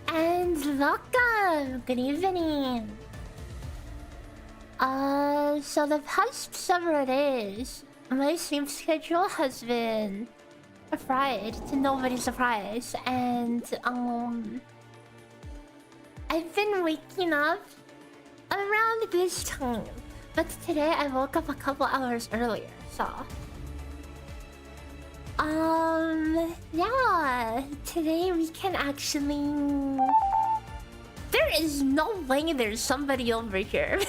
And welcome! Good evening! So the past several days, my sleep schedule has been fried to nobody's surprise, and I've been waking up around this time, but today I woke up a couple hours earlier, so yeah, today we can actually... There is no way there's somebody over here.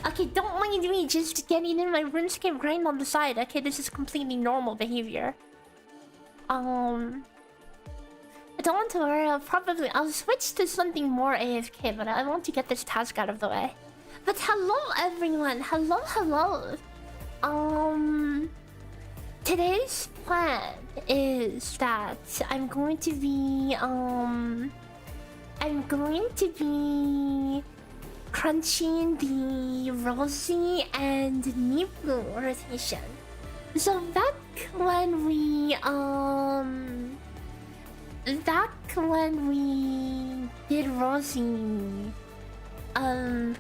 Okay, don't mind me just getting in my RuneScape grind on the side. Okay, this is completely normal behavior. Don't worry, I'll switch to something more AFK, but I want to get this task out of the way. But hello everyone, hello. Today's plan is that I'm going to be crunching the Rossi and Nipu rotation. So back when we did Rossi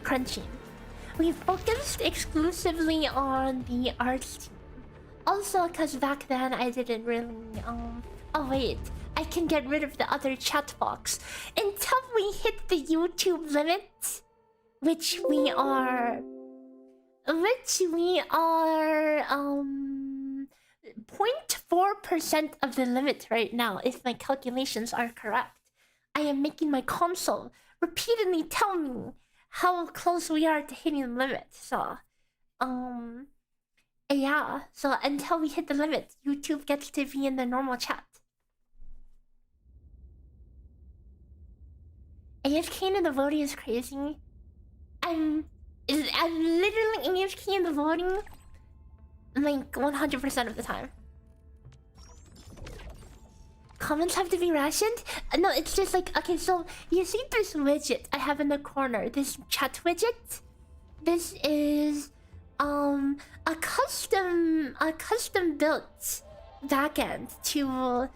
crunching, we focused exclusively on the arts team. Also, because back then I didn't really oh wait, I can get rid of the other chat box until we hit the YouTube limit, which we are 0.4% of the limit right now, if my calculations are correct. I am making my console repeatedly tell me how close we are to hitting the limit. So yeah, so until we hit the limit, YouTube gets to be in the normal chat. AFK in the voting is crazy. I'm literally AFK in the voting like 100% of the time. Comments have to be rationed? No, it's just like, okay, so you see this widget I have in the corner, this chat widget? This is a custom built backend to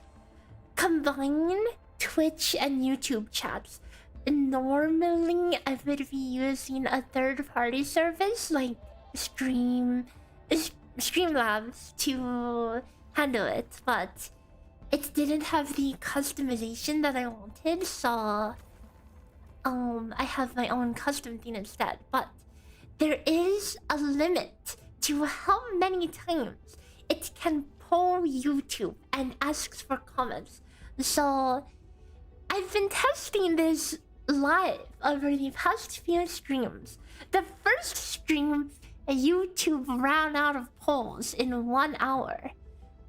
combine Twitch and YouTube chats. Normally, I would be using a third-party service like Streamlabs to handle it, but it didn't have the customization that I wanted, so I have my own custom thing instead. But there is a limit to how many times it can poll YouTube and asks for comments. So I've been testing this live over the past few streams. The first stream, YouTube ran out of polls in 1 hour.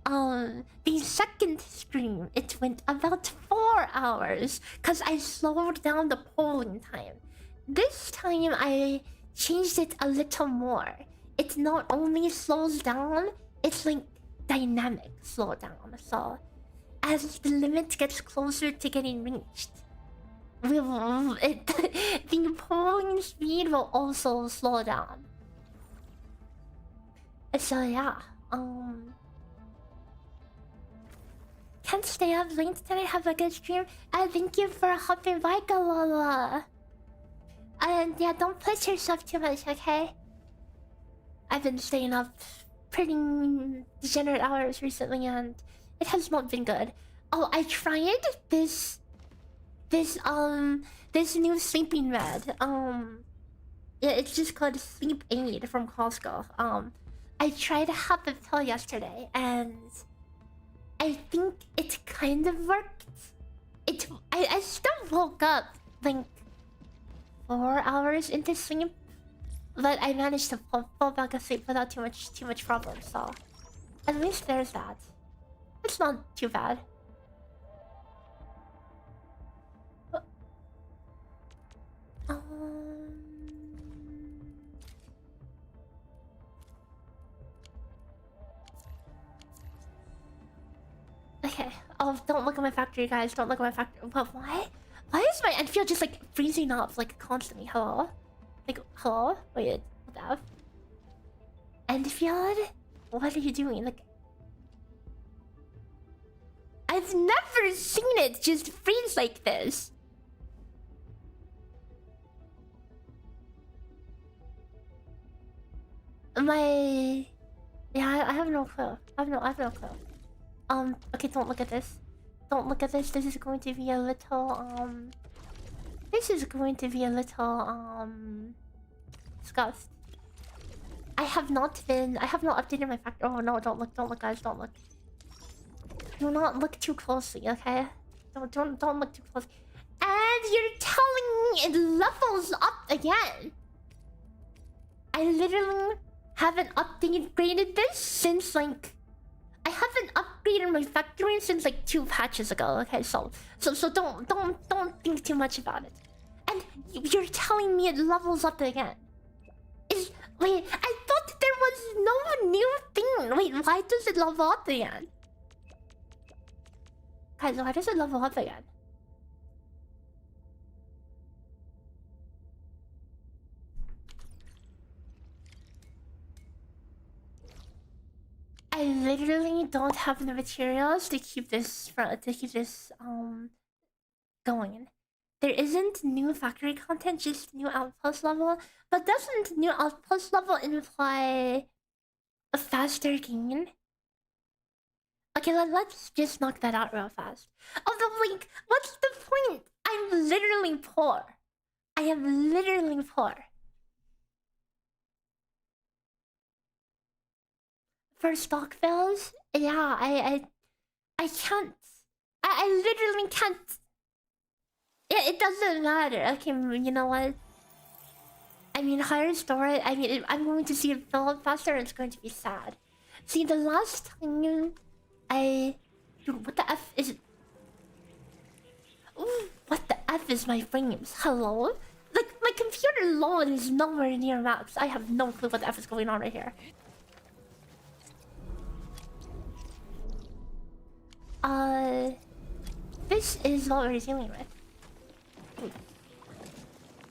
The second stream, it went about 4 hours because I slowed down the polling time. This time I changed it a little more. It not only slows down, it's like dynamic slowdown. So as the limit gets closer to getting reached, the polling speed will also slow down. So yeah, can't stay up late today. Have a good stream. Thank you for hopping by, Galala. And yeah, don't push yourself too much, okay? I've been staying up pretty degenerate hours recently, and it has not been good. Oh, I tried this new sleeping med. Yeah, it's just called Sleep Aid from Costco. I tried half a pill yesterday, and I think it kind of worked. I still woke up like 4 hours into sleep, but I managed to fall back asleep without too much problem. So at least there's that. It's not too bad. Okay. Oh, don't look at my factory, guys. Don't look at my factory. But why? Why is my Endfield just like freezing up like constantly? Hello? Like, hello? Wait, what the F? Endfield? What are you doing? Like, I've never seen it just freeze like this. My... Yeah, I have no clue. I have no clue. Okay, don't look at this. Don't look at this. This is going to be a little, This is going to be a little, disgust. I have not updated my factor. Oh no, don't look, guys, don't look. Do not look too closely, okay? Don't look too close. And you're telling me it levels up again. I literally haven't upgraded this since like... I haven't upgraded my factory since like 2 patches ago, okay? So don't think too much about it. And you're telling me it levels up again. Wait, I thought there was no new thing. Wait, why does it level up again? Guys, why does it level up again? I literally don't have the materials to keep this going. There isn't new factory content, just new outpost level. But doesn't new outpost level imply a faster gain? Okay, let's just knock that out real fast. Although, like, what's the point? I'm literally poor. I am literally poor. For stock fails? Yeah, I can't. I literally can't. It doesn't matter. Okay, you know what? I mean, higher storage. I mean, I'm going to see it fill up faster. It's going to be sad. See, the last time dude, what the F is it? Ooh, what the F is my frames? Hello? Like, my computer load is nowhere near max. I have no clue what the F is going on right here. This is what we're dealing with.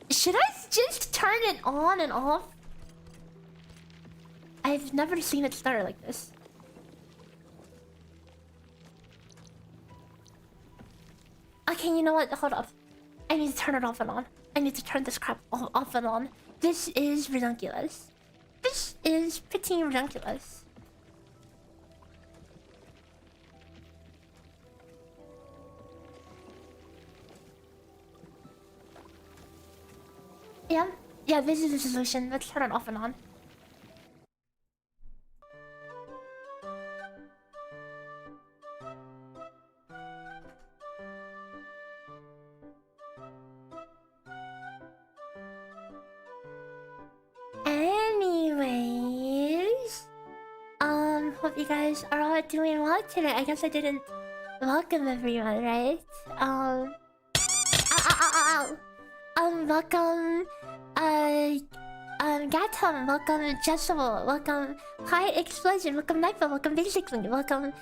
Should I just turn it on and off? I've never seen it start like this. Okay, you know what? Hold up. I need to turn it off and on. I need to turn this crap off and on. This is ridiculous. This is pretty ridiculous. Yeah, this is the solution. Let's turn it off and on. Anyways, hope you guys are all doing well today. I guess I didn't welcome everyone, right? Welcome, Gatom, welcome, Jessel, welcome, High Explosion, welcome, Nightfall, welcome, Basically, welcome,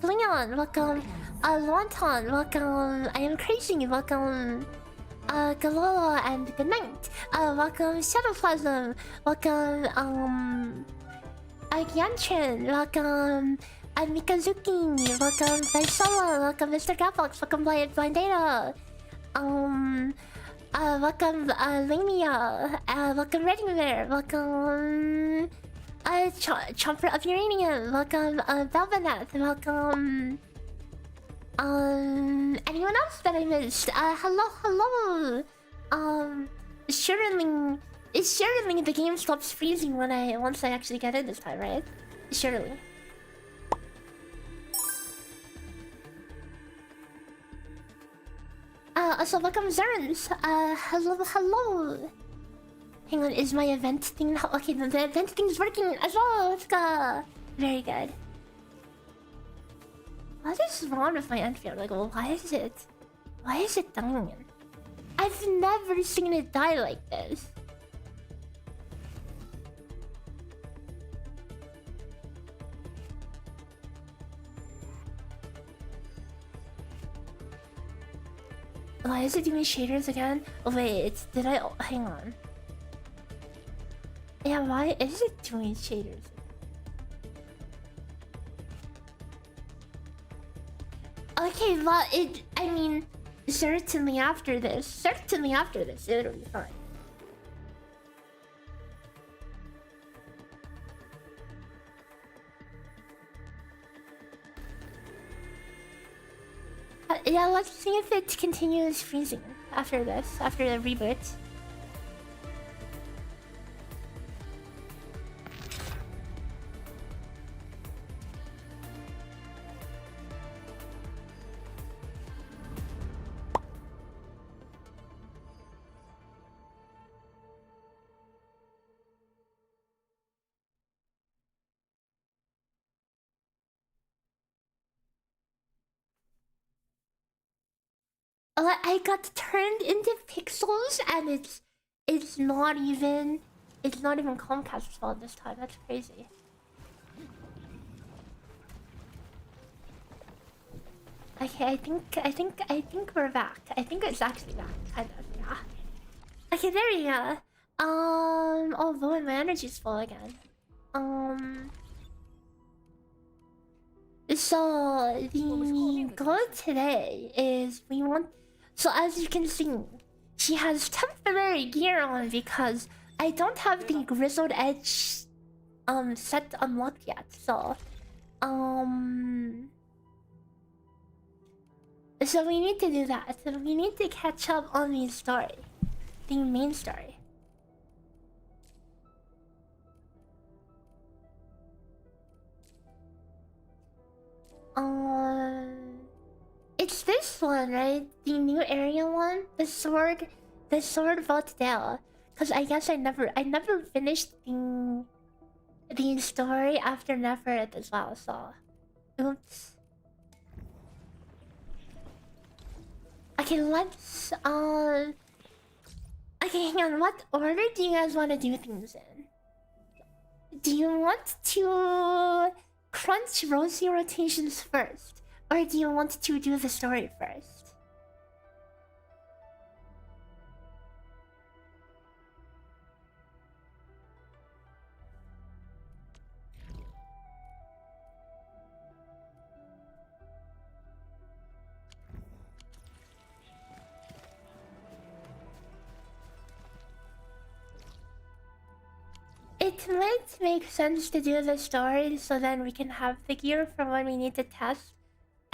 Flingon, welcome, Lonton, welcome, I Am Crazy, welcome, Galolo, and good night, welcome, Shadowplasm, welcome, Yantrin, welcome, Mikazuki, welcome, Vaisola, welcome, Mr. Gapbox, welcome, Blind Data, welcome, Lamia, welcome, Reddinger, welcome, Chomper of Uranium, welcome, Belvanath, welcome, anyone else that I missed? Hello, surely the game stops freezing once I actually get in this time, right? Surely. Also welcome Zerns. Hello. Hang on, is my event thing now? Okay, the event thing's working as well. Let's go. Very good. What is wrong with my Endfield? Like, why is it dying? I've never seen it die like this. Why is it doing shaders again? Oh, wait, did I... hang on. Yeah, why is it doing shaders? Okay, well, I mean, certainly after this, it'll be fine. Yeah, let's see if it continues freezing after this, after the reboot. I got turned into pixels, and it's not even Comcast's fault this time. That's crazy. Okay, I think we're back. I think it's actually back, kind of. Yeah. Okay, there we go. Oh boy, my energy's full again. So the goal today is we want. So as you can see, she has temporary gear on because I don't have the grizzled edge set unlocked yet. So so we need to do that. So we need to catch up on the story, the main story. It's this one, right? The new area one, the sword vault Dale. Cause I guess I never finished the story after Neverett as well. So, oops. Okay, let's okay, hang on. What order do you guys want to do things in? Do you want to crunch Rossi rotations first? Or do you want to do the story first? It might make sense to do the story so then we can have the gear for when we need to test.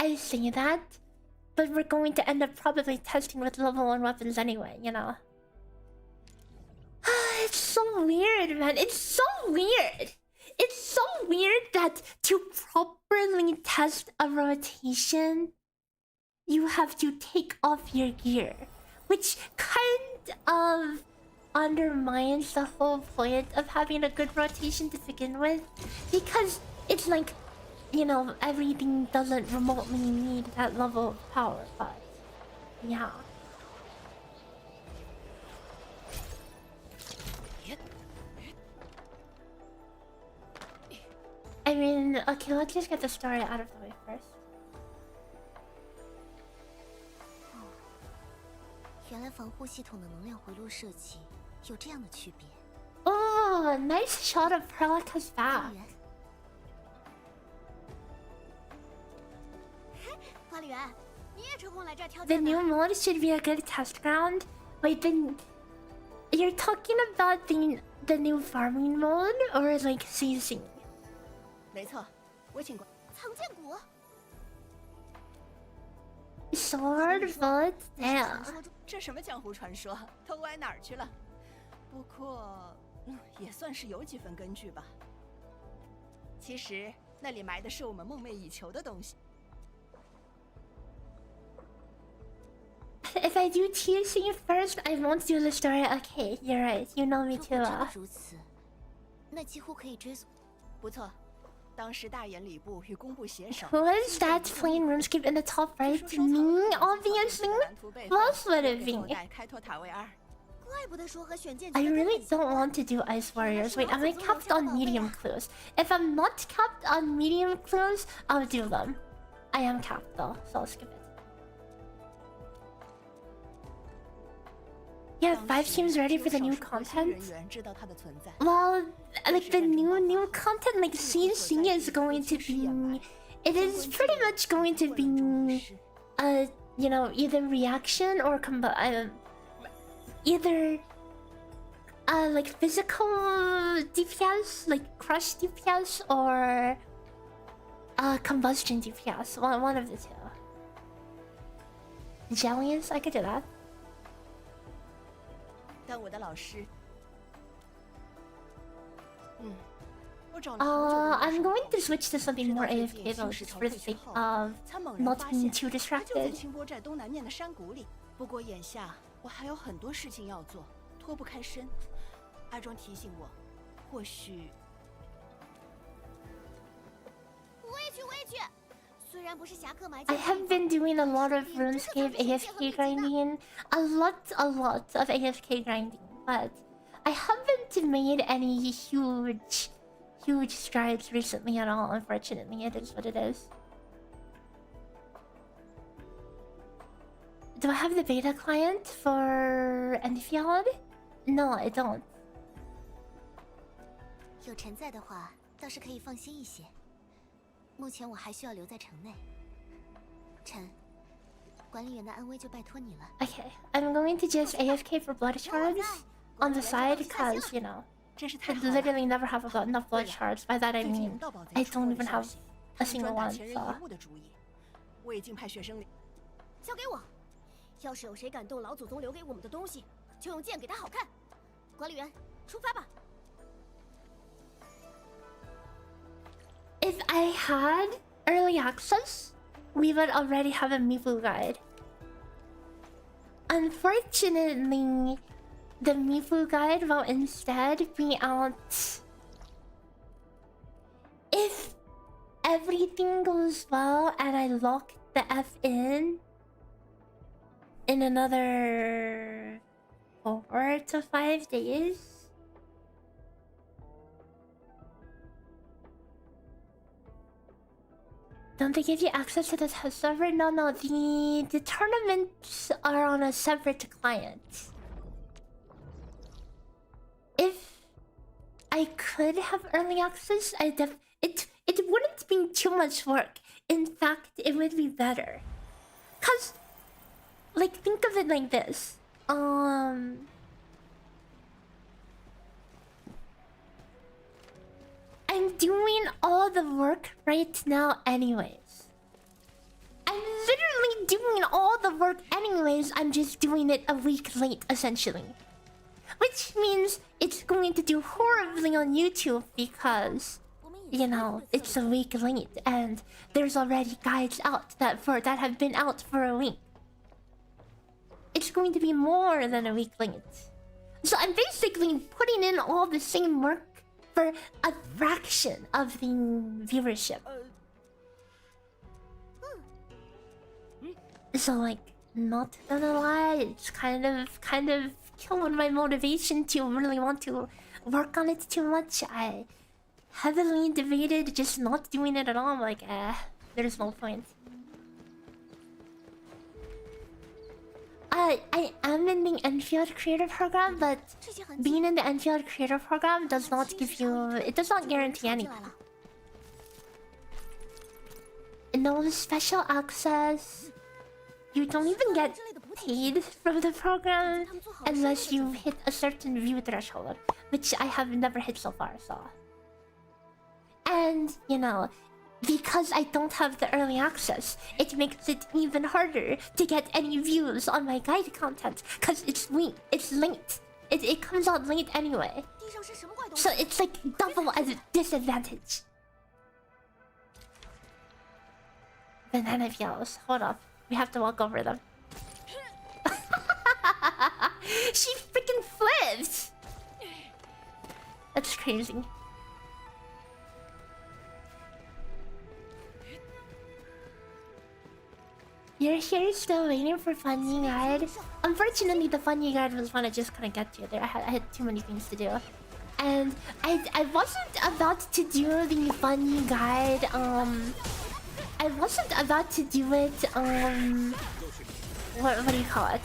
I see that, but we're going to end up probably testing with level 1 weapons anyway, you know? It's so weird, man. It's so weird. It's so weird that to properly test a rotation, you have to take off your gear, which kind of undermines the whole point of having a good rotation to begin with, because it's like, you know, everything doesn't remotely need that level of power, but yeah. I mean, okay, let's just get the story out of the way first. Oh, nice shot of Perlica's back. The new mode should be a good test ground. Wait, then you're talking about the new farming mode or like season? Sword vault there. 这什么江湖传说，都歪哪儿去了？不过，也算是有几分根据吧。其实那里埋的是我们梦寐以求的东西。If I do TC first, I won't do the story. Okay, you're right. You know me too well. 那几乎可以追溯。不错。 当时大眼礼部与工部携手。Who is that playing RuneScape in the top right? Me, obviously. Who else would it be? I really don't want to do Ice Warriors. Wait, am I capped on medium clues? If I'm not capped on medium clues, I'll do them. I am capped though, so I'll skip it. Yeah, 5 teams ready for the new content. Well, like the new content, like CC is going to be. It is pretty much going to be, you know, either reaction or either like physical DPS, like crush DPS, or combustion DPS. One of the two. Jellies, I could do that. I'm going to switch to something more AFK though, just for the sake of not being too distracted. 不过眼下我还有很多事情要做，脱不开身。阿庄提醒我，或许。我也去，我也去。虽然不是侠客买家。I have been doing a lot of RuneScape AFK grinding, a lot of AFK grinding, but I haven't made any huge strides recently at all. Unfortunately, it is what it is. Do I have the beta client for Endfield? No, I don't. 有陈在的话，倒是可以放心一些。目前我还需要留在城内。陈，管理员的安危就拜托你了。Okay, I'm going to just AFK for blood shards on the side because, you know, I literally never have enough blood shards. By that I mean, I don't even have a single one. So. 我已经派学生里。交给我。要是有谁敢动老祖宗留给我们的东西，就用剑给他好看。管理员，出发吧。 If I had early access, we would already have a Mifu guide. Unfortunately, the Mifu guide will instead be out if everything goes well and I lock the F in another 4 to 5 days. Don't they give you access to the test server? No, the tournaments are on a separate client. If I could have early access, it wouldn't be too much work. In fact, it would be better. 'Cause, like, think of it like this. I'm doing all the work right now anyways. I'm literally doing all the work anyways, I'm just doing it a week late, essentially. Which means it's going to do horribly on YouTube because, you know, it's a week late and there's already guides out that have been out for a week. It's going to be more than a week late. So I'm basically putting in all the same work for a fraction of the viewership. So, like, not gonna lie, it's kind of killing my motivation to really want to work on it too much. I heavily debated just not doing it at all. I'm like, there's no point. I am in the Endfield creator program, but being in the Endfield creator program does not give you... It does not guarantee anything. No special access. You don't even get paid from the program unless you hit a certain view threshold, which I have never hit so far, so... And, you know, because I don't have the early access, it makes it even harder to get any views on my guide content, because it's late. It comes out late anyway. So it's like double as a disadvantage. Banana peels. Hold up. We have to walk over them. She freaking flipped! That's crazy. You're here still waiting for funny guide? Unfortunately, the funny guide was one I just couldn't get to. I had too many things to do. And I wasn't about to do the funny guide, I wasn't about to do it, what do you call it?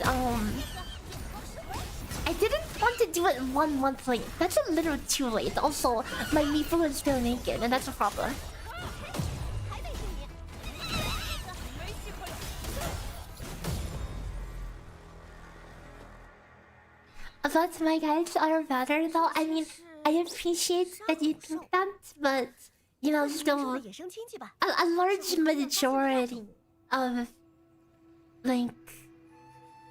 I didn't want to do it 1 month late. That's a little too late. Also, my meeple is still naked, and that's a problem. But my guys are better though. I mean, I appreciate that you think that, but you know, still a large majority of like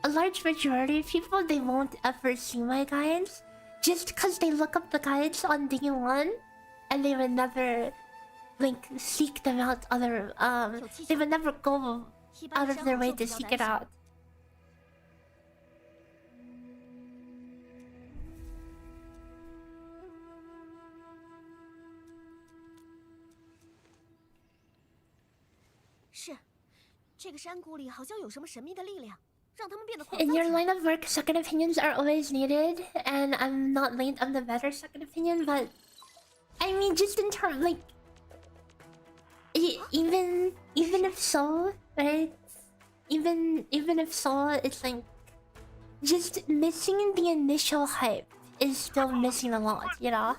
a large majority of people, they won't ever see my guides just because they look up the guides on day one and they would never like seek them out other they would never go out of their way to seek it out. In your line of work, second opinions are always needed, and I'm not late on the better second opinion, but I mean, just in terms like, even if so, right? Even if so, it's like just missing the initial hype is still missing a lot, you know?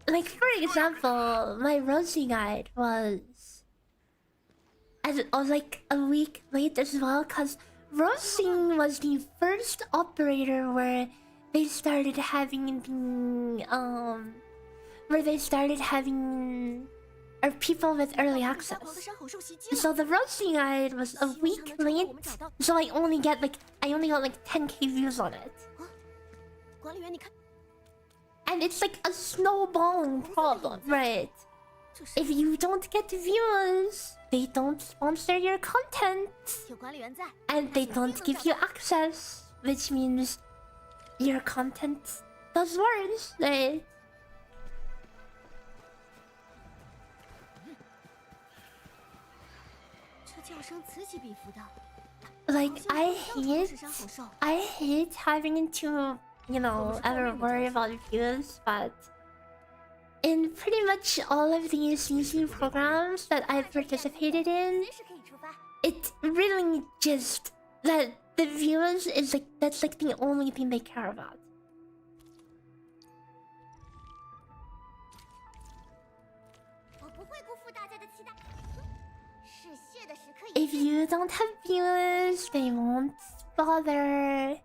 Like for example, my Rossi guide was like a week late as well, cause Rossi was the first operator where they started having or people with early access. So the Rossi guide was a week late, so I only got like 10k views on it. And it's like a snowballing problem, right? If you don't get views, they don't sponsor your content. And they don't give you access, which means your content does worse, right? Like, I hate having to, you know, ever worry about views, but in pretty much all of these CC programs that I've participated in, it really just that the views is like that's like the only thing they care about. If you don't have views, they won't bother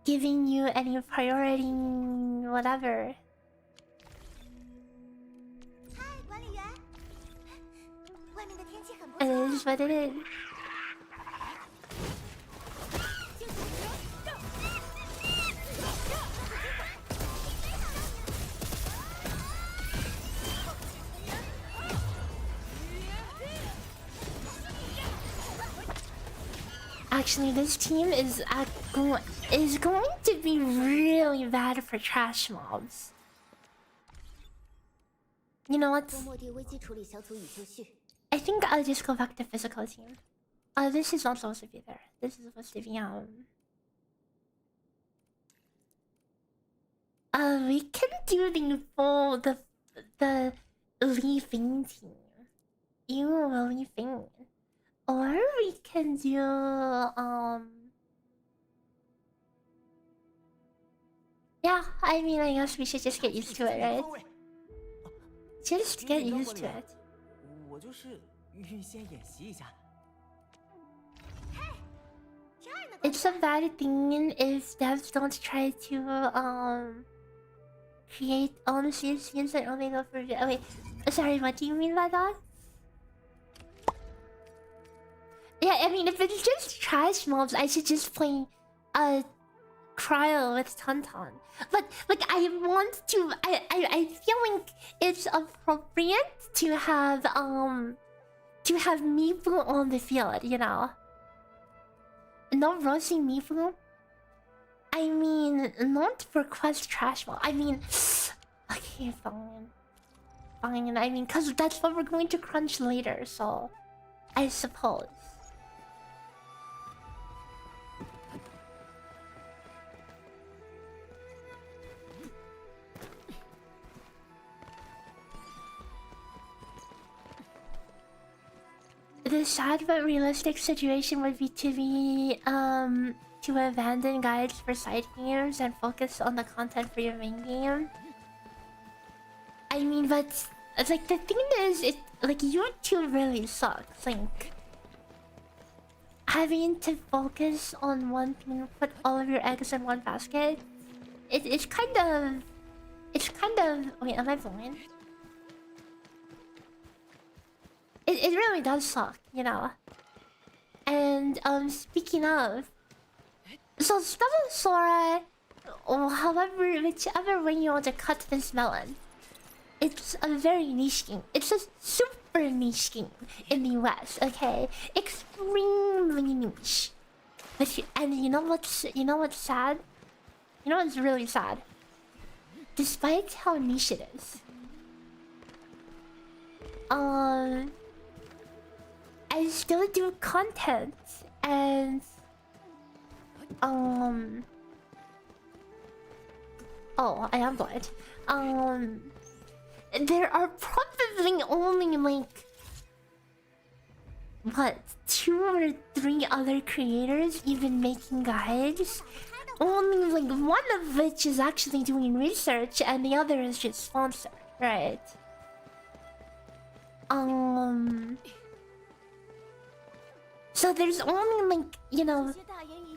giving you any priority, whatever. It is what it is. Actually, this team is going to be really bad for trash mobs. You know what? I think I'll just go back to physical team. This is not supposed to be there. This is supposed to be we can do the leafing team. Leafing. Or we can do yeah, I mean, I guess we should just get used to it, right? Just get used to it. It's a bad thing if devs don't try to create own scenes and only go for wait, sorry, what do you mean by that? Yeah, I mean, if it's just trash mobs, I should just play Cryo with Tauntaun. But like, I want to. I feel like it's appropriate to have Mifu on the field. You know, no Rossi Mifu. I mean, not for quest trash mob. I mean, okay, fine. I mean, cause that's what we're going to crunch later. So, I suppose. sad but realistic situation would be to abandon guides for side games and focus on the content for your main game. I mean, but like the thing is, it like YouTube really sucks. Like having to focus on one thing, put all of your eggs in one basket. It's kind of. Wait, am I blind? It really does suck, you know. And speaking of, so Sora, or however, whichever way you want to cut this melon, it's a very niche game. It's a super niche game in the US, okay? Extremely niche. And you know what's sad? You know what's really sad? Despite how niche it is, I still do content and oh, I am blind. There are probably only like what, 2 or 3 other creators even making guides. Only like one of which is actually doing research and the other is just sponsored, right? So there's only like, you know,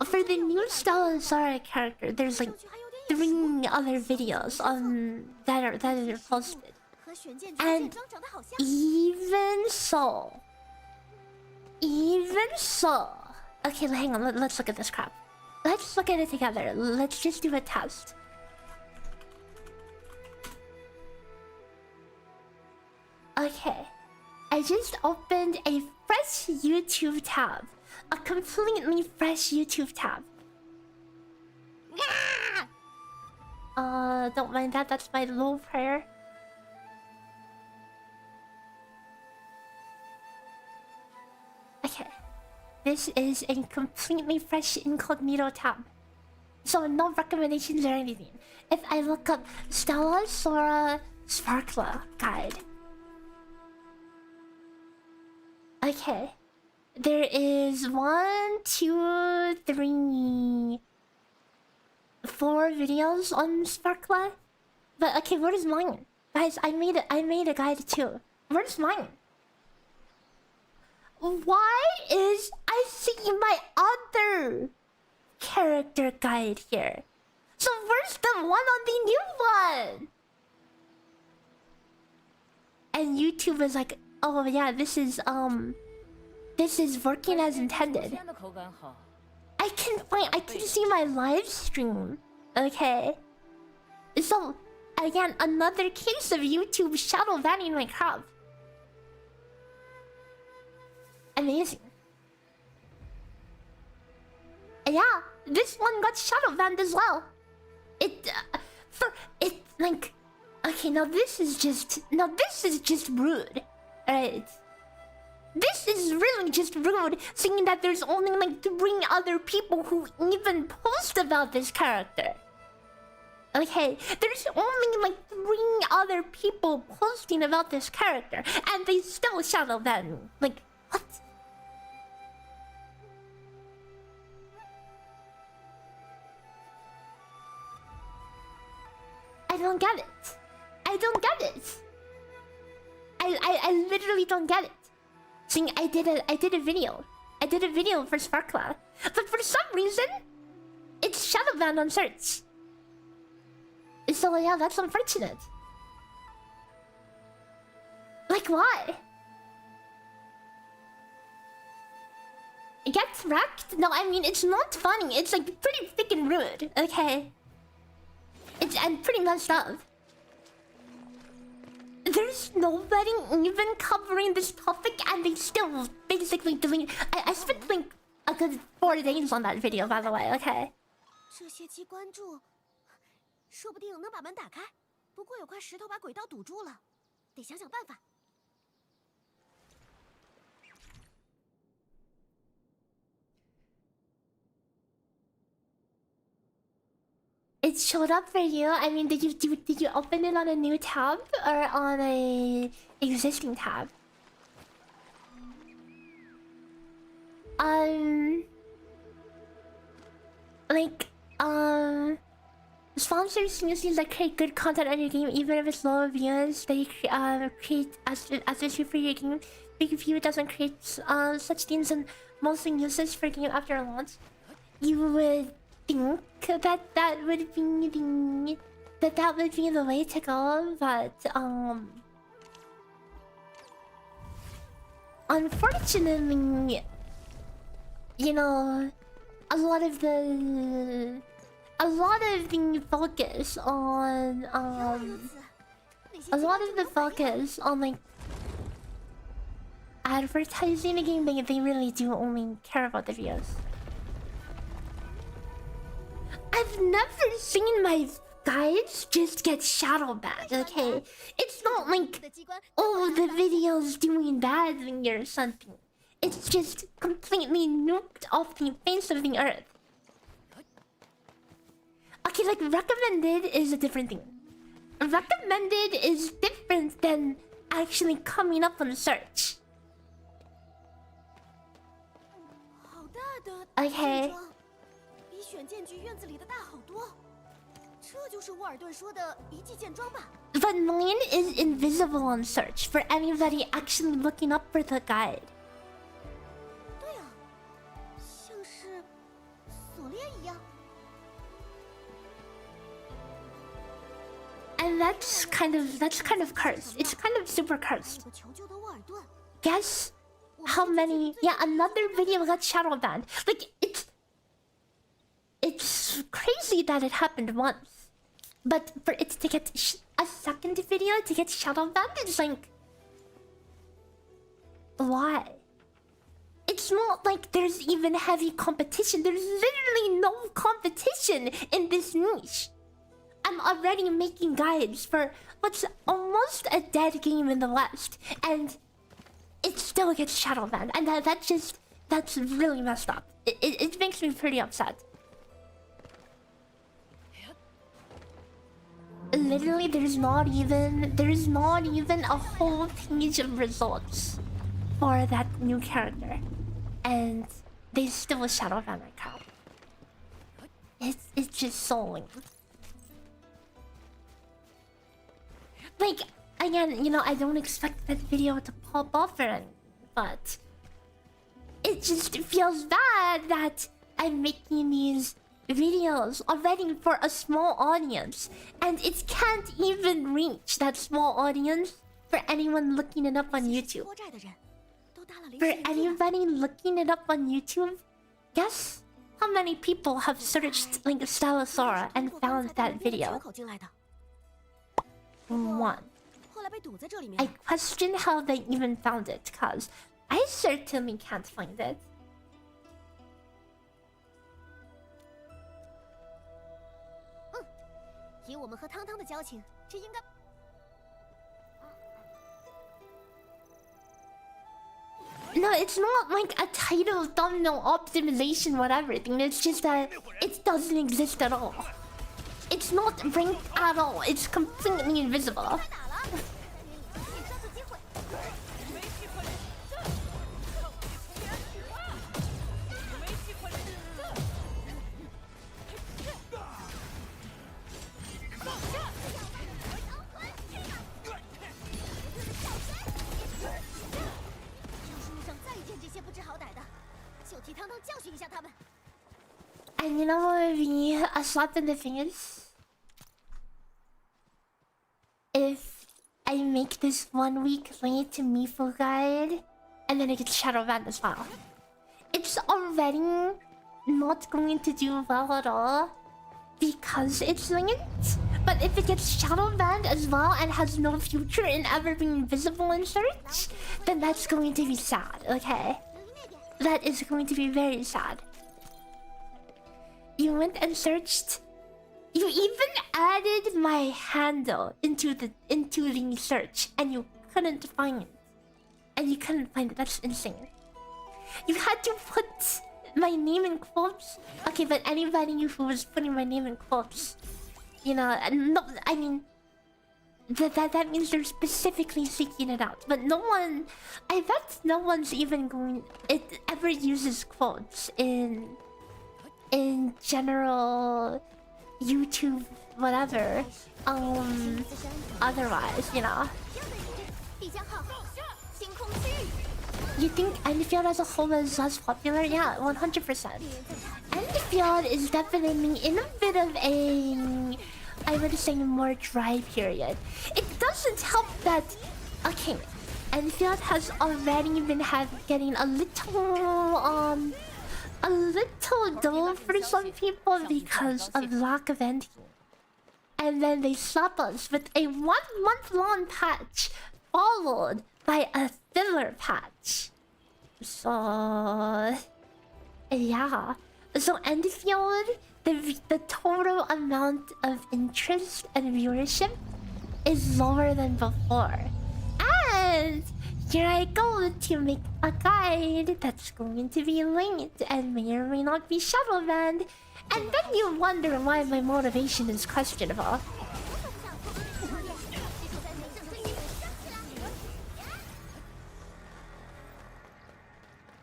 for the new Stella Zara character, there's like 3 other videos that are posted. And even so, okay, hang on, let's look at this crap. Let's look at it together. Let's just do a test. Okay, I just opened a fresh YouTube tab. A completely fresh YouTube tab. Don't mind that, that's my low prayer. Okay. This is a completely fresh incognito tab. So no recommendations or anything. If I look up Stella Sora Sparkla guide. Okay. There is 1, 2, 3, 4 videos on Sparkla. But okay, where's mine? Guys, I made a guide too. Where's mine? Why is I see my other character guide here? So where's the one on the new one? And YouTube is like, oh yeah, this is working as intended. I can see my live stream. Okay. So again, another case of YouTube shadow banning my crap. Amazing. Yeah, this one got shadow banned as well. Like, okay, now this is just rude, right? This is really just rude, seeing that there's only like 3 other people who even post about this character. Okay, there's only like 3 other people posting about this character, and they still shadow ban me. Like, what? I don't get it. I literally don't get it. See, I did a video. I did a video for Sparkla, but for some reason, it's shadow banned on search. So yeah, that's unfortunate. Like, why? Get wrecked? No, I mean, it's not funny. It's like pretty freaking rude, okay? And pretty messed up. There's nobody even covering this topic, and they still basically delete. I spent like a good 4 days on that video, by the way, okay? 这些机关注，说不定能把门打开。不过有块石头把轨道堵住了，得想想办法。It showed up for you. I mean, did you open it on a new tab or on a existing tab? like, sponsors usually like create good content on your game, even if it's low views. They create especially for your game. Big View doesn't create such things and mostly uses for game after launch. You would think that would be the way to go, but unfortunately, you know, a lot of the focus on like advertising the game, they really do only care about the views. I've never seen my guides just get shadow banned, okay? It's not like, oh, the video's doing badly or something. It's just completely nuked off the face of the earth. Okay, like, recommended is a different thing. Recommended is different than actually coming up on search. Okay. But mine is invisible on search for anybody actually looking up for the guide. And that's kind of cursed. It's kind of super cursed. Guess how many? Yeah, another video got shadow banned. Like, it's crazy that it happened once, but for it to get a second video to get shadow banned, it's like, why? It's not like there's even heavy competition. There's literally no competition in this niche. I'm already making guides for what's almost a dead game in the West, and it still gets shadow banned, and that's really messed up. It makes me pretty upset. Literally, there's not even a whole page of results for that new character, and they still shadow ban my account. It's just so lame. Like, again, you know, I don't expect that video to pop off or anything, but it just feels bad that I'm making these videos already for a small audience, and it can't even reach that small audience for anyone looking it up on YouTube. For anybody looking it up on YouTube, guess how many people have searched like Stylosaura and found that video? One. I question how they even found it, cause I certainly can't find it. No, it's not like a title, thumbnail, optimization, whatever thing. It's just that it doesn't exist at all. It's not ranked at all. It's completely invisible. And you know what would be a slap in the face? If I make this 1 week late to Mifu guide and then it gets shadow banned as well. It's already not going to do well at all because it's linked. But if it gets shadow banned as well and has no future in ever being visible in search, then that's going to be sad, okay? That is going to be very sad. You went and searched. You even added my handle into the search, and you couldn't find it. And you couldn't find it. That's insane. You had to put my name in quotes. Okay, but anybody who was putting my name in quotes, you know, no, I mean, that means they're specifically seeking it out. But no one, I bet no one's even going. It ever uses quotes in general YouTube whatever. Otherwise, you know. You think Endfield as a whole is less popular? Yeah, 100%. Endfield is definitely in a bit of a, I would say, more dry period. It doesn't help that, okay, Endfield has already been getting a little dull for some people because of lack of endgame. And then they slap us with a 1 month long patch followed by a filler patch. So yeah. So Endfield, the total amount of interest and viewership is lower than before. And here I go to make a guide that's going to be linked and may or may not be shadow banned. And then you wonder why my motivation is questionable.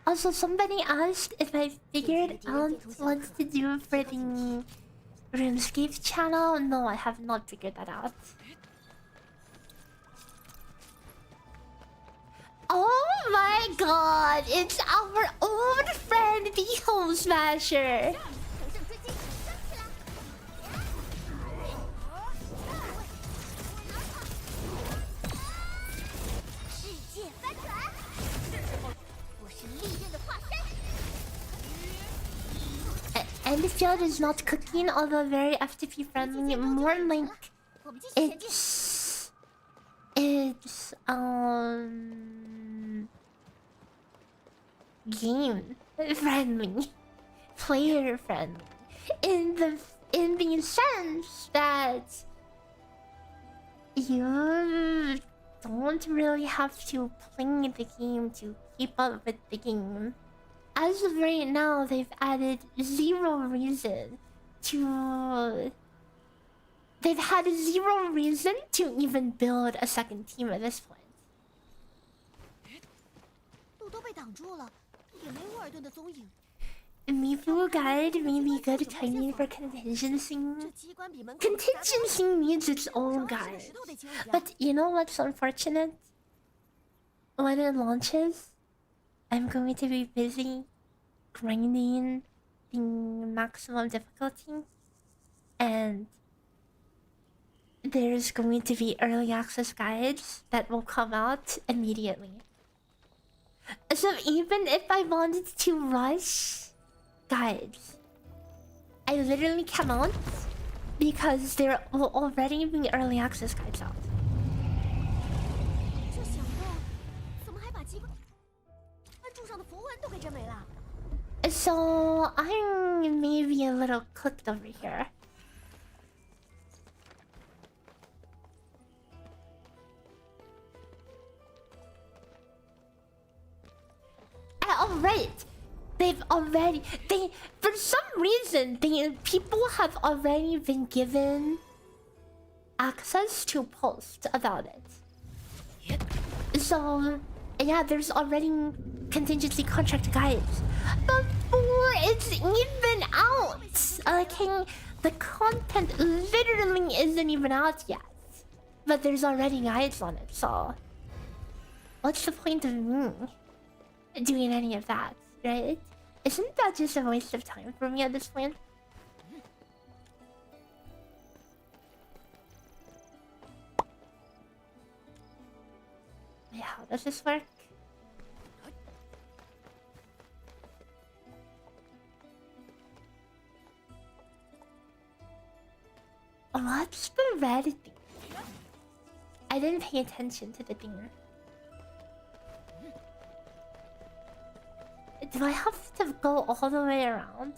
Also, somebody asked if I figured out what to do for the RuneScape channel. No, I have not figured that out. Oh my god, it's our old friend, the Hole Smasher. Endfield is not cooking, although very FTP friendly. More like it's game friendly, player friendly, in the sense that you don't really have to play the game to keep up with the game. As of right now, they've added zero reason to... They've had zero reason to even build a second team at this point. Mifu guide may be good timing for contingency. Contingency needs its own guide. But you know what's unfortunate? When it launches, I'm going to be busy grinding the maximum difficulty, and there's going to be early access guides that will come out immediately. So even if I wanted to rush guides, I literally cannot, because there will already be early access guides out. So I'm maybe a little cooked over here. Alright, for some reason, people have already been given access to post about it. So yeah, there's already contingency contract guides before it's even out. Okay, the content literally isn't even out yet, but there's already guides on it. So what's the point of me doing any of that, right? Isn't that just a waste of time for me at this point? Wait, how does this work? What's the red thing? I didn't pay attention to the thing. Do I have to go all the way around?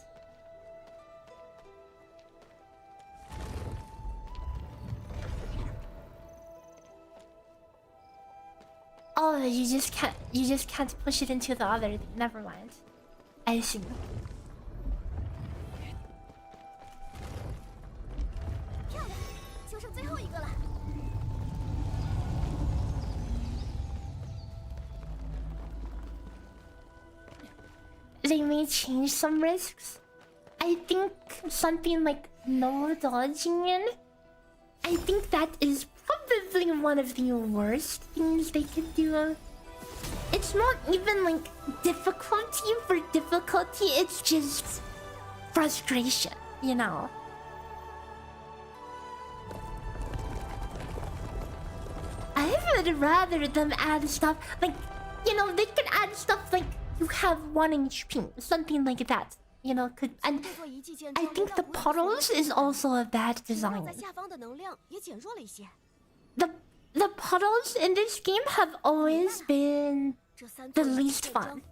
Oh, you just can't push it into the other thing. Never mind. I see. they may change some risks. I think something like no dodging in. I think that is probably one of the worst things they could do. It's not even like difficulty for difficulty, it's just frustration, you know. I would rather them add stuff like, you know, they could add stuff like you have 1 HP, something like that. You know, could, and I think the puddles is also a bad design. The puddles in this game have always been the least fun.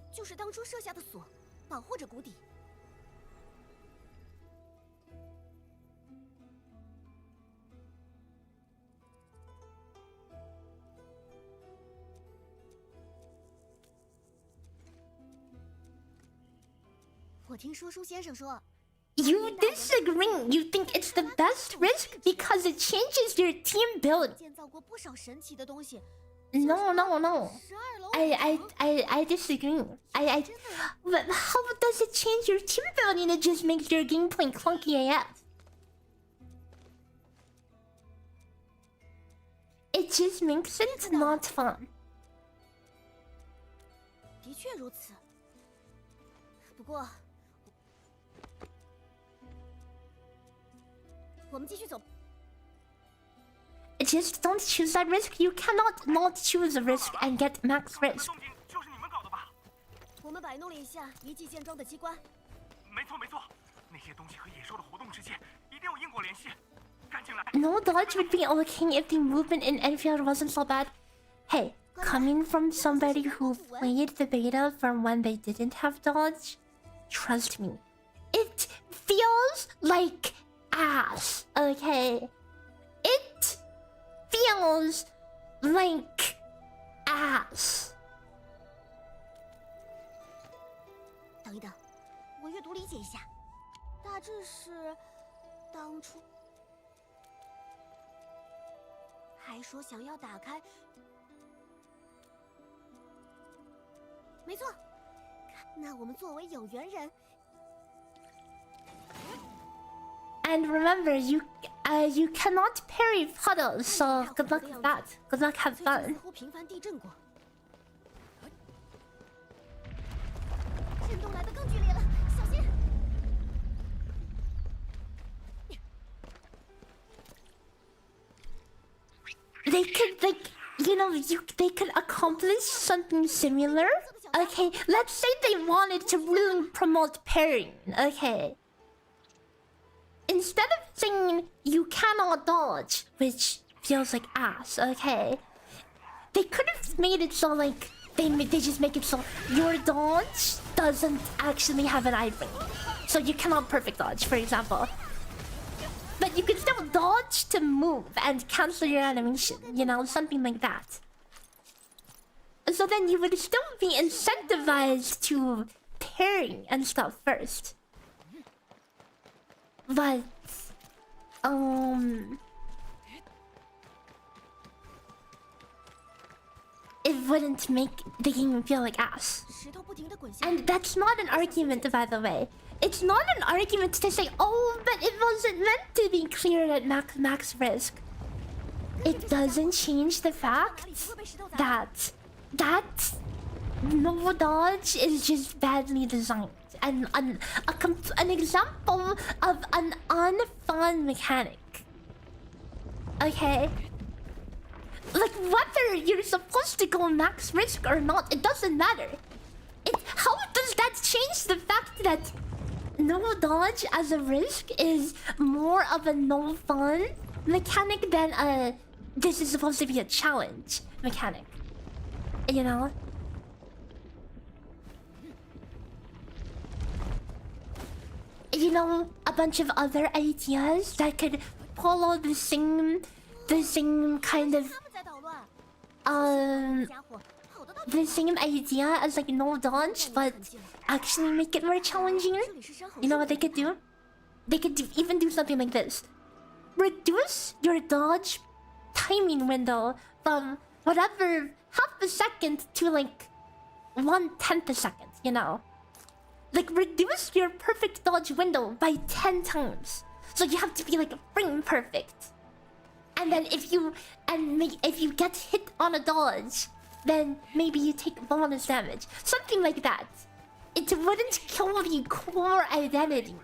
You disagree. You think it's the best risk because it changes your team build. No. I disagree. But how does it change your team building? It just makes your gameplay clunky AF. It just makes it not fun. 的确如此。不过，我们继续走。Just don't choose that risk. You cannot not choose a risk and get max risk. 就是你们搞的吧？我们摆弄了一下一技建桩的机关。没错，那些东西和野兽的活动之间一定有因果联系。赶紧来！ No dodge would be okay if the movement in Endfield wasn't so bad. Hey, coming from somebody who played the beta from when they didn't have dodge, trust me, it feels like ass, okay? It feels like ass. 等一等，我阅读理解一下，大致是当初还说想要打开，没错。那我们作为有缘人。 And remember, you cannot parry puddles, so good luck with that. Good luck, have fun. 似乎频繁地震过，震动来得更剧烈了，小心！ They could, like, you know, they could accomplish something similar. Okay, let's say they wanted to really promote parrying. Okay. Instead of saying you cannot dodge, which feels like ass, okay, they could have made it so like they just make it so your dodge doesn't actually have an item, so you cannot perfect dodge, for example. But you can still dodge to move and cancel your animation, you know, something like that. So then you would still be incentivized to parry and stuff first. But it wouldn't make the game feel like ass. And that's not an argument, by the way. It's not an argument to say, oh, but it wasn't meant to be cleared at max risk. It doesn't change the fact that no dodge is just badly designed. And an example of an unfun mechanic. Okay? Like, whether you're supposed to go max risk or not, it doesn't matter. How does that change the fact that no dodge as a risk is more of a no fun mechanic than a this is supposed to be a challenge mechanic? You know? You know, a bunch of other ideas that could follow the same kind of the same idea as like no dodge, but actually make it more challenging. You know what they could do? They could even do something like this: reduce your dodge timing window from whatever half a second to like 1/10 a second. You know, like reduce your perfect dodge window by 10 times. So you have to be like frame perfect. And then if you get hit on a dodge, then maybe you take bonus damage. Something like that. It wouldn't kill the core identity.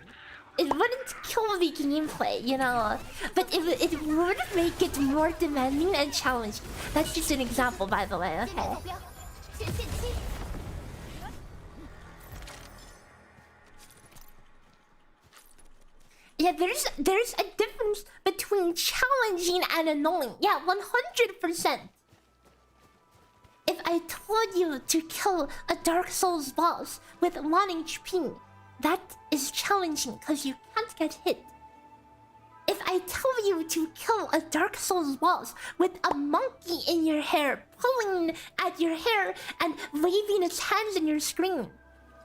It wouldn't kill the gameplay, you know. But it would make it more demanding and challenging. That's just an example, by the way, okay? Yeah, there's a difference between challenging and annoying. Yeah, 100%. If I told you to kill a Dark Souls boss with 1 HP, that is challenging because you can't get hit. If I tell you to kill a Dark Souls boss with a monkey in your hair, pulling at your hair and waving its hands in your screen,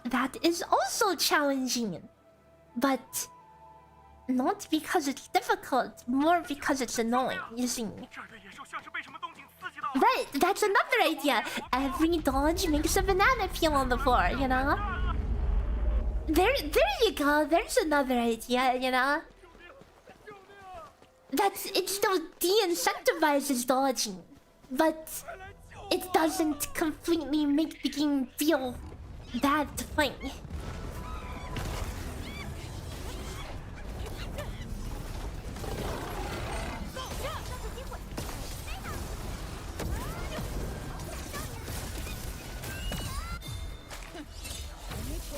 that is also challenging. But not because it's difficult, more because it's annoying, you see. Right, that's another idea. Every dodge makes a banana peel on the floor, you know? There you go, there's another idea, you know? It still de-incentivizes dodging, but it doesn't completely make the game feel bad to play.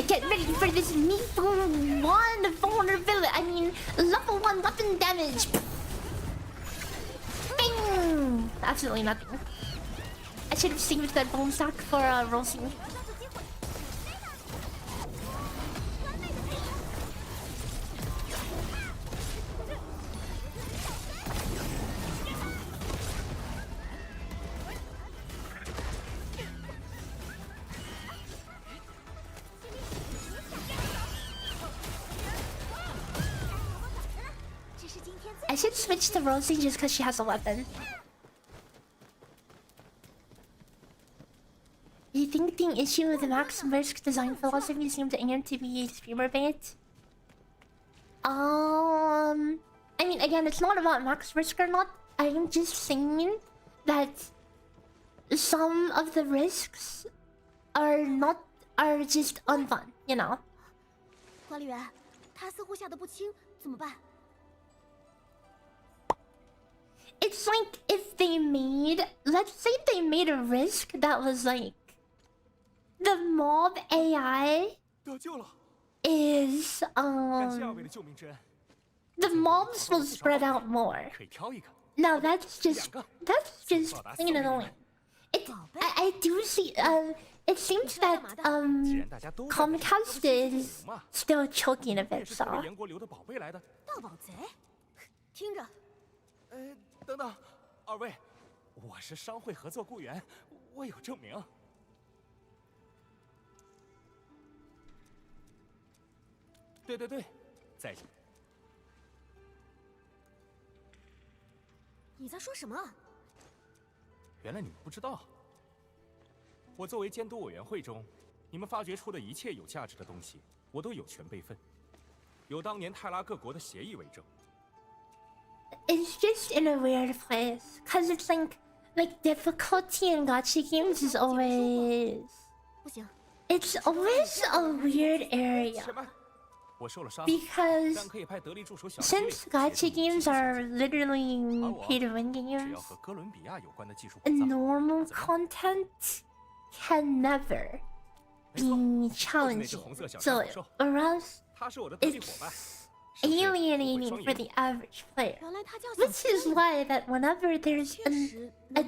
Get ready for this lethal 1 vulnerability. I mean, level 1 weapon damage. Bing! Absolutely nothing. I should have saved that bone sack for Rossi. I should switch to Rossi just because she has a weapon. You think the issue with the max risk design philosophy seems to aim to be streamer bait? I mean, again, it's not about max risk or not. I'm just saying that some of the risks are just unfun, you know. 管理员，他似乎下得不轻，怎么办？ It's like if they made, let's say they made a risk that was like the mob AI is the mobs will spread out more. Now that's just plain annoying. I do see it seems that Comcast is still choking a bit, so. 盗宝贼，听着。 等等，二位，我是商会合作雇员，我有证明。对，在这。你在说什么？原来你们不知道，我作为监督委员会中，你们发掘出的一切有价值的东西，我都有权备份，有当年泰拉各国的协议为证。 It's just in a weird place, cause it's like difficulty in gacha games is always, it's always a weird area. Because since gacha games are literally pay-to-win games, normal content can never be challenging. So, or else it's alienating for the average player, which is why that whenever there's a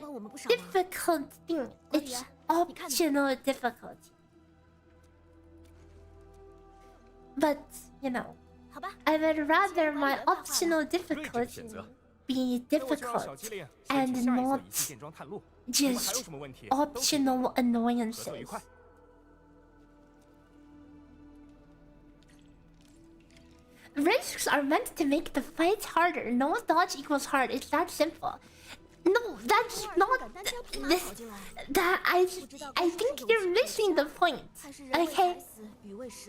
difficult thing, it's optional difficulty. But you know, I would rather my optional difficulty be difficult and not just optional annoyances. Risks are meant to make the fight harder. No dodge equals hard. It's that simple. No, that's not. That I think you're missing the point. Okay,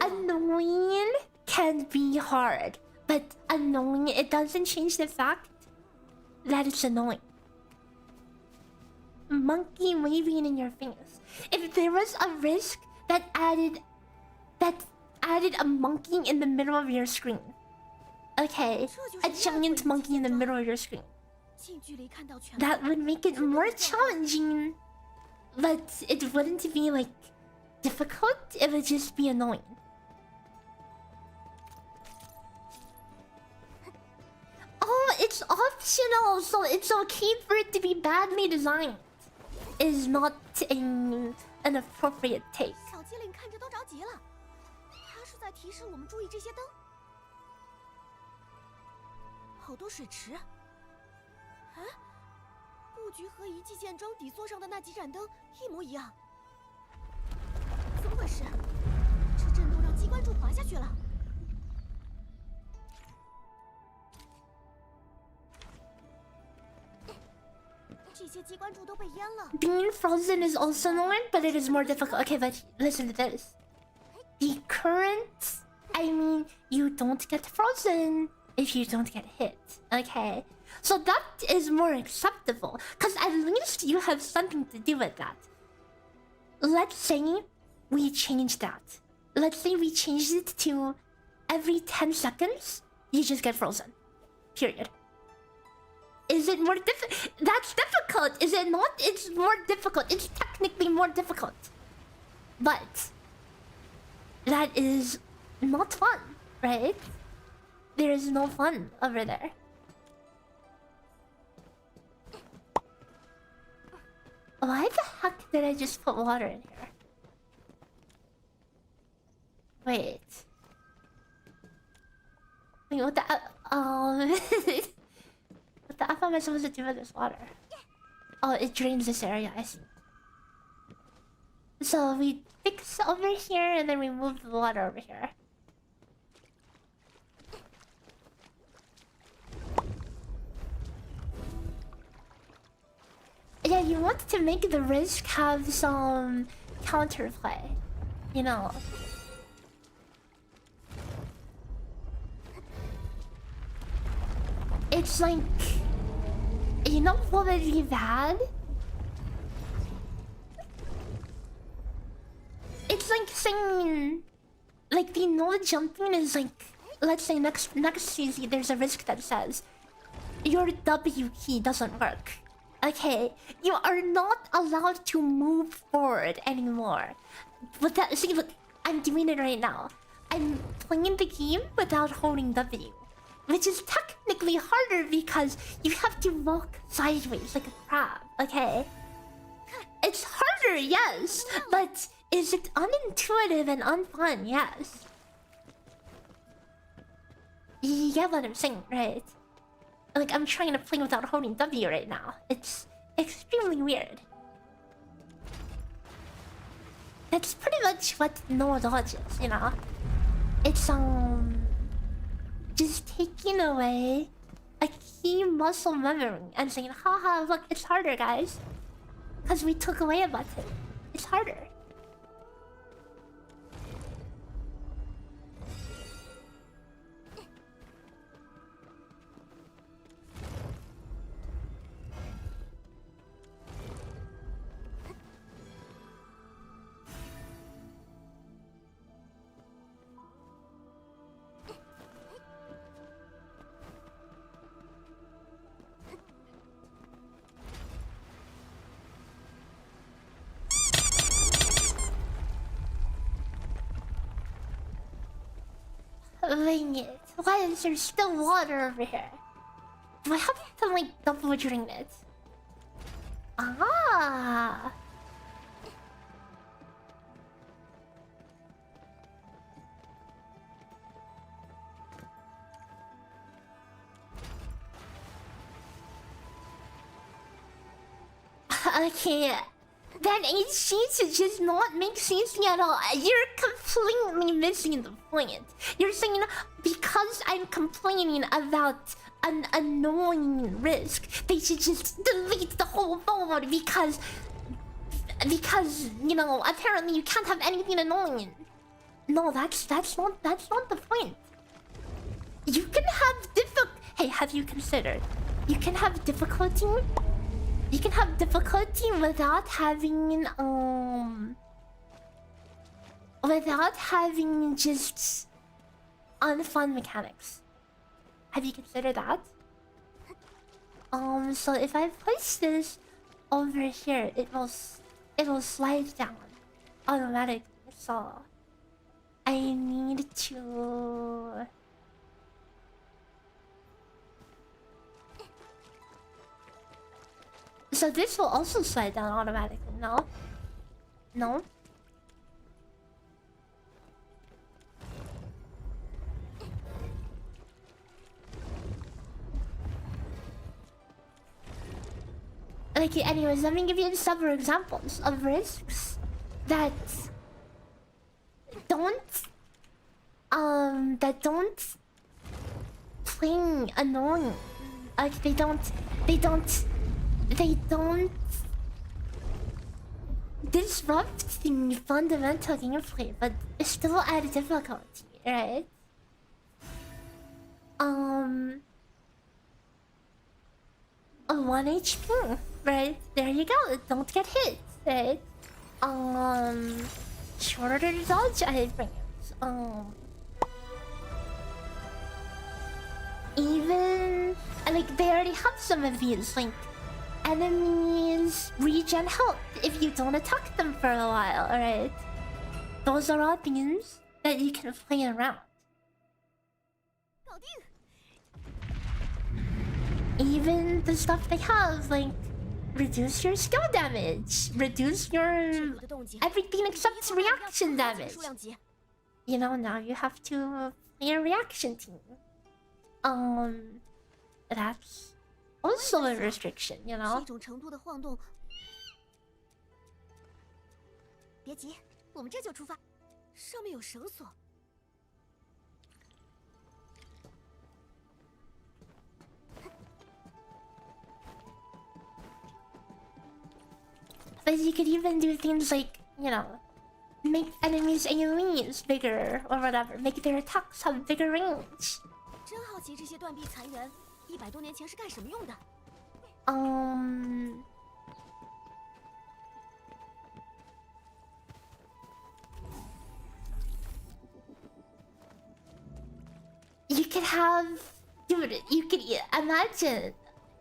annoying can be hard, but annoying it doesn't change the fact that it's annoying. Monkey waving in your face. If there was a risk that added a monkey in the middle of your screen, okay, a giant monkey in the middle of your screen, that would make it more challenging, but it wouldn't be like difficult. It would just be annoying. Oh, it's optional, so it's okay for it to be badly designed. Is not an appropriate take. 小机灵看着都着急了，他是在提示我们注意这些灯。好多水池。啊，布局和遗迹舰装底座上的那几盏灯一模一样。怎么回事？这震动让机关柱滑下去了。 Being frozen is also annoying, but it is more difficult. Okay, but listen to this. The current... I mean, you don't get frozen if you don't get hit. Okay? So that is more acceptable. Because at least you have something to do with that. Let's say we change that. Let's say we changed it to every 10 seconds, you just get frozen. Period. Is it more difficult? That's difficult, is it not? It's more difficult. It's technically more difficult. But that is not fun, right? There is no fun over there. Why the heck did I just put water in here? Wait. Wait, what the... What the F am I supposed to do with this water? Oh, it drains this area, I see. So we fix over here and then we move the water over here. Yeah, you want to make the risk have some counterplay, you know. It's like, you know what would be bad? It's like saying, like the no jumping is like, let's say next CZ there's a risk that says your W key doesn't work. Okay, you are not allowed to move forward anymore. But that, see, look, I'm doing it right now. I'm playing the game without holding W. Which is technically harder because you have to walk sideways like a crab, okay? It's harder, yes, but is it unintuitive and unfun? Yes. You get what I'm saying, right? Like, I'm trying to play without holding W right now. It's extremely weird. That's pretty much what no dodge is, you know? It's, just taking away a key muscle memory and saying, haha, look, it's harder, guys. Because we took away a button. It's harder. Dang it. Why is there still water over here? Do I have to like double drain it? Ah. Okay. That HC does not make sense at all. You're completely missing the point. You're saying because I'm complaining about an annoying risk, they should just delete the whole mode because you know, apparently you can't have anything annoying. No, that's not the point. You can have Hey, have you considered? You can have difficulty. You can have difficulty without having just unfun mechanics. Have you considered that? So if I place this over here, it will slide down automatically. So I need to. So this will also slide down automatically. No. No. Like, anyways, let me give you several examples of risks that don't fling annoying. Like they don't disrupt the fundamental gameplay, but still add difficulty, right? 1 HP, right? There you go. Don't get hit, right? Shorter dodge items. Even like they already have some of these, like enemies regen health if you don't attack them for a while, alright? Those are all things that you can play around. Even the stuff they have, like reduce your skill damage, reduce your everything except reaction damage. You know, now you have to play a reaction team. That's also a restriction, you know. But you could even do things like, you know, make enemies' AoEs bigger or whatever, make their attacks have bigger range. You could have, dude. You could imagine.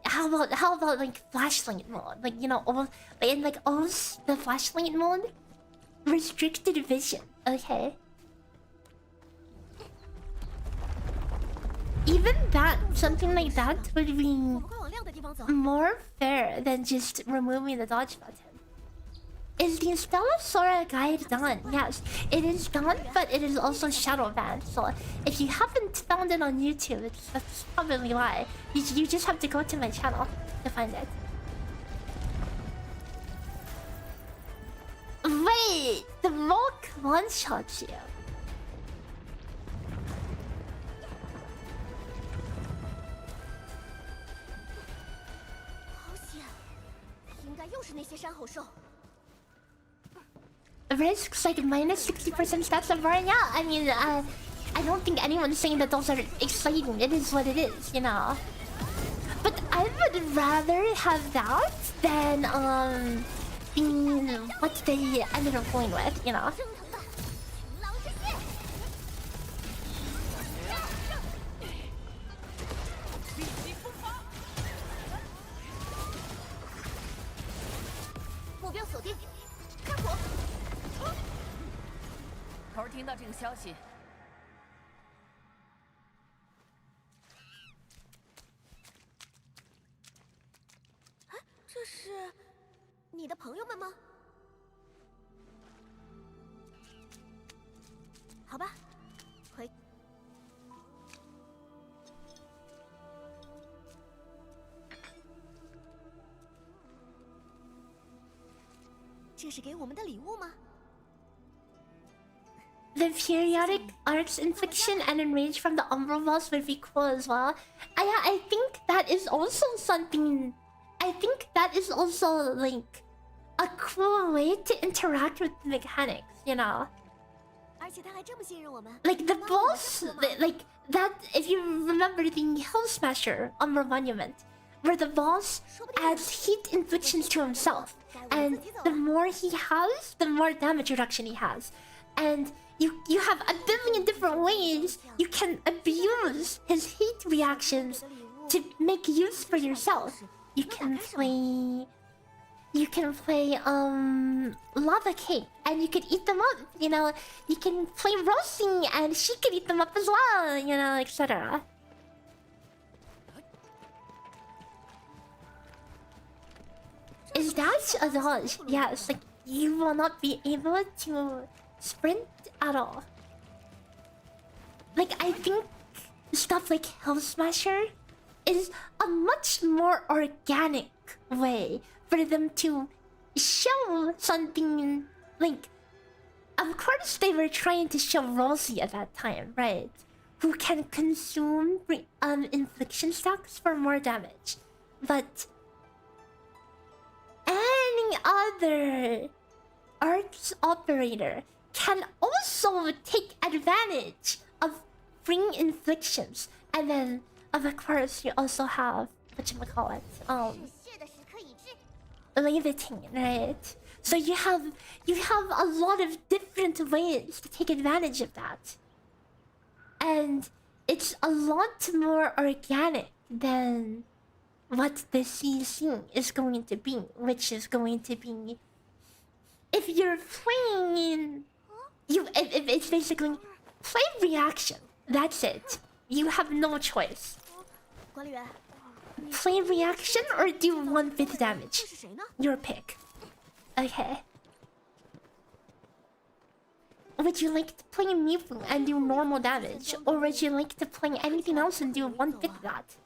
How about like flashlight mode? Like, you know, all in like all the flashlight mode, restricted vision. Okay. Even that, something like that would be more fair than just removing the dodge button. Is the Stellasora guide done? Yes, it is done, but it is also shadow banned. So if you haven't found it on YouTube, that's probably why. You just have to go to my channel to find it. Wait, the rock one-shots you. Risks like minus 60% stats of burn. Yeah, I mean, I don't think anyone's saying that those are exciting. It is what it is, you know. But I would rather have that than what they ended up going with, you know. the periodic arts infliction and enrage from the Umbral boss would be cool as well. I think that is also something. I think that is also like a cool way to interact with the mechanics, you know. 而且他还这么信任我们。 Like the boss, like that. If you remember the Hill Smasher Umbral Monument, where the boss adds heat inflictions to himself, and the more he has, the more damage reduction he has, and you have a billion different ways you can abuse his heat reactions to make use for yourself. You can play Lava Cake and you could eat them up, you know. You can play Rossi and she could eat them up as well, you know, etc. Is that a dodge? Yes, like you will not be able to sprint at all. Like I think stuff like Hill Smasher is a much more organic way for them to show something. Like, of course they were trying to show Rossi at that time, right? Who can consume infliction stacks for more damage, but any other arts operator can also take advantage of free inflictions, and then of course you also have whatchamacallit, levitating, right? So you have a lot of different ways to take advantage of that, and it's a lot more organic than what the CC is going to be, which is going to be, if you're playing, it's basically play reaction. That's it. You have no choice. 管理员， Play reaction or do 1/5 damage. 这是谁呢？ Your pick. Okay. Would you like to play Mifu and do normal damage, or would you like to play anything else and do 1/5 that?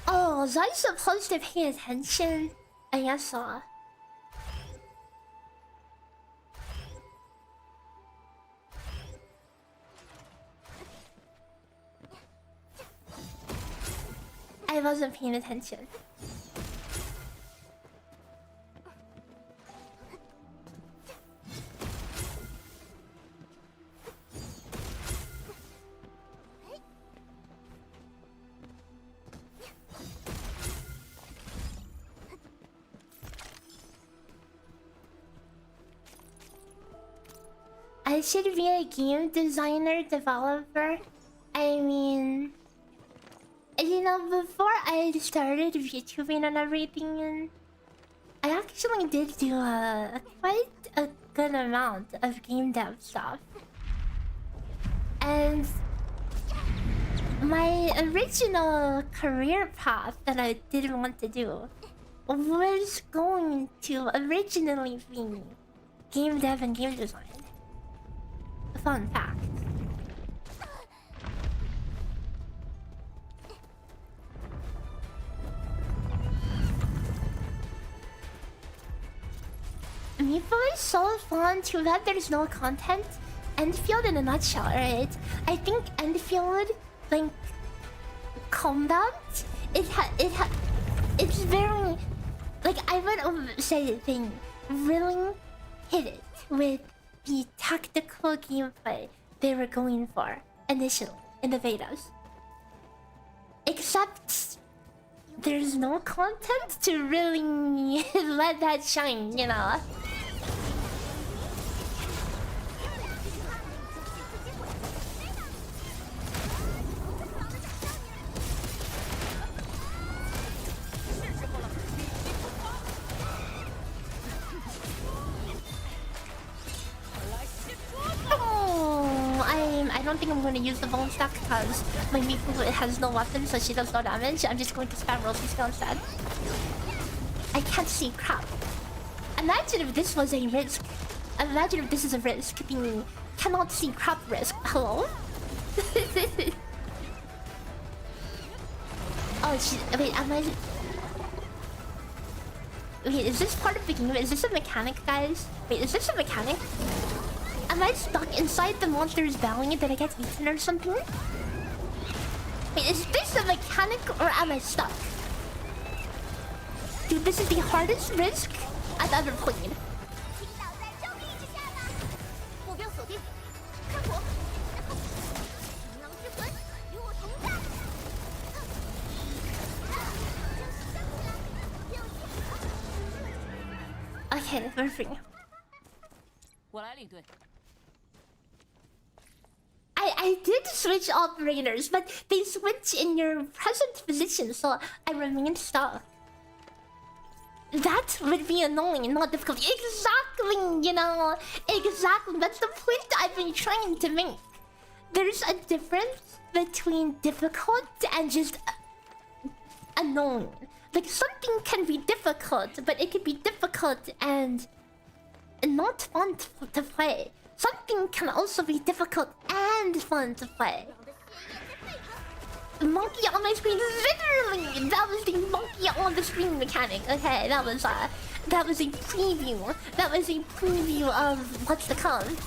Oh, was I supposed to pay attention? I guess so. I wasn't paying attention. I should be a game designer, developer. I mean, you know, before I started YouTubing and everything, I actually did do quite a good amount of game dev stuff. And my original career path that I did want to do was going to originally be game dev and game design. Fun fact. Mifu is so fun, too bad there's no content. Endfield in a nutshell, right? I think Endfield, like, combat, it's very, like, I would say they really hit it with the tactical gameplay they were going for initially in the betas. Except there's no content to really let that shine, you know? don't think I'm going to use the bone stack because my Miku has no weapon, so she does no damage. I'm just going to spam Rossi skill instead. I can't see crap. Imagine if this was a risk. Imagine if this is a risk. The cannot see crap risk. Hello? Oh, wait, am I... Wait, is this part of the game? Is this a mechanic, guys? Wait, is this a mechanic? Am I stuck inside the monster's belly that I get eaten or something? Wait, is this a mechanic or am I stuck? Dude, this is the hardest risk I've ever played. Okay, we're free. I did switch operators, but they switch in your present position, so I remained stuck. That would be annoying, not difficult. Exactly, you know, exactly. That's the point I've been trying to make. There's a difference between difficult and just annoying. Like, something can be difficult, but it can be difficult and not fun to play. Something can also be difficult and fun to play. Monkey on my screen, literally! That was the monkey on the screen mechanic. Okay, that was a preview. That was a preview of what's to come.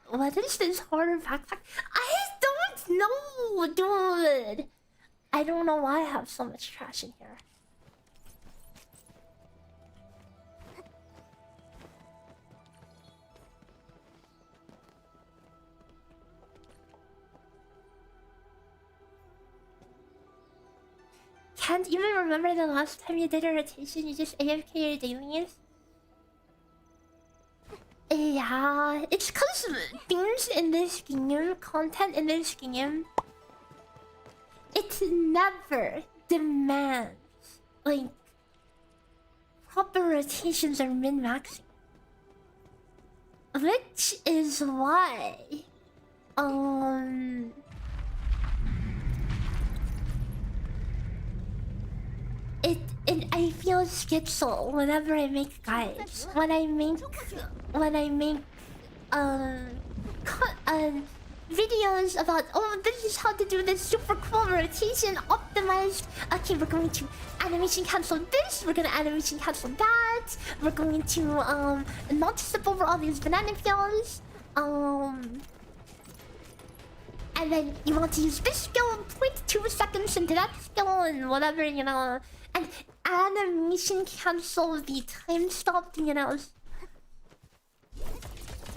What is this horror backpack? I don't know, dude. I don't know why I have so much trash in here. Can't even remember the last time you did a rotation. You just AFK your dailies. Yeah, it's cause things in this game, content in this game, it never demands like proper rotations or min-maxing. Which is why I feel schizo whenever I make guides. When I make videos about, oh, this is how to do this super cool rotation optimized. Okay, we're going to animation cancel this, we're gonna animation cancel that, we're going to not step over all these banana peels. And then you want to use this skill, 0.2 seconds into that skill and whatever, you know. And animation cancel the time stop, you know.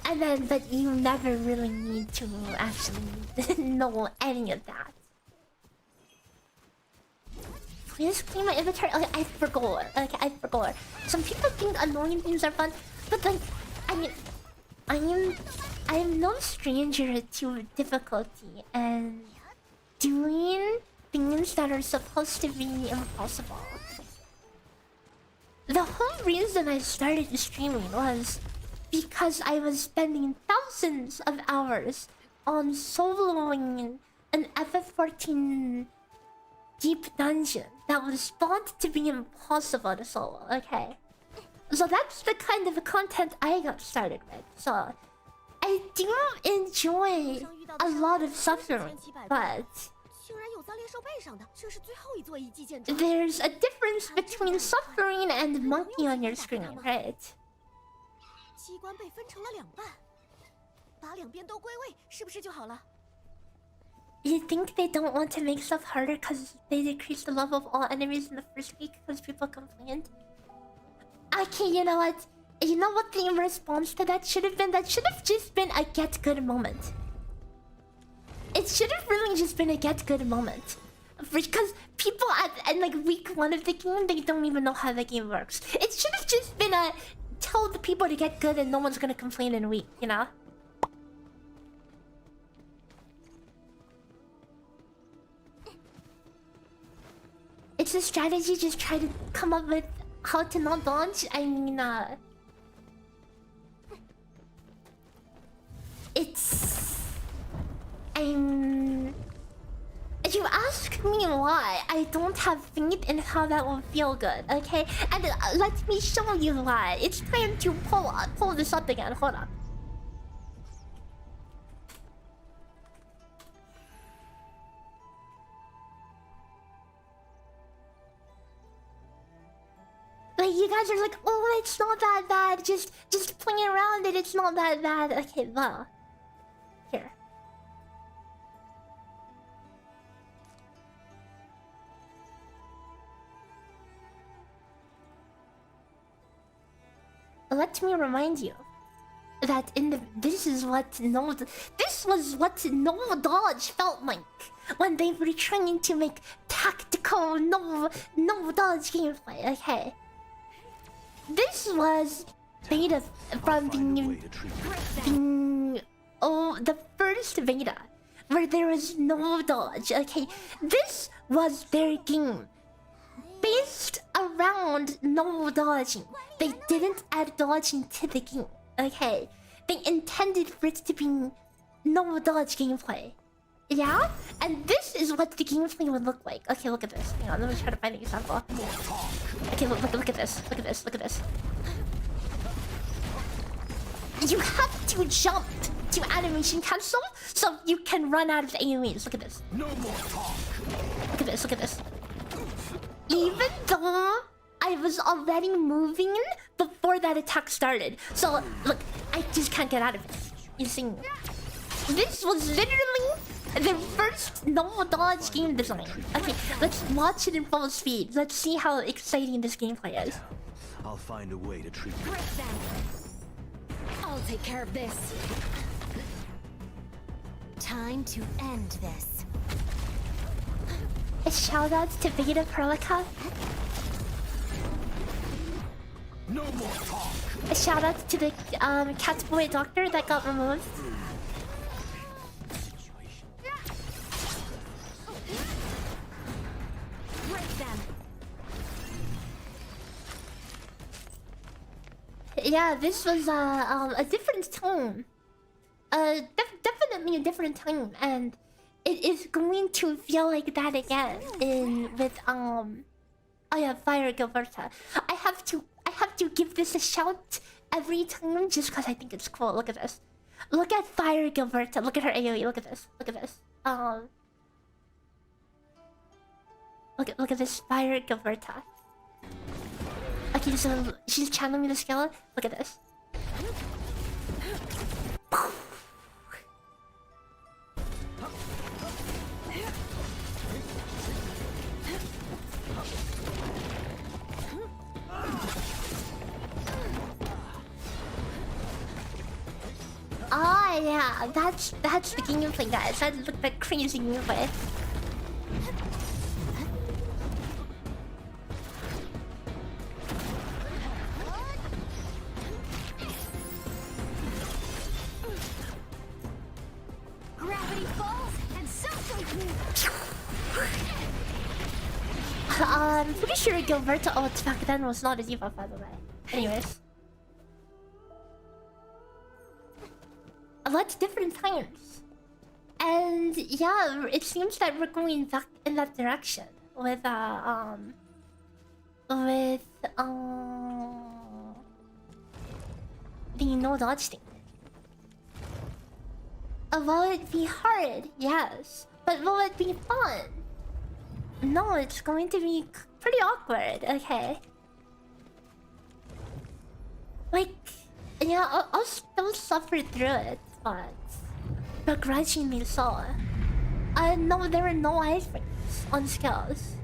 And then, but you never really need to actually know any of that. Please clean my inventory. Okay, I forgot. Okay, I forgot. Some people think annoying things are fun, but like, I mean, I am no stranger to difficulty and doing things that are supposed to be impossible. The whole reason I started streaming was because I was spending thousands of hours on soloing an FF14 deep dungeon that was thought to be impossible to solo, okay? So that's the kind of content I got started with. So I do enjoy a lot of suffering, but there's a difference between suffering and monkey on your screen, right? You think they don't want to make stuff harder because they decrease the level of all enemies in the first week because people complained? Okay, you know what? You know what the response to that should have been? That should have just been a get good moment. It should have really just been a get good moment. Because people at like week 1 of the game, they don't even know how the game works. It should have just been a tell the people to get good and no one's gonna complain in a week, you know? It's a strategy, just try to come up with how to not dodge. I mean, me why I don't have faith in how that will feel good, okay? And let me show you why. It's time to pull this up again. Hold up. Like, you guys are like, oh, it's not that bad. Just playing around it, it's not that bad. Okay, well. Here. Let me remind you that this was what no dodge felt like when they were trying to make tactical no dodge gameplay. Okay. This was beta from the first beta where there was no dodge. Okay, this was their game based around no dodging. They didn't add dodging to the game. Okay, they intended for it to be no dodge gameplay. Yeah, and this is what the gameplay would look like. Okay, look at this. Hang on, let me try to find an example. Okay, look at this. Look at this. Look at this. You have to jump to animation cancel so you can run out of the AoEs. Look at this. No more talk. Look at this. Look at this. Even though I was already moving before that attack started, so look, I just can't get out of it. You see, this was literally the first no dodge game design. Okay, let's watch it in full speed. Let's see how exciting this gameplay is. I'll find a way to treat you. I'll take care of this. Time to end this. A shout out to Beta Perlica. No more talk. A shout out to the cat boy doctor that got removed. Yeah, this was a different tone. Definitely a different tone, and it is going to feel like that again with oh yeah, Fire Gilberta. I have to give this a shout every time just because I think it's cool. Look at this. Look at Fire Gilberta. Look at her AoE. Look at this. Look at this. Look at this Fire Gilberta. Okay, so she's channeling the skill. Look at this. Ah, yeah, that's the gameplay, guys. That looked like crazy gameplay. Gravity falls and so goes. I'm pretty sure Gilberto ults back then was not a debuff, by the way. Anyways. A lot different times. And yeah, it seems that we're going back in that direction with the no dodge thing. Will it be hard? Yes. But will it be fun? No, it's going to be pretty awkward. Okay. Like, yeah, I'll still suffer through it, but begrudgingly so. No, there are no iframes on skills.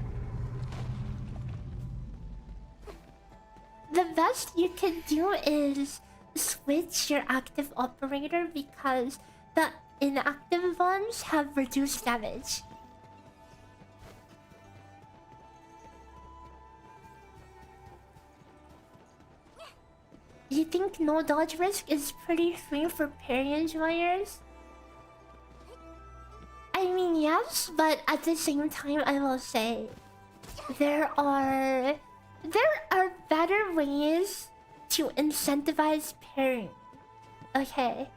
The best you can do is switch your active operator because the inactive ones have reduced damage. You think no dodge risk is pretty free for parry enjoyers? I mean, yes, but at the same time, I will say there are better ways to incentivize parrying. Okay.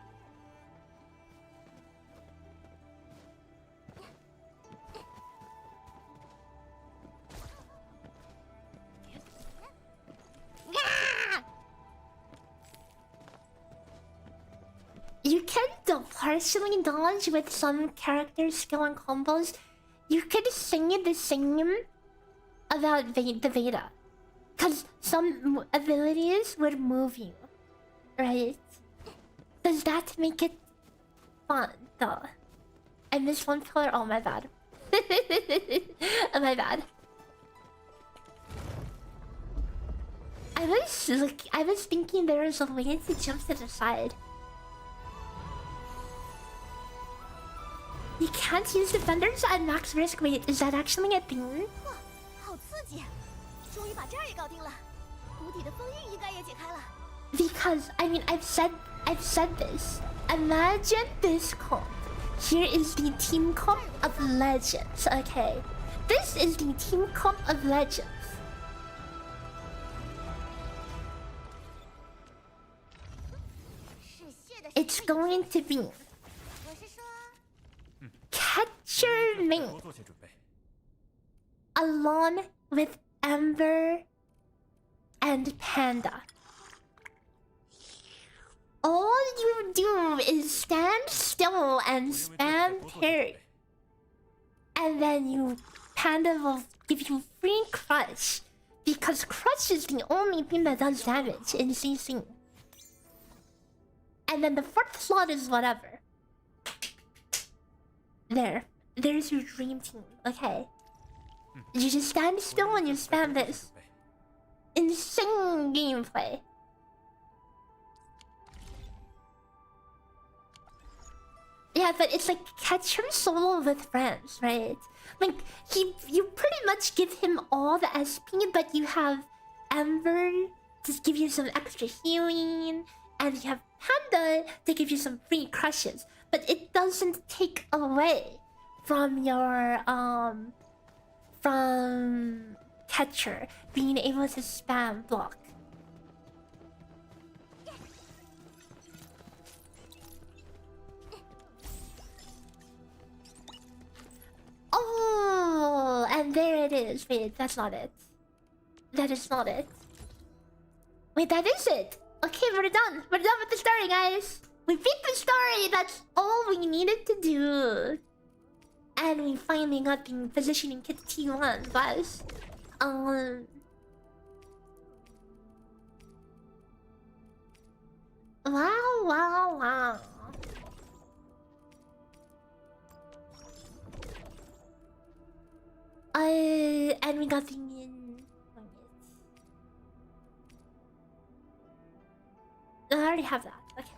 you can partially dodge with some character skill and combos. You could sing the same about the Veda. Because some abilities would move you, right? Does that make it fun, though? I missed one pillar. Oh, my bad. My bad. I was thinking there was a way to jump to the side. You can't use defenders at max risk. Wait, is that actually a thing? 哇，好刺激！终于把这儿也搞定了，谷底的封印应该也解开了。 Because I mean, I've said this. Imagine this comp. Here is the team comp of legends. Okay, this is the team comp of legends. It's going to be 我是说， Catcher Ming 多做些准备。 along with Amber and Panda. All you do is stand still and spam parry. And then Panda will give you free crush. Because crush is the only thing that does damage in CC. And then the fourth slot is whatever. There's your dream team, okay? You just stand still and you spam this. Insane gameplay. Yeah, but it's like catch him solo with friends, right? Like you pretty much give him all the SP, but you have Amber to give you some extra healing, and you have Panda to give you some free crushes. But it doesn't take away from your from catcher being able to spam block. Oh, and there it is. Wait, that's not it. That is not it. Wait, that is it. Okay, we're done. We're done with the story, guys. We beat the story. That's all we needed to do. And we finally got the positioning kit T1, guys. Wow. And we got the I already have that. Okay.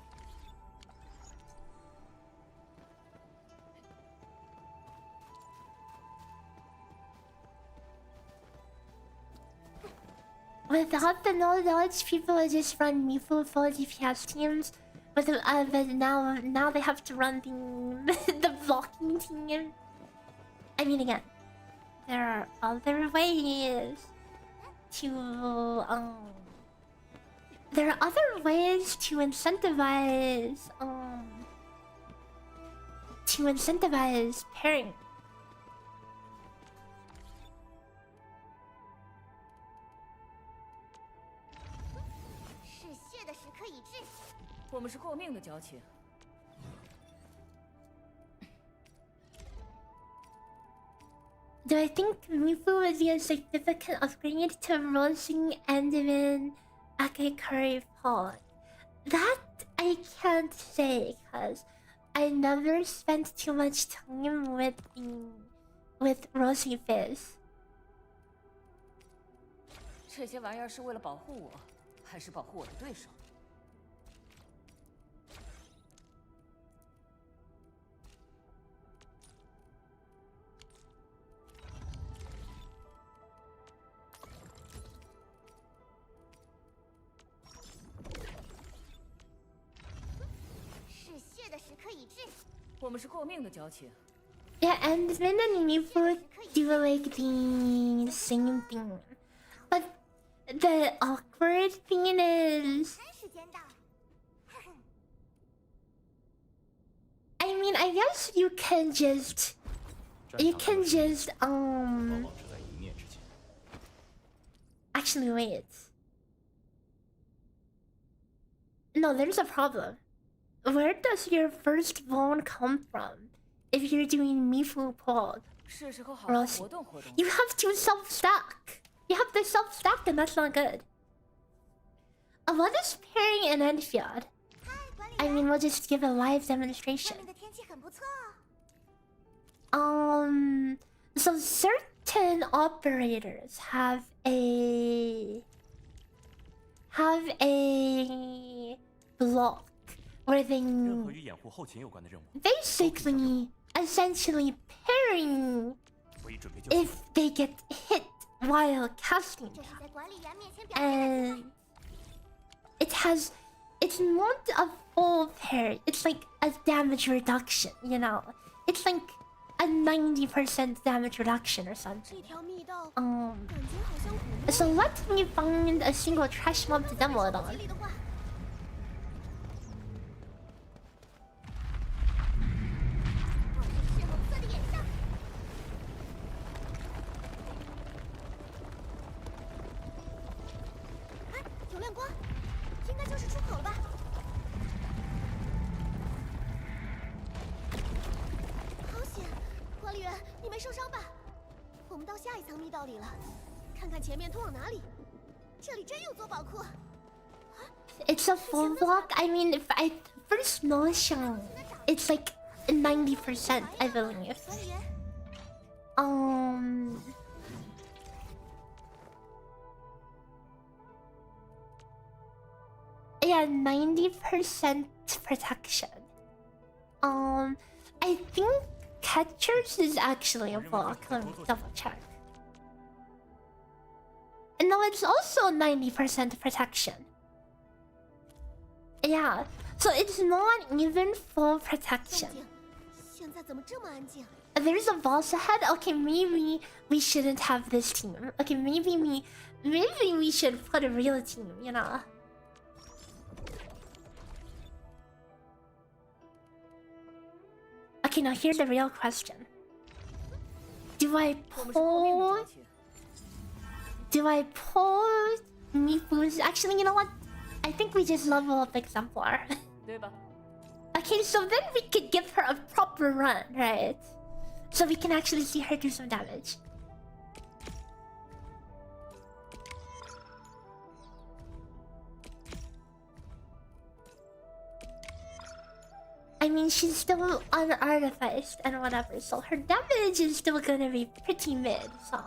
Without the knowledge, people would just run Mifu full DPS teams. But now they have to run the the blocking team. I mean, again, there are other ways to there are other ways to incentivize pairing. Do I think Mifu would be a significant upgrade to Rossi and even Ake Curry Paul? That I can't say because I never spent too much time with Rossi phys. 这些玩意儿是为了保护我，还是保护我的对手？ 我们是过命的交情。 Yeah, and then Mifu do like the same thing, but the awkward thing is, I mean, I guess you can just actually wait. No, there's a problem. Where does your first bone come from? If you're doing Mifu Pod, 是时候好好 Rossi, 活动活动。 you have to self-stack. You have to self-stack and that's not good. What is pairing in Endfield? 嗨，管理 I 员， mean, we'll just give a live 外 demonstration. 面的天气很不错哦。So certain operators have a block where they 任何与掩护后勤有关的任务， basically essentially pairing 我已准备就绪。 if they get hit while casting 这是 them. 在管理员面前表现的机会。 And it's not a full pair, it's like a damage reduction, you know? It's like a 90% damage reduction or 这 something. 条密道 Um 感觉好像古墓。 so let me find a single trash mob to demo it 手机 on. 里的话，我是血红色的眼上。哎，有亮光，应该就是出口了吧？好险，管理员，你没受伤吧？我们到下一层密道里了，看看前面通往哪里。这里真有座宝库。 It's a full block. I mean, if I first notion, it's like 90%, I believe. 管理员， Yeah, 90% protection. I think catchers is actually a block. Let me double check. No, it's also 90% protection. Yeah, so it's not even full 动 protection. 静，现在怎么这么安静？ There's a boss ahead. Okay, maybe we shouldn't have this team. Okay, maybe we should put a real team, you know. Okay, now here's the real question. Do I 我们是后面的 pull 交情。 Do I pull Mifu's? Actually, you know what? I think we just level up Exemplar. 对吧？ Okay, so then we could give her a proper run, right? So we can actually see her do some damage. I mean, she's still unartificed and whatever, so her damage is still gonna be pretty mid, so...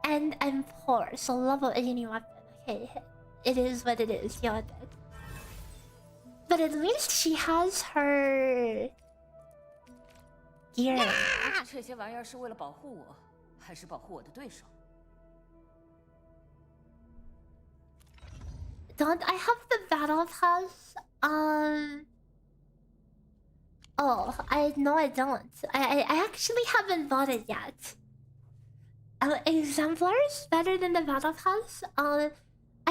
And I'm poor, so level any weapon. Okay, it is what it is, you're dead. But at least she has her... gear. 这些玩意儿是为了保护我，还是保护我的对手？ Don't I have the battle pass? Oh, no, I don't. I actually haven't bought it yet. Exemplar is better than the battle pass. I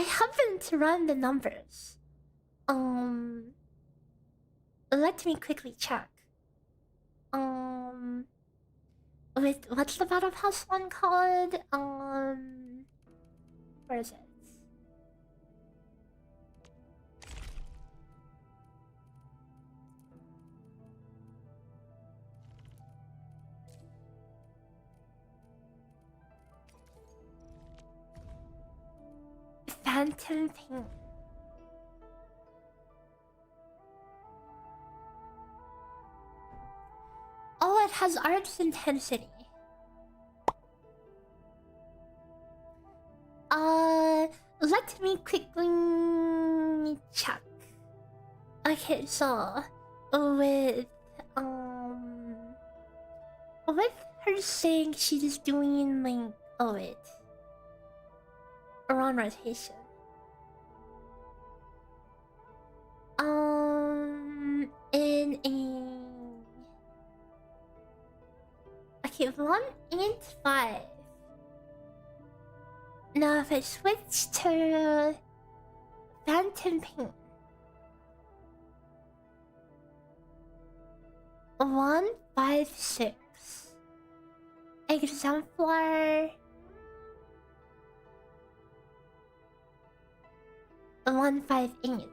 haven't run the numbers. Let me quickly check. Wait, what's the battle pass one called? Where is it? Phantom Pain. Oh, it has arts intensity. Let me quickly check. Okay, so with her saying she's doing like, oh wait, around rotation. In a okay, 1.5. Now if I switch to Phantom Pain, 156. Exemplar 158.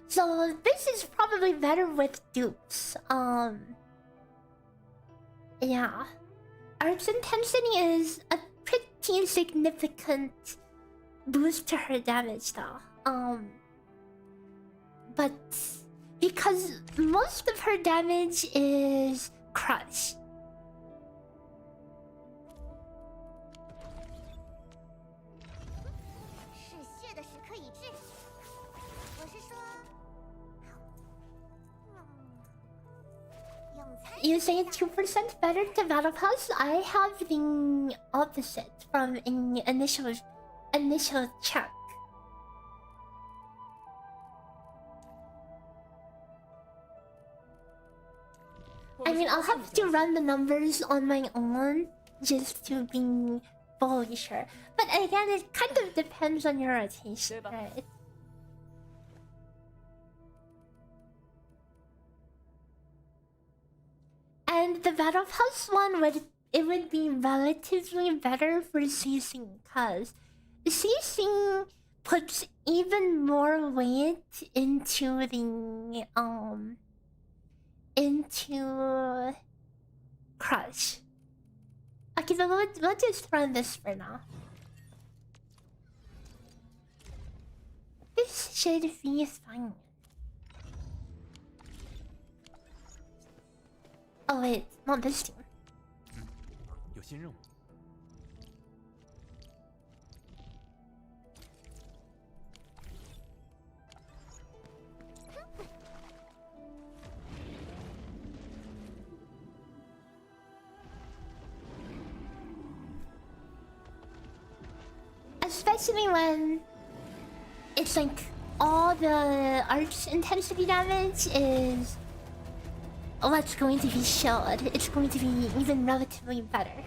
So this is probably better with dupes. Yeah. Art's intensity is a pretty significant boost to her damage though. But because most of her damage is crush. You say 2% better to Battle Pass? I have the opposite from an initial check. I mean, I'll have to run the numbers on my own just to be fully sure. But again, it kind of depends on your rotation, right? And the Battle Pass one would be relatively better for ceasing, cause ceasing puts even more weight into the into crush. Okay, so we'll just run this for now. This should be fine. Oh wait, not this team. 有新任务。Especially when it's like all the arch intensity damage is what's going to be shelled. It's going to be even relatively better.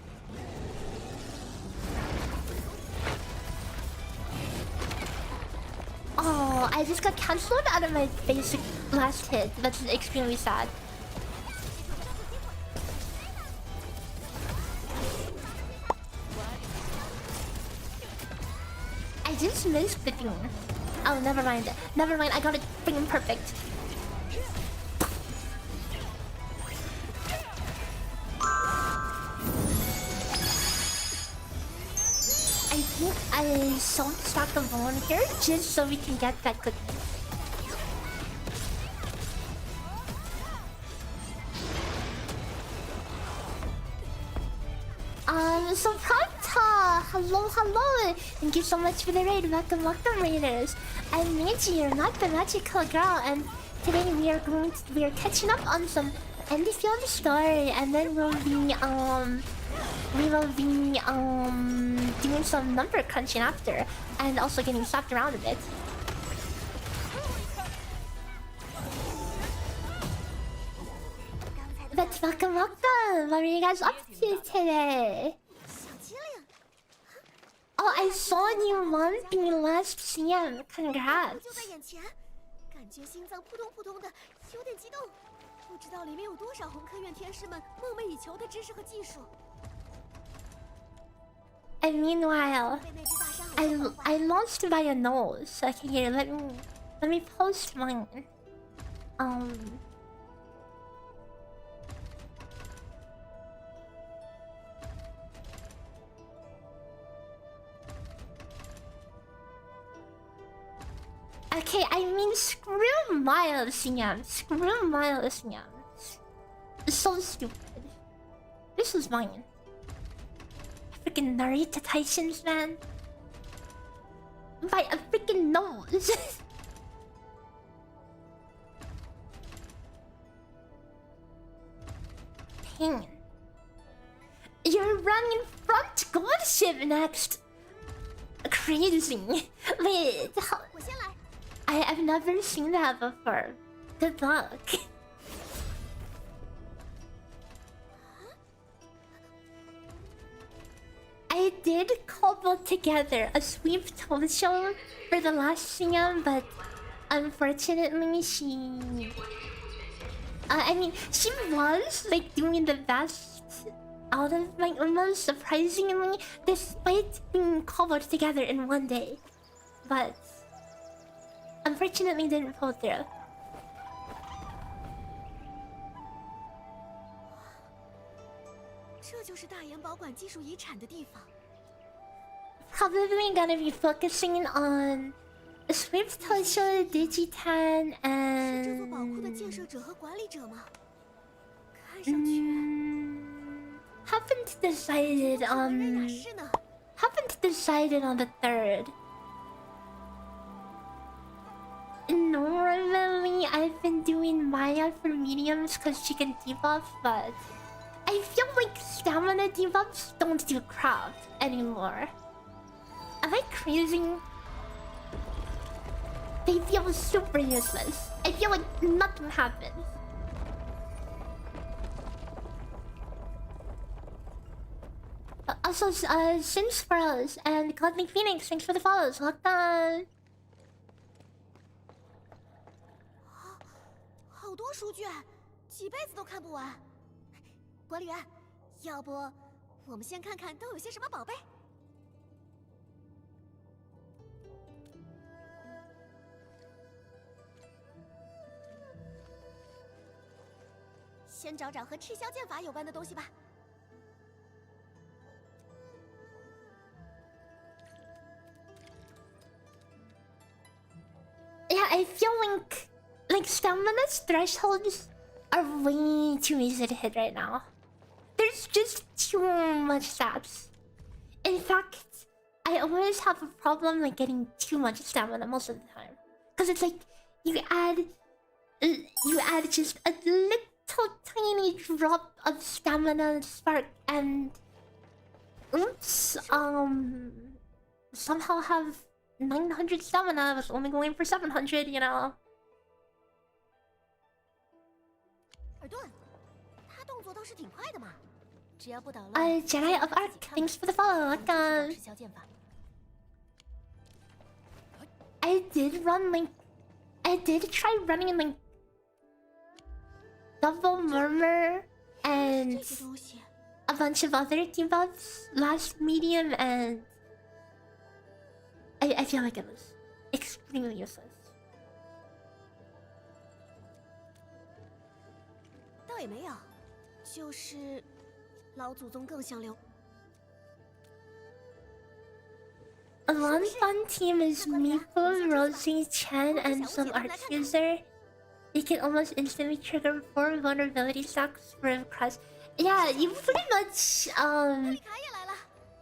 Oh, I just got cancelled out of my basic last hit. That's extremely sad. I just missed the thing. Oh, never mind. Never mind, I got it freaking perfect. I think I sold stack of bone here just so we can get that cookie. So Prata, hello. Thank you so much for the raid. Welcome, Raiders. I'm Maygi, you're not the magical girl, and today we are catching up on some Endfield story, and then we will be doing some number crunching after, and also getting slapped around a bit. But welcome. What are you guys up to today? Oh, I saw you won the last CM. Congrats. 感觉心脏扑通扑通的，有点激动。不知道里面有多少红科院天使们梦寐以求的知识和技术。 And meanwhile, I lost by a nose. Okay, here, let me post mine. Okay, I mean, screw Miles CM. Screw Miles CM. So stupid. This is mine. Freaking Narita Tyson's, man. By a freaking nose. Pain. You're running front gold ship next. Crazy. Wait, I've never seen that before. Good luck. I did cobble together a sweep show for the last CM, but unfortunately I mean, she was like doing the best out of my Umas, surprisingly, despite being cobbled together in one day. But unfortunately didn't pull through. Probably gonna be focusing on Swift Tosho, Digitan, and haven't decided on the third. Normally, I've been doing Maya for mediums because she can debuff, but I feel like stamina debuffs don't do crap anymore. Am I crazy? They feel super useless. I feel like nothing happens. Also, Sims Sparrows and Cosmic Phoenix, thanks for the follows. Locked on. 好多书卷，几辈子都看不完。管理员，要不我们先看看都有些什么宝贝？先找找和赤霄剑法有关的东西吧。Yeah, I feel like stamina's thresholds are way too easy to hit right now. There's just too much stats. In fact, I always have a problem like getting too much stamina most of the time. Cause it's like you add just a little tiny drop of stamina spark and oops, somehow have 900 stamina. I was only going for 700, you know. 尔顿，他动作倒是挺快的嘛，只要不捣乱。Jedi of Arc, thanks for the follow. I did try running like Double Murmur and a bunch of other debuffs last medium, and I feel like it was extremely useless. 倒也没有，就是老祖宗更想留。 One fun team is Miko, Rossi, Chen, and some arch user. You can almost instantly trigger 4 vulnerability stacks for a cross. Yeah, you pretty much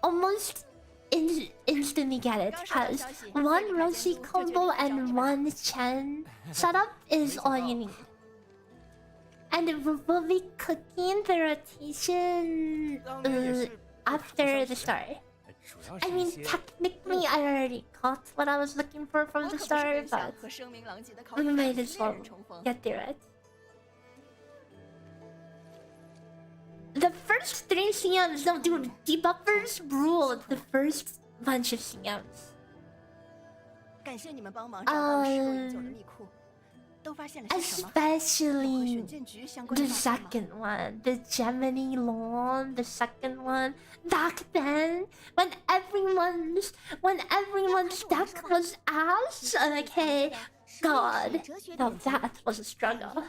almost instantly get it, because one Rossi combo and one Chen setup is all you need. And we'll be cooking the rotation after the start. I mean, technically, I already got what I was looking for from the start, but we might as well get through it. The first 3 CMs, no, dude, debuffers ruled the first bunch of CMs. Especially the second one, the Gemini Lawn, the second one. Back then, when everyone's deck was ass, okay, God, now that was a struggle.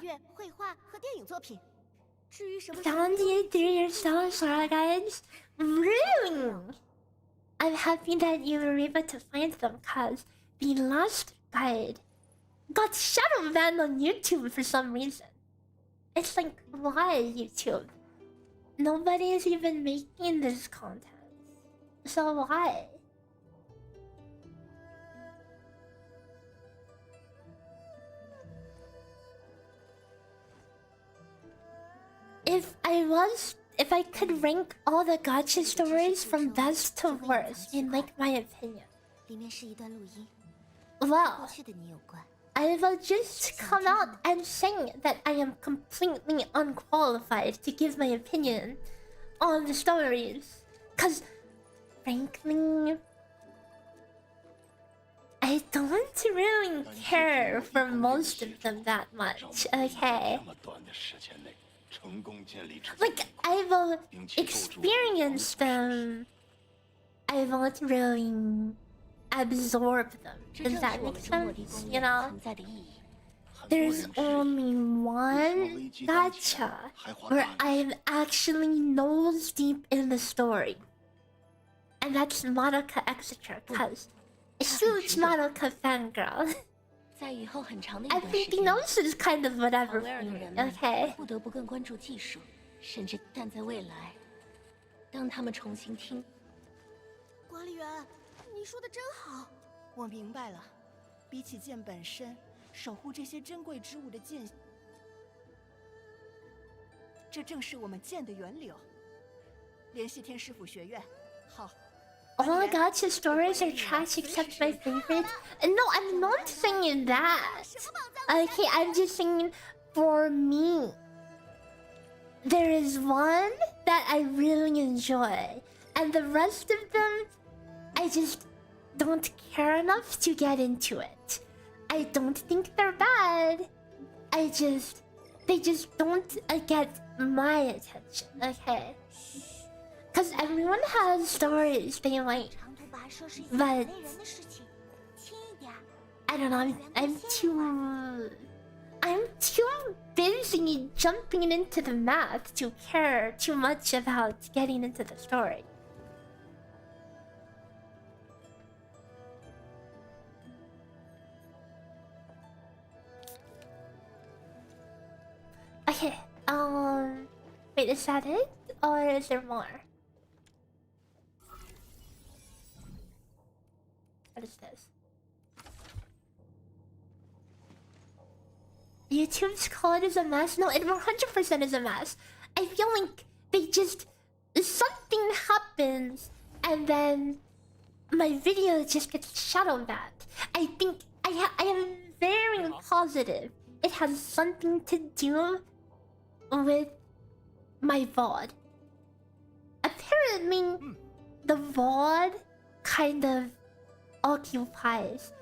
73 or so, sorry guys. Really? I'm happy that you were able to find them, cause the last guide got shadow banned on YouTube for some reason. It's like, why YouTube? Nobody is even making this content. So why? If I could rank all the gacha stories from best to worst in like my opinion, well, I will just come out and say that I am completely unqualified to give my opinion on the stories. Cause, frankly, I don't really care for most of them that much, okay? Like, I will experience them. I won't really absorb them. 这 Does 正 that 是我 make 们中国离 sense? 宫 You 业 know? 存在的意义。 There's only one gacha where I'm actually nose deep in the story. And that's Madoka Exeter, cause a huge Madoka fangirl. 在以后很长的一段时 Everything 间， else is kind of whatever 维尔 for 的 me, 人们 okay? 不得不更关注技术，甚至站在未来，当他们重新听。管理员，你说的真好。我明白了，比起剑本身，守护这些珍贵之物的剑，这正是我们剑的源流。联系天师府学院。好。 All gacha stories are trash except my favorite. No, I'm not saying that. Okay, I'm just saying for me. There is one that I really enjoy, and the rest of them, I just don't care enough to get into it. I don't think they're bad. They just don't get my attention, okay? Because everyone has stories they like, 长途跋涉是一件 but 很累人的事情，轻一点。 I don't know, I'm too busy jumping into the math to care too much about getting into the story. Okay, wait, is that it? Or is there more? What is this? YouTube's code is a mess? No, it 100% is a mess. I feel like they just... something happens and then my video just gets shadow banned. I think... I am very positive it has something to do with my VOD. Apparently, the VOD kind of occupies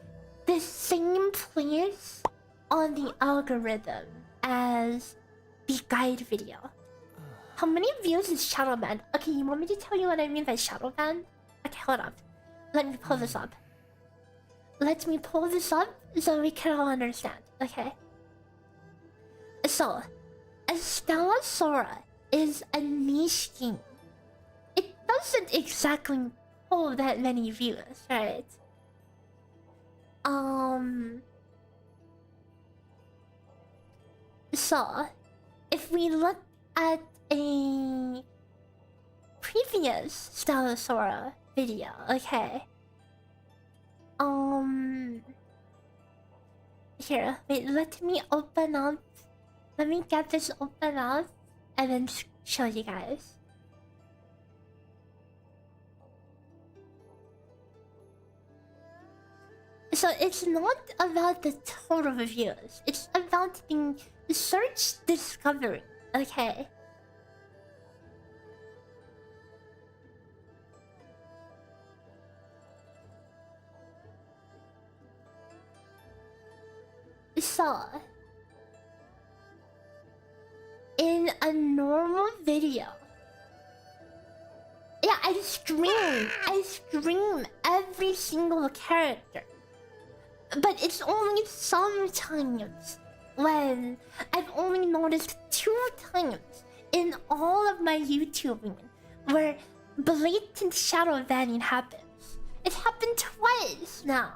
the same place on the algorithm as the guide video. How many views is shadow banned? Okay, you want me to tell you what I mean by shadow ban? Okay, hold on. Let me pull this up. Let me pull this up so we can all understand, okay? So, Estella Sora is a niche game. It doesn't exactly pull that many views, right? So, if we look at a previous Stella Sora video, okay? Here, wait, let me open up. Let me get this open up and then show you guys. So it's not about the total views. It's about the search discovery. Okay. So in a normal video, yeah, I stream every single character. But it's only sometimes when I've only noticed 2 times in all of my YouTubing where blatant shadow banning happens. It happened twice now.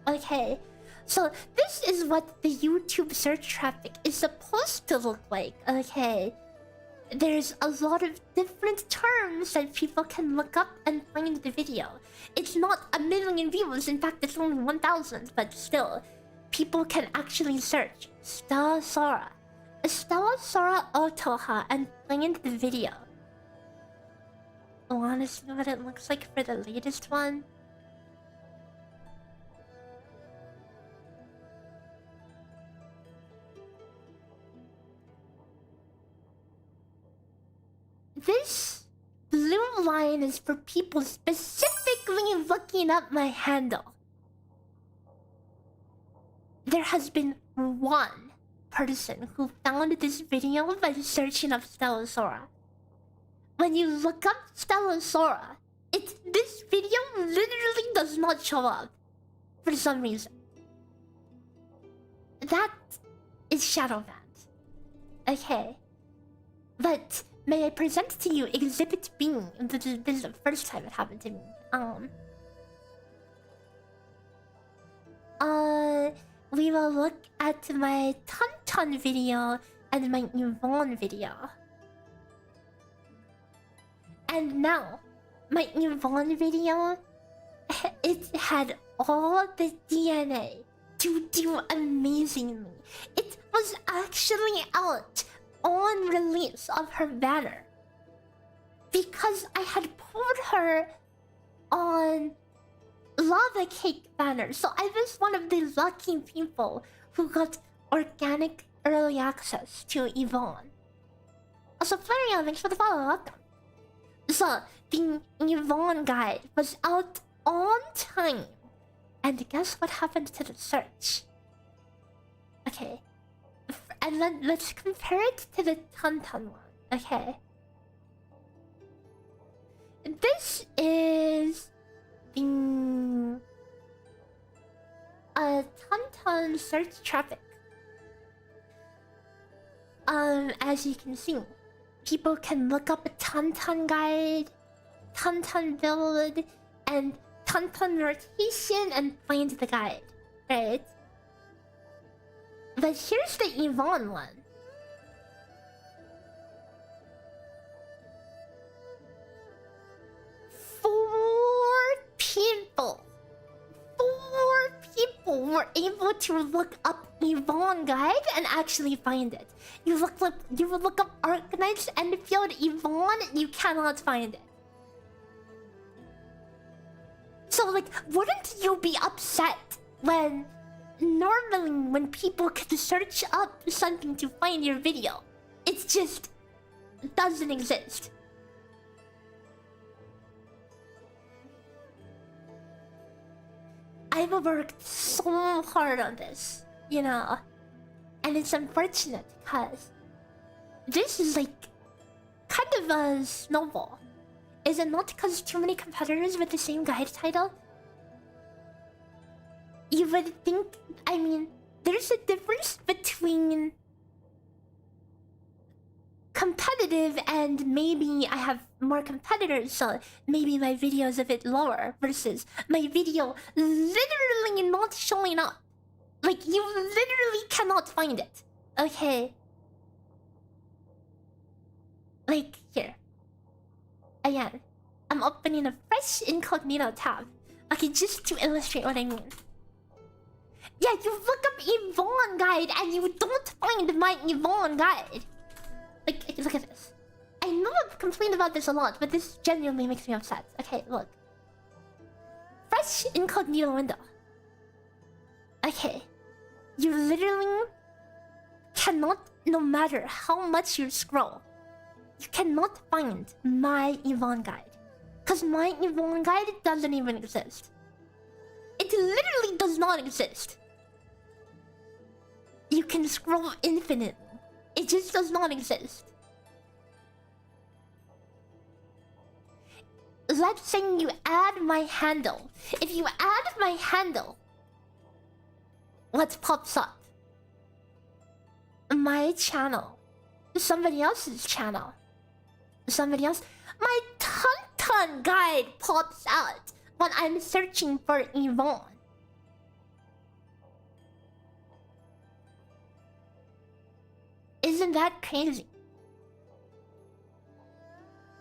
Okay, so this is what the YouTube search traffic is supposed to look like. Okay, there's a lot of different terms that people can look up and find the video. It's not 1 million views, in fact it's only 1,000, but still, people can actually search Stella Sora Otoha and find the video. Wanna see what it looks like for the latest one? This blue line is for people specifically looking up my handle. There has been one person who found this video by searching up Stella Sora. When you look up Stella Sora, This video literally does not show up for some reason. That is shadow banned. Okay. But may I present to you Exhibit B? This is the first time it happened to me. We will look at my Tantan video and my Yvonne video. And now, my Yvonne video, it had all the DNA to do amazingly. It was actually out on release of her banner. Because I had pulled her on Lava Cake banner. So I was one of the lucky people who got organic early access to Yvonne. Also, Florian, thanks for the follow. Welcome. So, the Yvonne guide was out on time. And guess what happened to the search? Okay. And then let's compare it to the Tantan one. Okay. This is the Tantan search traffic. As you can see, people can look up a Tantan guide, Tantan build, and Tantan rotation and find the guide, right? But here's the Yvonne one. Four people were able to look up Yvonne guide and actually find it. You look up Arknights, Endfield, Yvonne, you cannot find it. So like, wouldn't you be upset when normally when people could search up something to find your video, it just doesn't exist? I've worked so hard on this, you know, and it's unfortunate because this is like kind of a snowball. Is it not because too many competitors with the same guide title? You would think, I mean, there's a difference between competitive and maybe I have more competitors, so maybe my video is a bit lower, versus my video literally not showing up. Like, you literally cannot find it. Okay. Like, here. Again, I'm opening a fresh incognito tab. Okay, just to illustrate what I mean. Yeah, you look up Yvonne guide and you don't find my Yvonne guide. Like, look at this. I know I've complained about this a lot, but this genuinely makes me upset. Okay, look. Fresh incognito window. Okay. You literally cannot, no matter how much you scroll, you cannot find my Yvonne guide. Because my Yvonne guide doesn't even exist. It literally does not exist. You can scroll infinitely. It just does not exist. Let's say you add my handle. If you add my handle, what pops up? My channel. Somebody else's channel. Somebody else. My Tantan guide pops out when I'm searching for Yvonne. Isn't that crazy?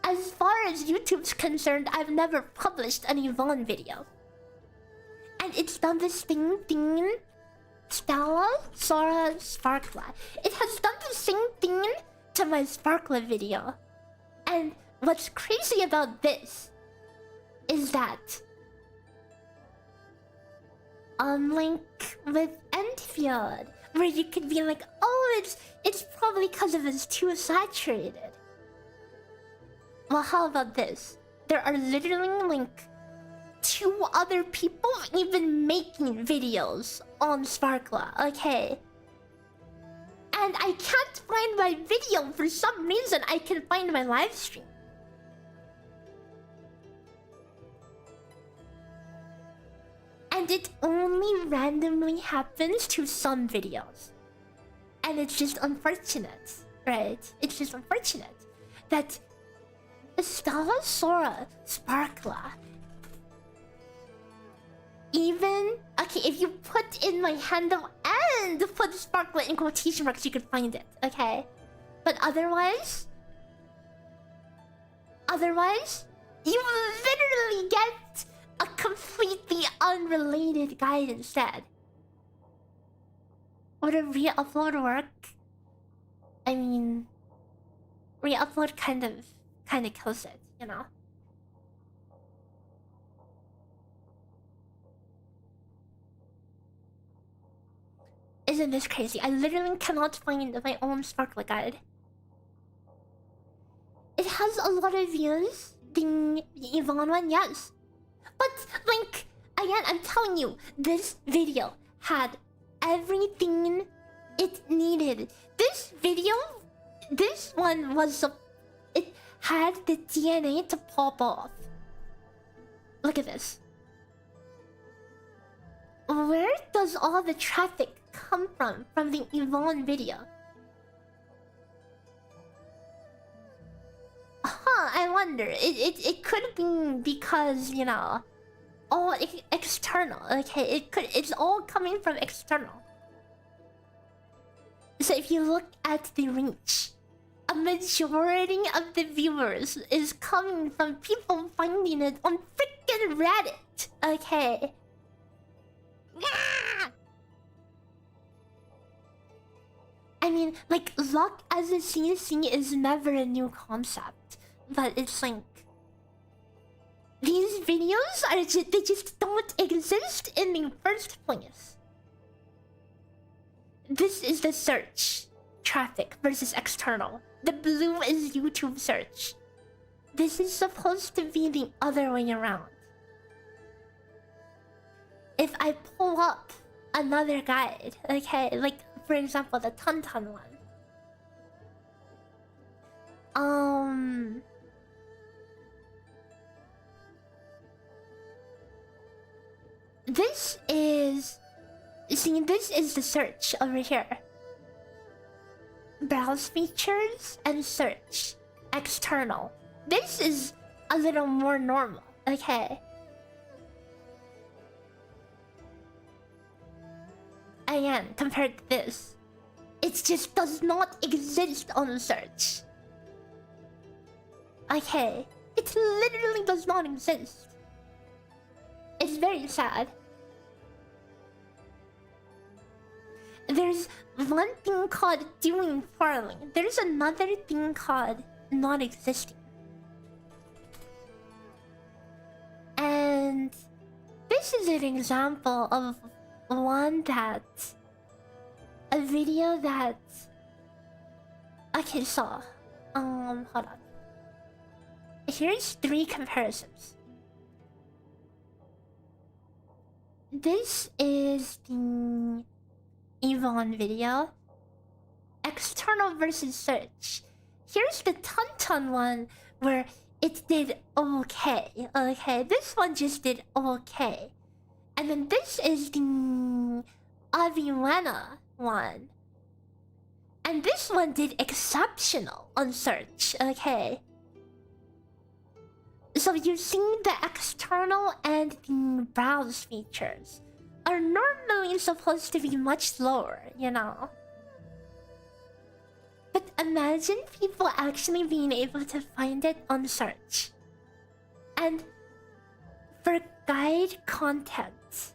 As far as YouTube's concerned, I've never published an Yvonne video. And it's done the same thing. Stella, Sora, Sparkla. It has done the same thing to my Sparkla video. And what's crazy about this is that unlike with Endfield, where you could be like, oh, it's probably because it was too saturated. Well, how about this? There are literally like 2 other people even making videos on Sparkla, okay? And I can't find my video for some reason. I can find my live stream. only randomly happens to some videos. And it's just unfortunate, right? It's just unfortunate that Stella Sora Sparkla, even okay, if you put in my handle and put Sparkla in quotation marks, you could find it, okay? But otherwise, you literally get a completely unrelated guide instead. Would a re-upload work? I mean, re-upload kind of kills it, you know? Isn't this crazy? I literally cannot find my own Sparkle guide. It has a lot of views. The Yvonne one, yes. But, like, again, I'm telling you, this video had everything it needed. This one was it had the DNA to pop off. Look at this. Where does all the traffic come from the Yvonne video? I wonder. It could be because, you know, all external. Okay, it's all coming from external. So if you look at the reach, a majority of the viewers is coming from people finding it on freaking Reddit. Okay. I mean, like, luck as a CC is never a new concept, but it's like these videos are they just don't exist in the first place. This is the search traffic versus external. The blue is YouTube search. This is supposed to be the other way around. If I pull up another guide, okay, like for example the Tantan one. This is the search over here. Browse features and search. External. This is a little more normal, okay? Again, compared to this, it just does not exist on search. Okay, it literally does not exist. It's very sad. There's one thing called doing poorly. There's another thing called not existing. And this is an example of a video that... Okay, so... hold on. Here's 3 comparisons. This is the Yvonne video. External versus search. Here's the Tantan one where it did okay. Okay, this one just did okay. And then this is the Aviwana one. And this one did exceptional on search. Okay. So you see the external and the browse features are normally supposed to be much lower, you know? But imagine people actually being able to find it on search. And for guide content,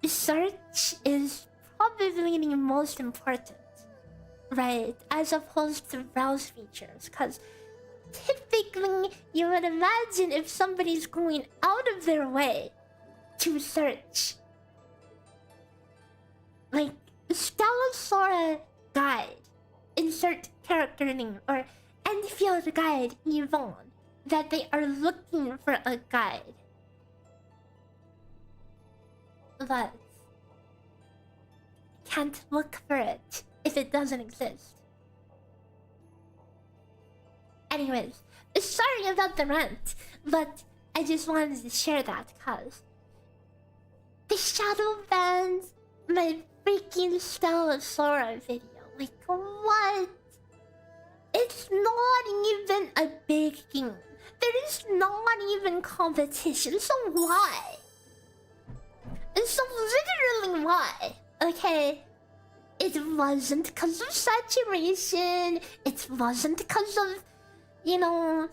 search is probably the most important, right? As opposed to browse features, because typically you would imagine if somebody's going out of their way to search, like Stella Sora guide, insert character name, or Endfield guide Yvonne, that they are looking for a guide. But can't look for it if it doesn't exist. Anyways, sorry about the rant, but I just wanted to share that because The shadow bans my freaking style of Sora video. Like, what? It's not even a big game. There is not even competition, so why? And so literally why? Okay? It wasn't because of saturation. It wasn't because of, you know,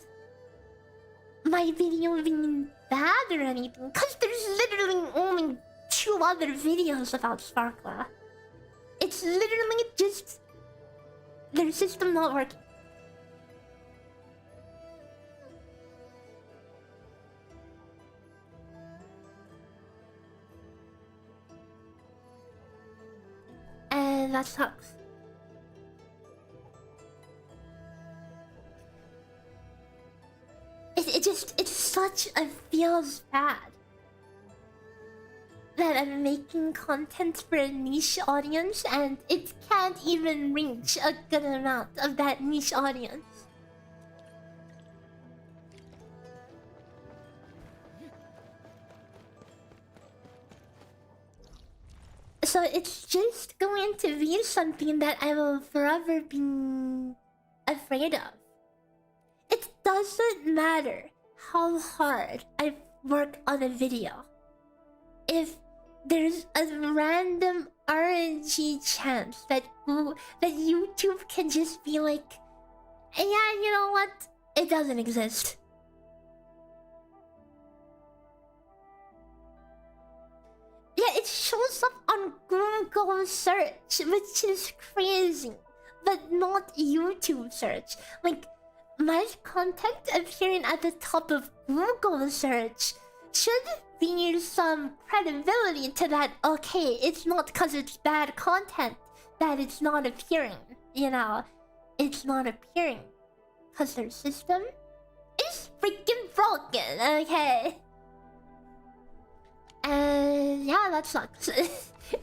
my video being bad or anything. Because there's literally only 2 other videos about Sparkla. It's literally just their system not working. And that sucks. It's such a feels bad that I'm making content for a niche audience and it can't even reach a good amount of that niche audience. So it's just going to be something that I will forever be afraid of. It doesn't matter how hard I work on a video. If there's a random RNG chance that YouTube can just be like, yeah, you know what? It doesn't exist. Yeah, it shows up on Google search, which is crazy. But not YouTube search. Like, my content appearing at the top of Google search should be some credibility to that. Okay, it's not because it's bad content that it's not appearing. You know, it's not appearing because their system is freaking broken. Okay. And yeah, that sucks.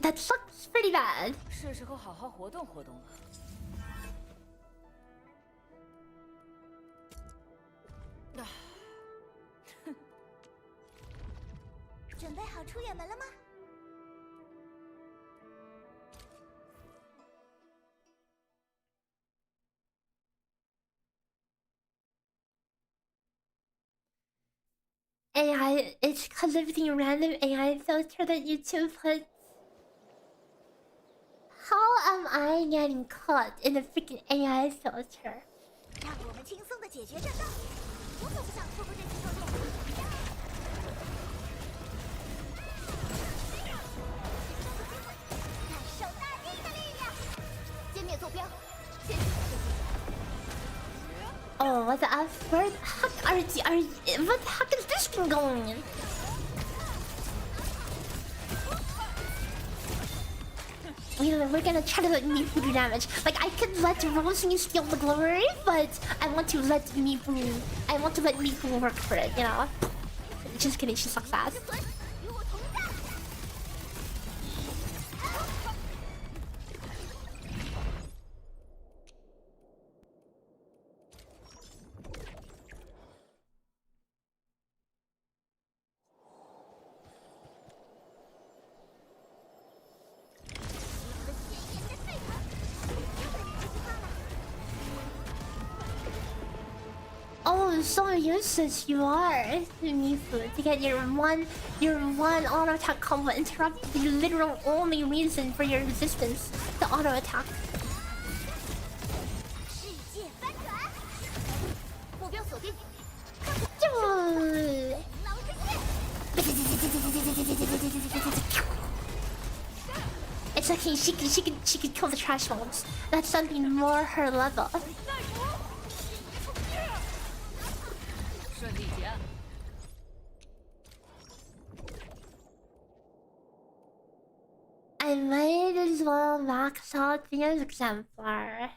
That sucks pretty bad. 是时候好好活动活动了。准备好出远门了吗？AI, it's because of the random AI filter that YouTube puts. How am I getting caught in a freaking AI filter? 让我们轻松的解决战斗。我可不想错过这次活动。感受大地的力量。歼灭坐标。先行前进。 Oh, what the F? Where the heck what the heck is this thing going? We're gonna try to let Mifu do damage. Like, I could let Rossi steal the glory, but I want to let Mifu work for it, you know? Just kidding, she sucks ass. Oh, so useless you are, Mifu, to get your one auto attack combo interrupted. The literal only reason for your existence, the auto attack. 世界翻转，目标锁定。It's okay. She could kill the trash mobs. That's something more her level. 顺利结案。 I might as well max out the exemplar.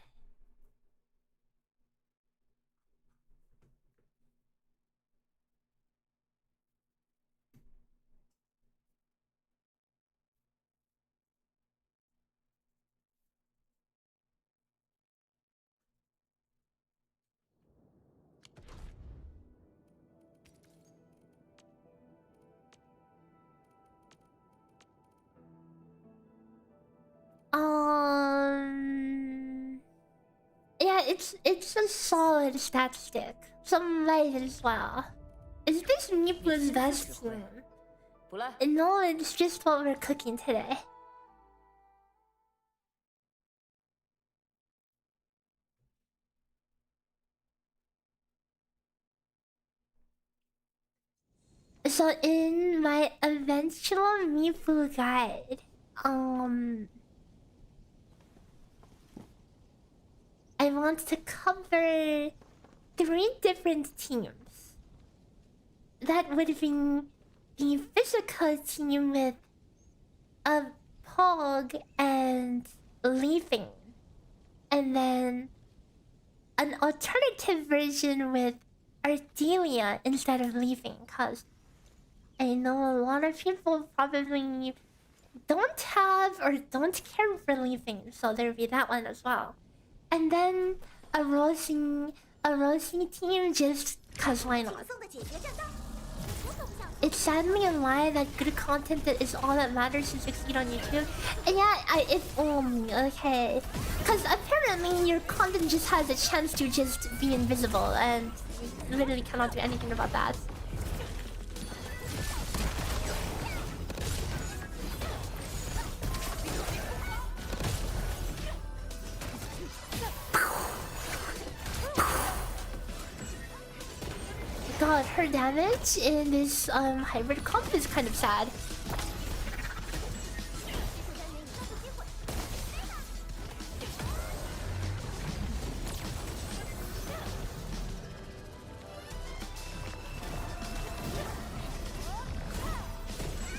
it's a solid stat stick. So might as well. Is this Mipu's best team? 不赖。 No, it's just what we're cooking today. So in my eventual Mipu guide, I want to cover 3 different teams. That would be the physical team with a Pog and Leafing, and then an alternative version with Ardelia instead of Leafing, cause I know a lot of people probably don't have or don't care for Leafing, so there'd be that one as well. And then a Rossi team just cause why not? It's sadly a lie that good content that is all that matters to succeed on YouTube. And yeah, if only, okay. Cause apparently your content just has a chance to just be invisible and you literally cannot do anything about that. God, her damage in this hybrid comp is kind of sad.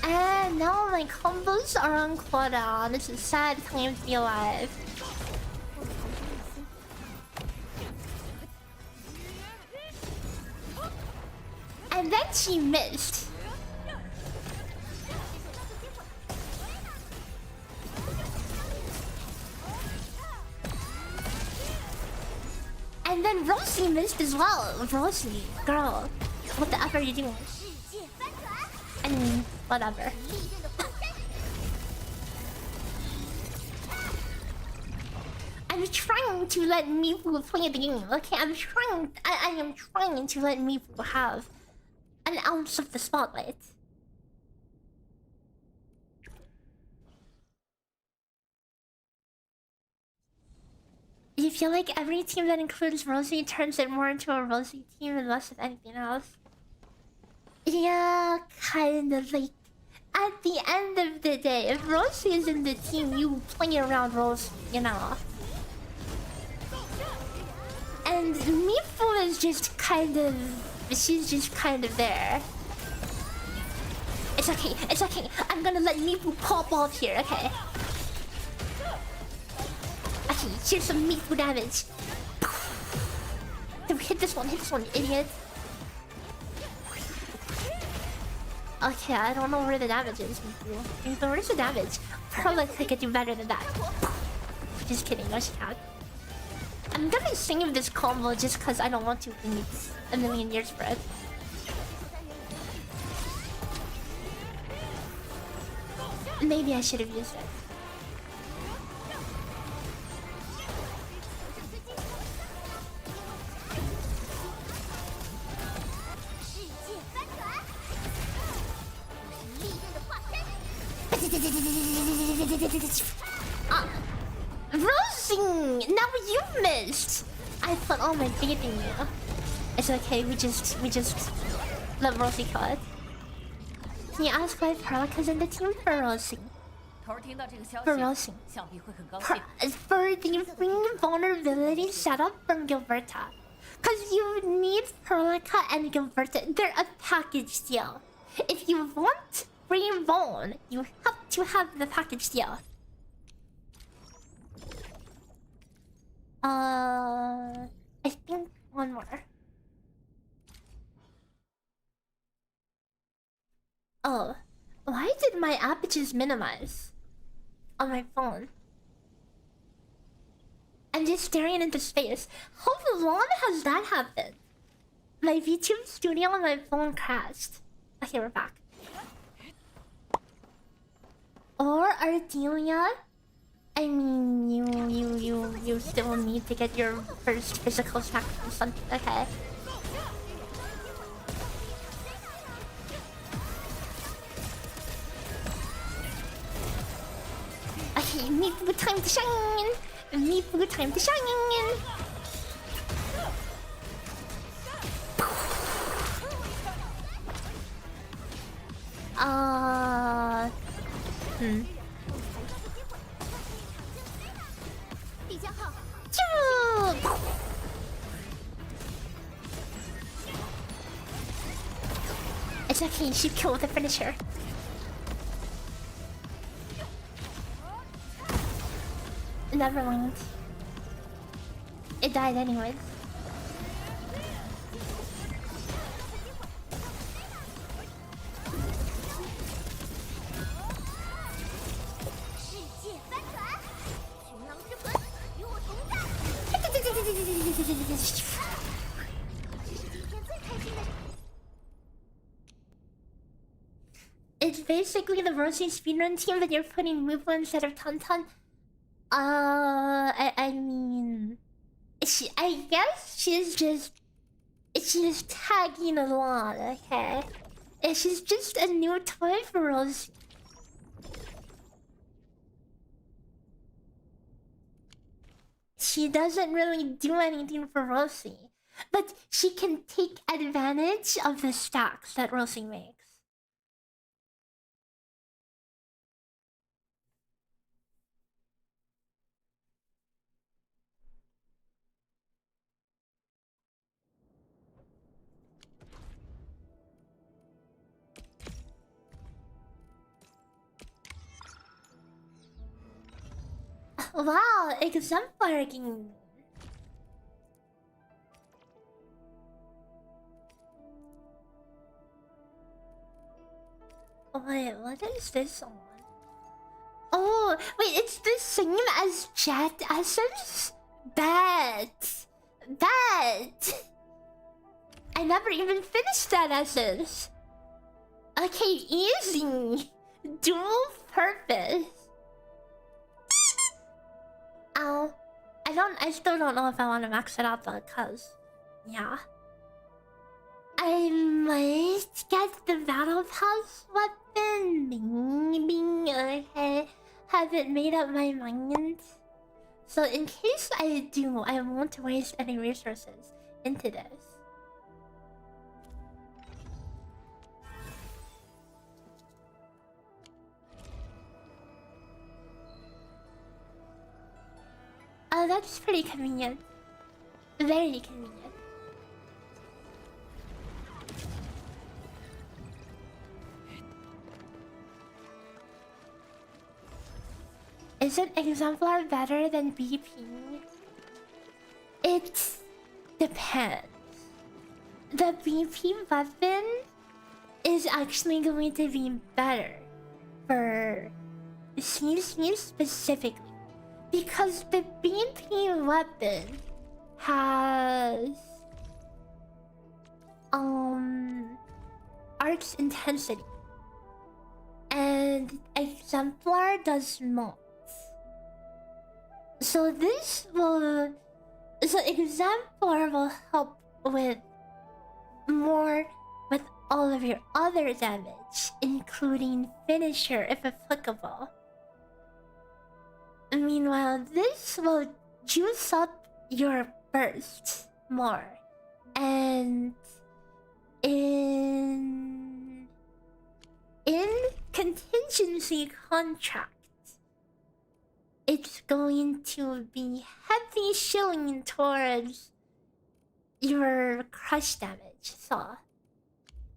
And now my combos are on quota. This is a sad time to be alive. And then she missed. And then Rossi missed as well. Rossi, girl, what the F are you doing? I mean, whatever. I'm trying to let Mipu play the game, okay? I am trying to let Mipu have an ounce of the spotlight. You feel like every team that includes Rossi turns it more into a Rossi team and less of anything else? Yeah, kind of like... At the end of the day, if Rossi is in the team, you play around Rossi, you know? And Mifu is just kind of... She's just kind of there. It's okay, it's okay. I'm gonna let Mifu pop off here, okay? Okay, here's some Mifu damage. Hit this one, idiot. Okay, I don't know where the damage is, Mifu. Where's the damage? Probably could do better than that. Just kidding, no she can't. I'm gonna save this combo just cause I don't want to wait a million years for it. Maybe I should have used it. Rossi! Now you've missed! I put all my faith in you. It's okay, we just let Rossi kill it. Can you ask why Perlica's in the team for Rossi? For Rossi. For the free vulnerability setup from Gilberta. Cause you need Perlica and Gilberta. They're a package deal. If you want free Vaughn, you have to have the package deal. I think one more. Oh, why did my app just minimize on my phone? I'm just staring into space. How long has that happened? My VTube studio on my phone crashed. Okay, we're back. Or Ardelia? I mean, you still need to get your first physical check from something, okay? Okay, Mifu time to shine! Mifu time to shine! It's okay, she killed the finisher. Never mind. It died anyways. It's basically the Rossi speedrun team, but you're putting Mufu instead of Tantan. I mean, I guess she's just tagging along, okay? And she's just a new toy for Rossi. She doesn't really do anything for Rossi, but she can take advantage of the stacks that Rossi makes. Wow, exemplar game. Wait, what is this on? Oh, wait, it's the same as Jet Essence? Bet. I never even finished that essence. Okay, easy. Dual purpose. I still don't know if I want to max it out though, cause, yeah. I might get the battle pass weapon, maybe, okay. Haven't made up my mind. So in case I do, I won't waste any resources into this. Oh, that's pretty convenient. Very convenient. Isn't Exemplar better than BP? It depends. The BP weapon is actually going to be better for CC specifically. Because the BP weapon has arc's intensity and Exemplar does not. So Exemplar will help with more with all of your other damage, including finisher if applicable. Meanwhile, this will juice up your burst more. And in contingency contracts, it's going to be heavy shilling towards your crush damage. So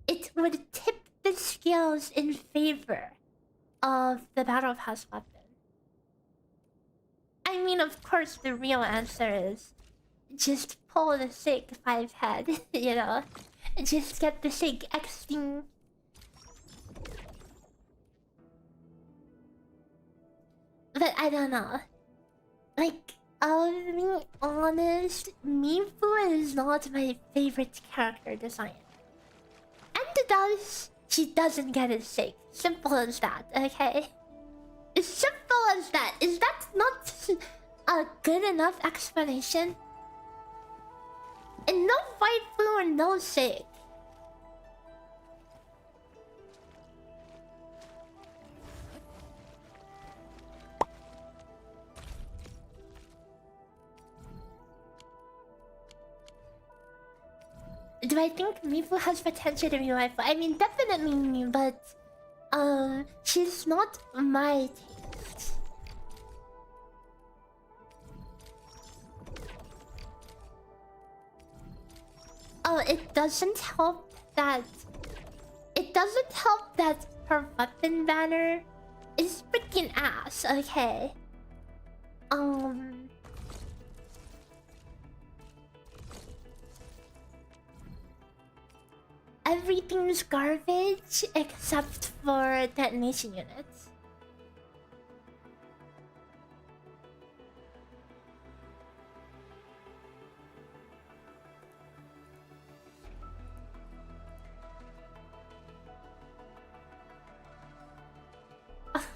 it would tip the scales in favor of the battle pass weapon. I mean, of course, the real answer is just pull the sick 5 head, you know? Just get the sick X thing. But I don't know. Like, I'll be honest, Mifu is not my favorite character design. And she doesn't get it sick. Simple as that, okay? As simple as that. Is that not a good enough explanation? And no fight flu and no sick. Do I think Mifu has potential to be my wife? I mean, definitely, but she's not my taste. Oh, it doesn't help that. It doesn't help that her weapon banner is freaking ass. Okay. Everything's garbage except for detonation units.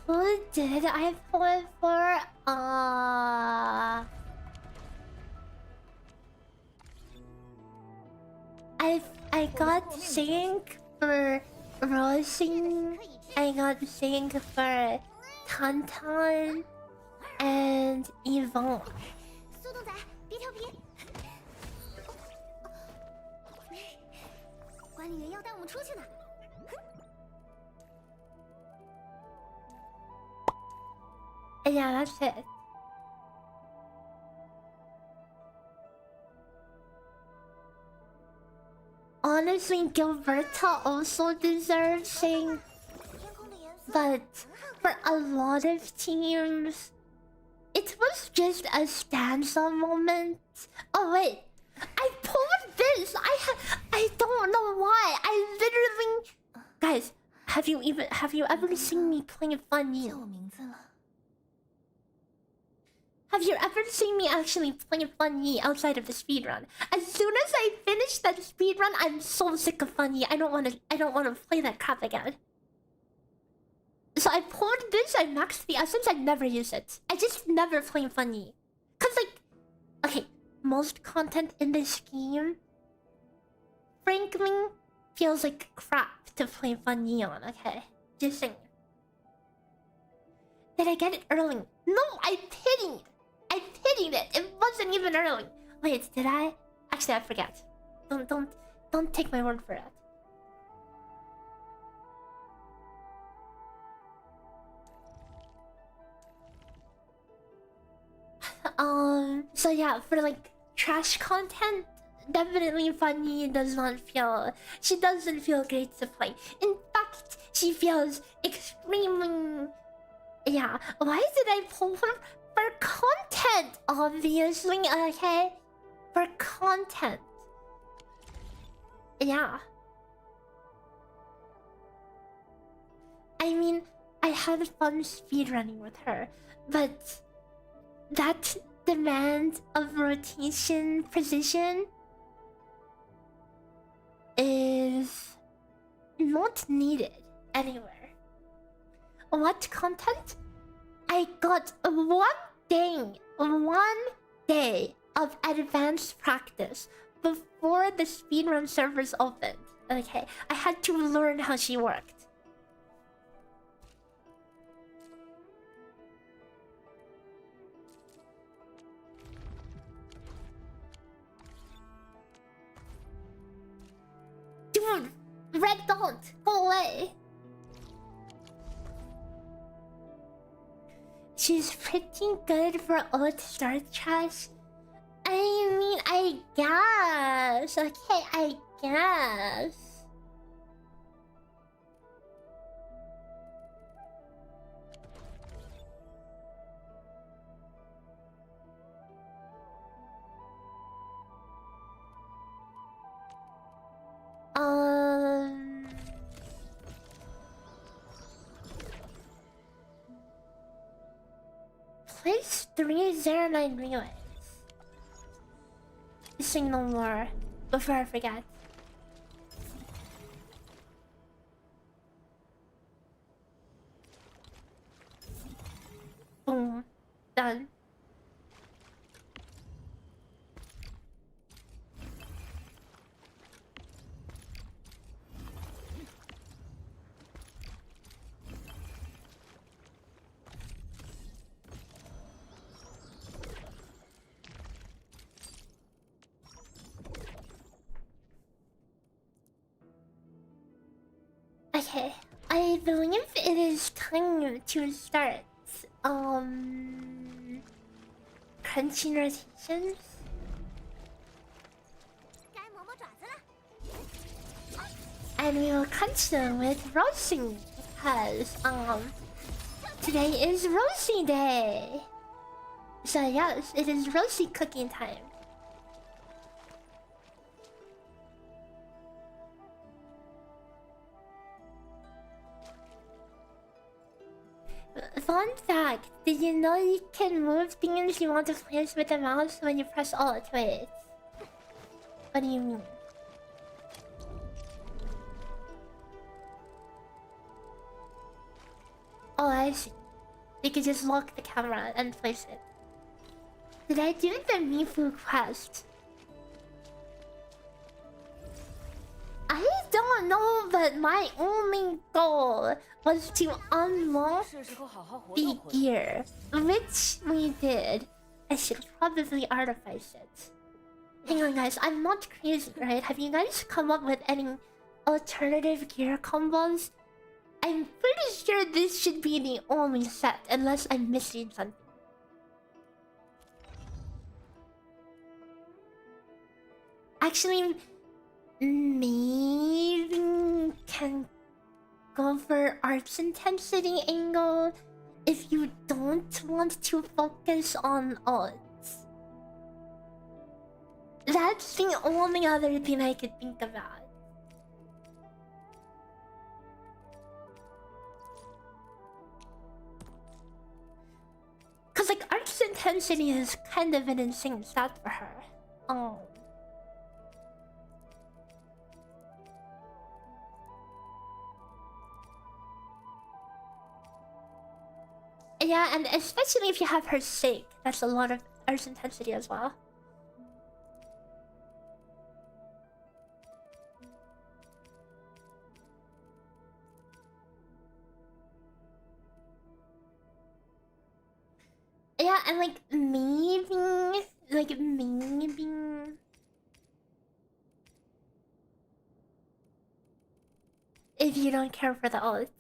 Who did I pull it for? I got sync for Rossi. I got sync for Tantan and Yvonne. 速冻仔，别调皮。管理员要带我们出去呢。Yeah, that's it. Honestly, Gilberta also deserves sync, but for a lot of teams, it was just a stanza moment. Oh wait, I pulled this. I don't know why. I literally, guys, have you ever seen me play Funny? 叫我名字了。 Have you ever seen me actually play Funny outside of the speedrun? As soon as I finish that speedrun, I'm so sick of Funny. I don't wanna play that crap again. So I pulled this, I maxed the essence, I never use it. I just never play Funny. Cause like, okay, most content in this game, frankly, feels like crap to play Funny on, okay? Just saying. Did I get it early? No, I pitied it. It wasn't even early. Wait, did I? Actually, I forget. Don't take my word for it. So yeah, for like trash content, definitely Funny does not feel. She doesn't feel great to play. In fact, she feels extremely. Yeah. Why did I pull her? For content, obviously, okay? For content. Yeah. I mean, I had fun speedrunning with her, but that demand of rotation precision is not needed anywhere. What content? I got one day of advanced practice before the speedrun servers opened. Okay, I had to learn how she worked. Dude, Red, don't go away. She's pretty good for old Star Trash. I mean, I guess. Okay, I guess. Place 309 relays. Sing no more before I forget. Boom. Done. Okay, I believe it is time to start. Crunching rotations. And we will crunch them with Rossi because today is Rossi Day. So yes, it is Rossi cooking time. Fun fact, did you know you can move things you want to place with the mouse when you press Alt? Wait. What do you mean? Oh, I see. You could just lock the camera and place it. Did I do the Mifu quest? I don't know, but my only goal was to unlock the gear, which we did. I should probably artifice it. Hang on, guys, I'm not crazy, right? Have you guys come up with any alternative gear combos? I'm pretty sure this should be the only set, unless I'm missing something. Actually, maybe can go for arts intensity angle if you don't want to focus on odds. That's the only other thing I could think about. Cause like arts intensity is kind of an insane stat for her. Yeah, and especially if you have her sick, that's a lot of arts intensity as well. Yeah, and like maybe if you don't care for the odds.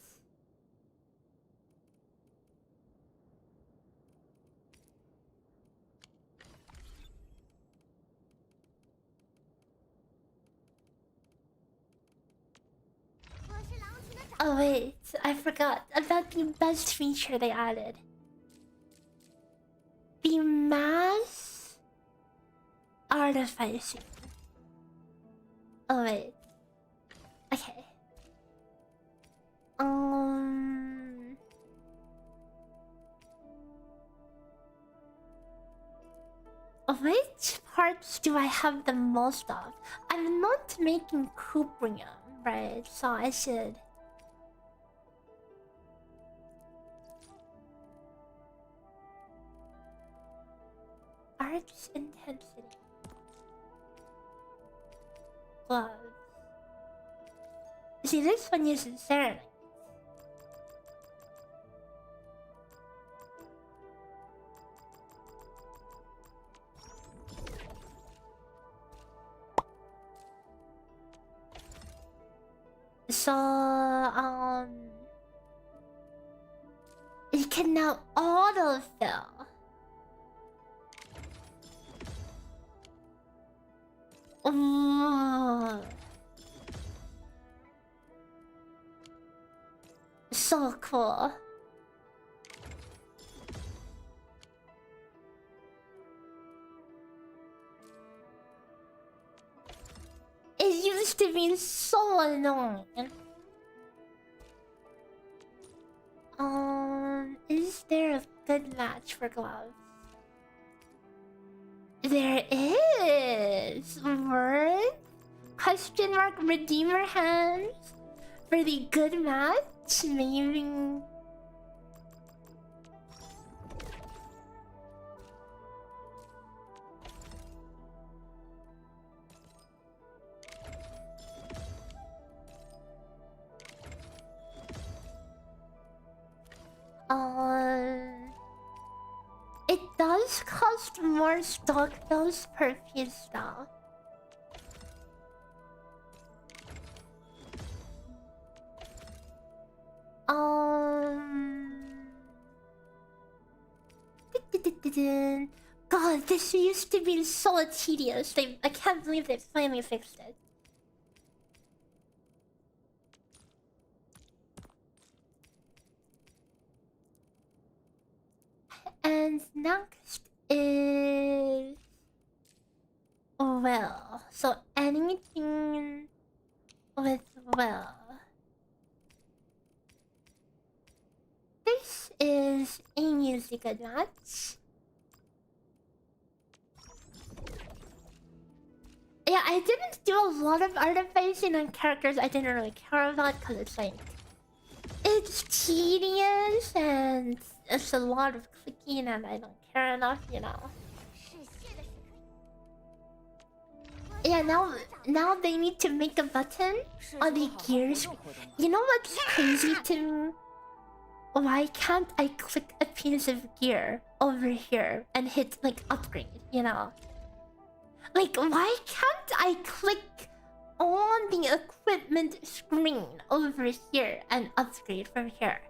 Oh wait, I forgot about the best feature they added. The mass artificing. Oh wait. Okay. Which parts do I have the most of? I'm not making cuprium, right? So I should. Arts intensity. Gloves. See, this one uses ceramic. So, you can now autofill. Ooh. So cool. It used to be so annoying. Is there a good match for gloves? There is! Word? Question mark redeemer hands? For the good match? Maybe... It does cost more stock bills per piece though. God, this used to be so tedious. I can't believe they finally fixed it. And next is... well. So anything with well. This is a music match. Yeah, I didn't do a lot of artificing on characters I didn't really care about because it's like... it's tedious and it's a lot of clicking and I don't care enough, you know. Yeah, now they need to make a button on the gears. You know what's crazy to me? Why can't I click a piece of gear over here and hit like upgrade, you know? Like, why can't I click on the equipment screen over here and upgrade from here?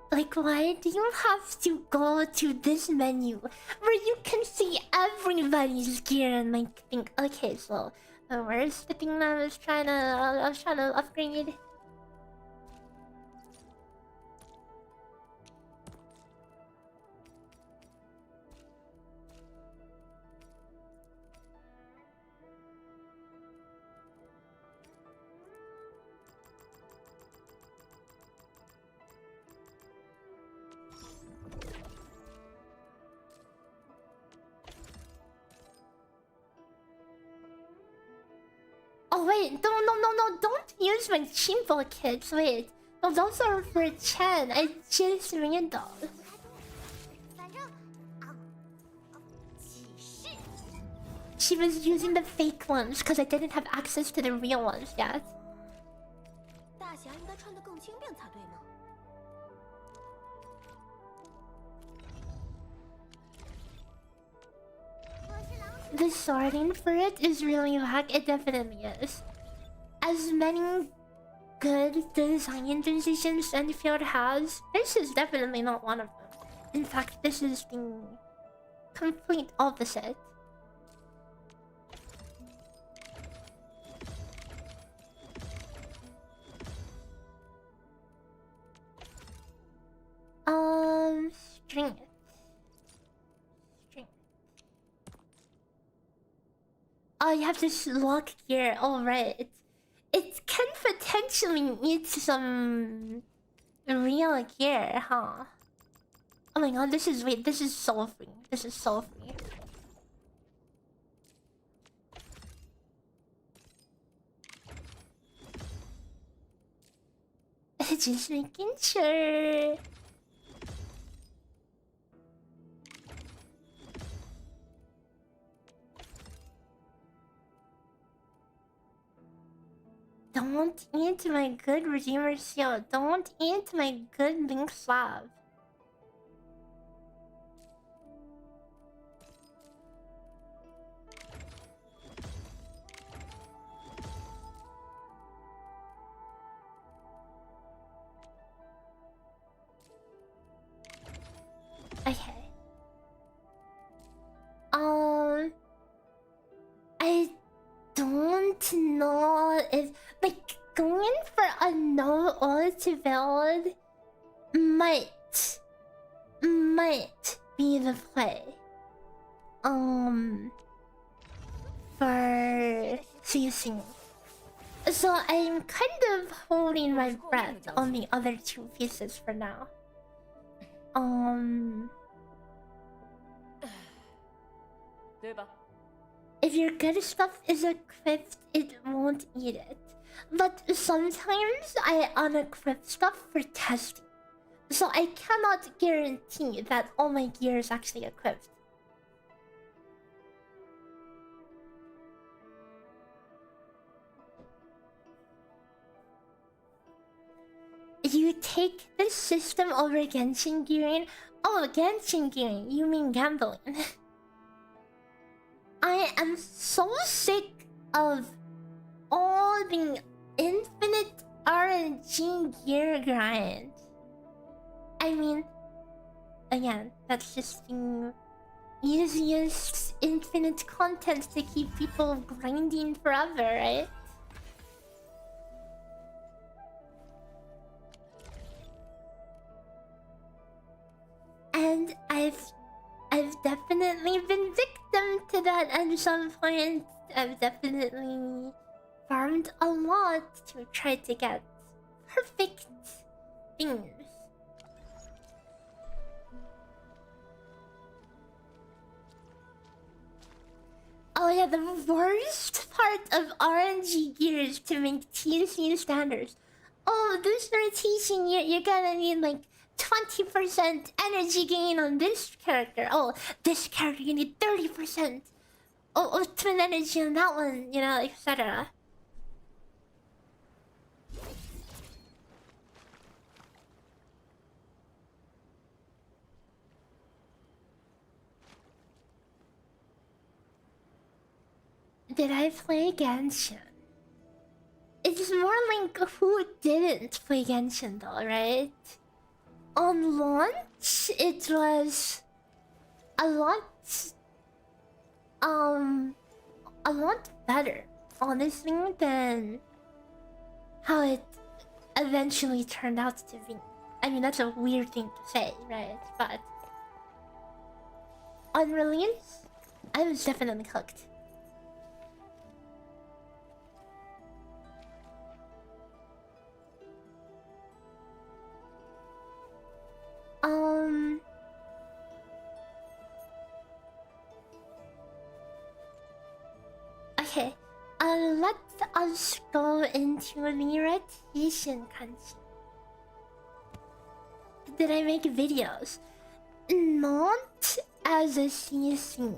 Like, why do you have to go to this menu where you can see everybody's gear and like think, okay, so where's the thing that I was trying to upgrade? Oh wait, no, don't use my chimpo kits, wait. No, those are for Chen, I just made those. She was using the fake ones because I didn't have access to the real ones yet. The sorting for it is really whack. It definitely is. As many good design decisions Endfield has, this is definitely not one of them. In fact, this is the complete opposite. String it. Oh, you have to lock gear. All right. It can potentially need some real gear, huh? Oh my god, this is so free. This is so free. Just making sure. Don't eat my good Redeemer seal. Don't eat my good Link slab. Okay. I don't know if like going for a no to build might be the play. For ceasing. So I'm kind of holding my breath on the other two pieces for now. If your good stuff is equipped, it won't eat it. But sometimes I unequip stuff for testing. So I cannot guarantee that all my gear is actually equipped. You take this system over Genshin gearing? Oh, Genshin gearing, you mean gambling. I am so sick of all the infinite RNG gear grind. I mean, again, that's just the easiest infinite content to keep people grinding forever, right? And I've definitely been victim to that at some point. I've definitely farmed a lot to try to get perfect things. Oh yeah, the worst part of RNG gears to make TC standards. Oh, this rotation, you're gonna need like 20% energy gain on this character. Oh, this character you need 30%. Oh, twin energy on that one, you know, etc. Did I play Genshin? It's more like who didn't play Genshin though, right? On launch, it was a lot better, honestly, than how it eventually turned out to be. I mean, that's a weird thing to say, right? But on release, I was definitely hooked. Okay, let us go into the rotation country. Did I make videos? Not as a CC.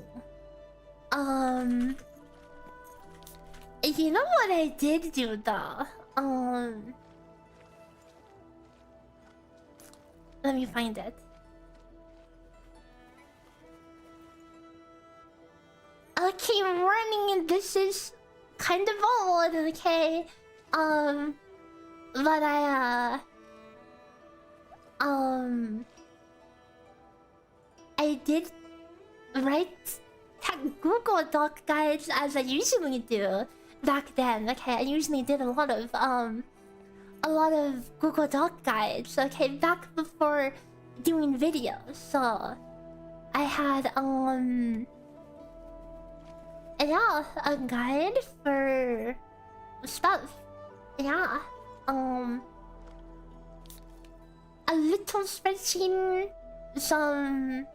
You know what I did do though? Let me find it. Okay, warning, this is kind of old, okay? But I did write Google Doc guides as I usually do back then, okay? I usually did a lot of Google Doc guides, okay? Back before doing videos, so I had, yeah, a guide for stuff. Yeah. A little spreadsheet, some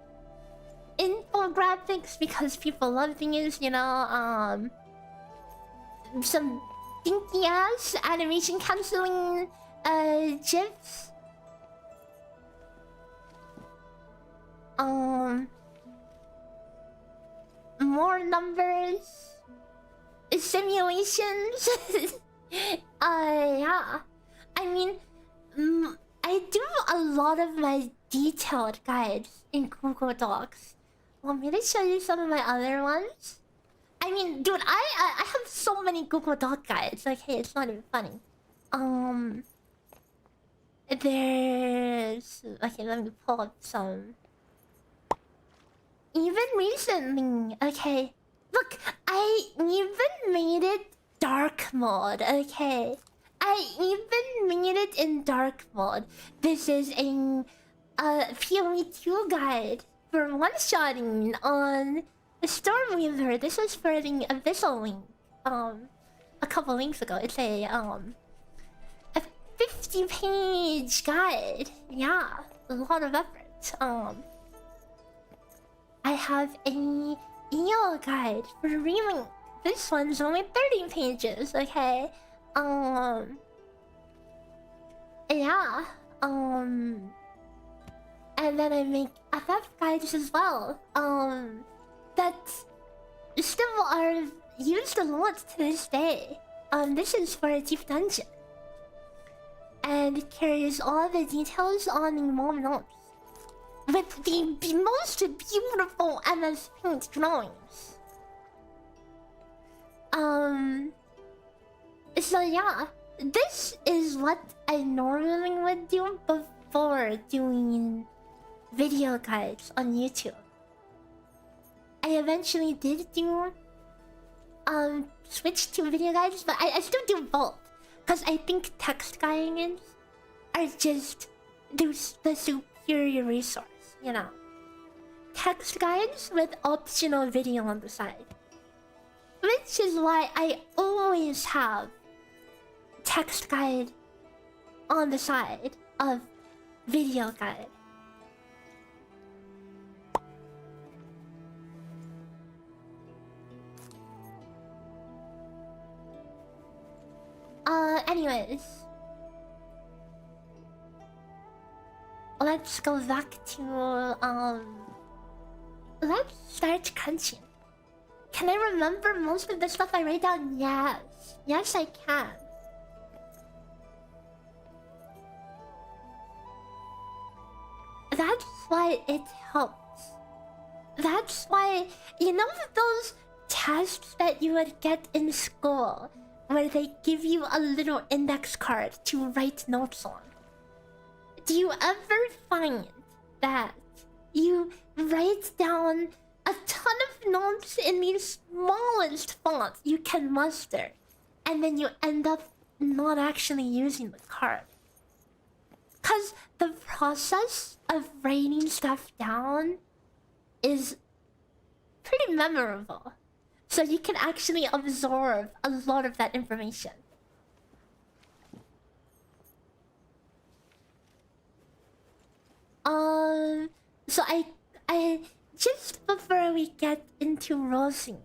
infographics because people love these, you know, some dinky ass animation canceling GIFs. More numbers, simulations. Yeah. I mean, I do a lot of my detailed guides in Google Docs. Want me to show you some of my other ones? I mean, dude, I have so many Google Doc guides. Okay, it's not even funny. There's... Okay, let me pull up some. Even recently, okay. Look, I even made it dark mode, okay. I even made it in dark mode. This is a PoE2 guide for one-shotting on Stormweaver. This was for the Abyssal link. A couple links ago. It's a 50-page guide. Yeah, a lot of effort. I have a EO guide for Relink. This one's only 30 pages, okay? Yeah, and then I make FF guides as well, that still are used a lot to this day. This is for a deep dungeon. And it carries all the details on the mom notes. With the most beautiful MS Paint drawings. So yeah, this is what I normally would do before doing video guides on YouTube. I eventually did do switch to video guides, but I still do both because I think text guides are just the superior resource, you know. Text guides with optional video on the side, which is why I always have text guide on the side of video guide. Anyways, let's go back to let's start crunching. Can I remember most of the stuff I write down? Yes, I can. That's why it helps. That's why, you know, those tests that you would get in school where they give you a little index card to write notes on. Do you ever find that you write down a ton of notes in the smallest fonts you can muster, and then you end up not actually using the card? Because the process of writing stuff down is pretty memorable. So you can actually absorb a lot of that information. So I just before we get into Rossi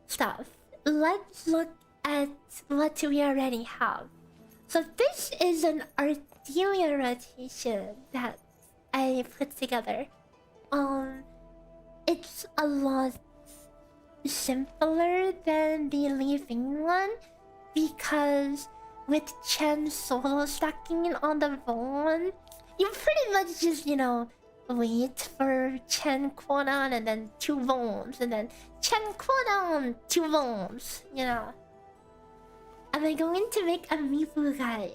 stuff, let's look at what we already have. So this is an Ardelia rotation that I put together. It's a lot simpler than the leaving one because with Chen solo stacking on the Vaughn, you pretty much just, you know, wait for Chen cooldown and then 2 Vaughns and then Chen cooldown 2 Vaughns, you know. Am I going to make a Mifu guide?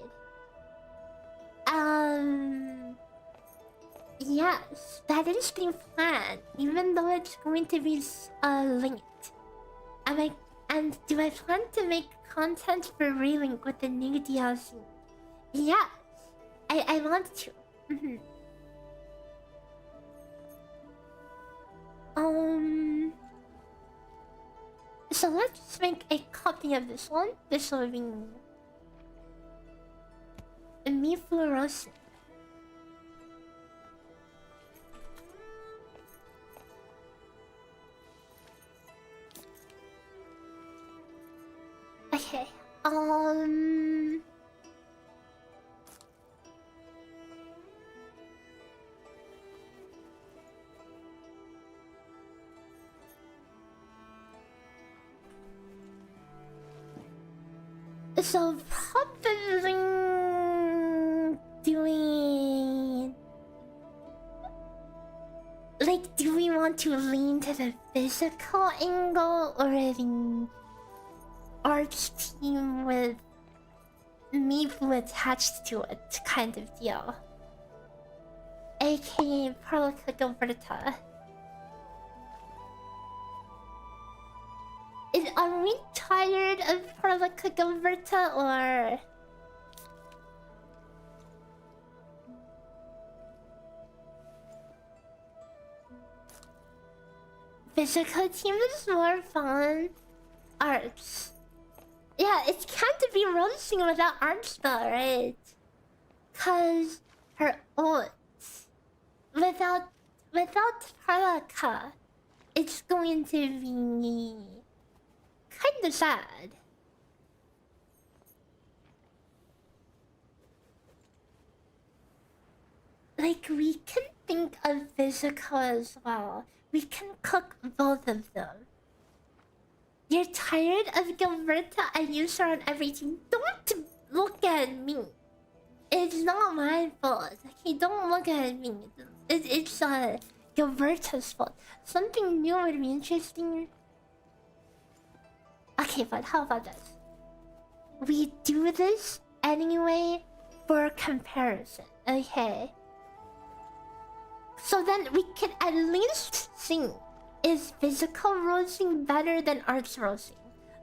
Yes, that is the plan, even though it's going to be linked. And do I plan to make content for Relink with the new DLC? Yes, I want to. So let's make a copy of this one. This will be Mifu Rossi. Okay. So probably doing, like, do we want to lean to the physical angle or the arts team with Mifu attached to it kind of deal? AKA Parlica Gilberta. Are we tired of Parlica Gilberta or... Physical team is more fun. Arts. Yeah, it can't be roasting without arts though, right? Cause her ults. Without Parlica, it's going to be kinda sad. Like, we can think of physical as well. We can cook both of them. You're tired of Gilberta? I use her on everything. Don't look at me. It's not my fault. Okay, don't look at me. It's Gilberta's fault. Something new would be interesting. Okay, but how about this? We do this anyway for comparison, okay? So then we can at least see, is physical roasting better than arts roasting?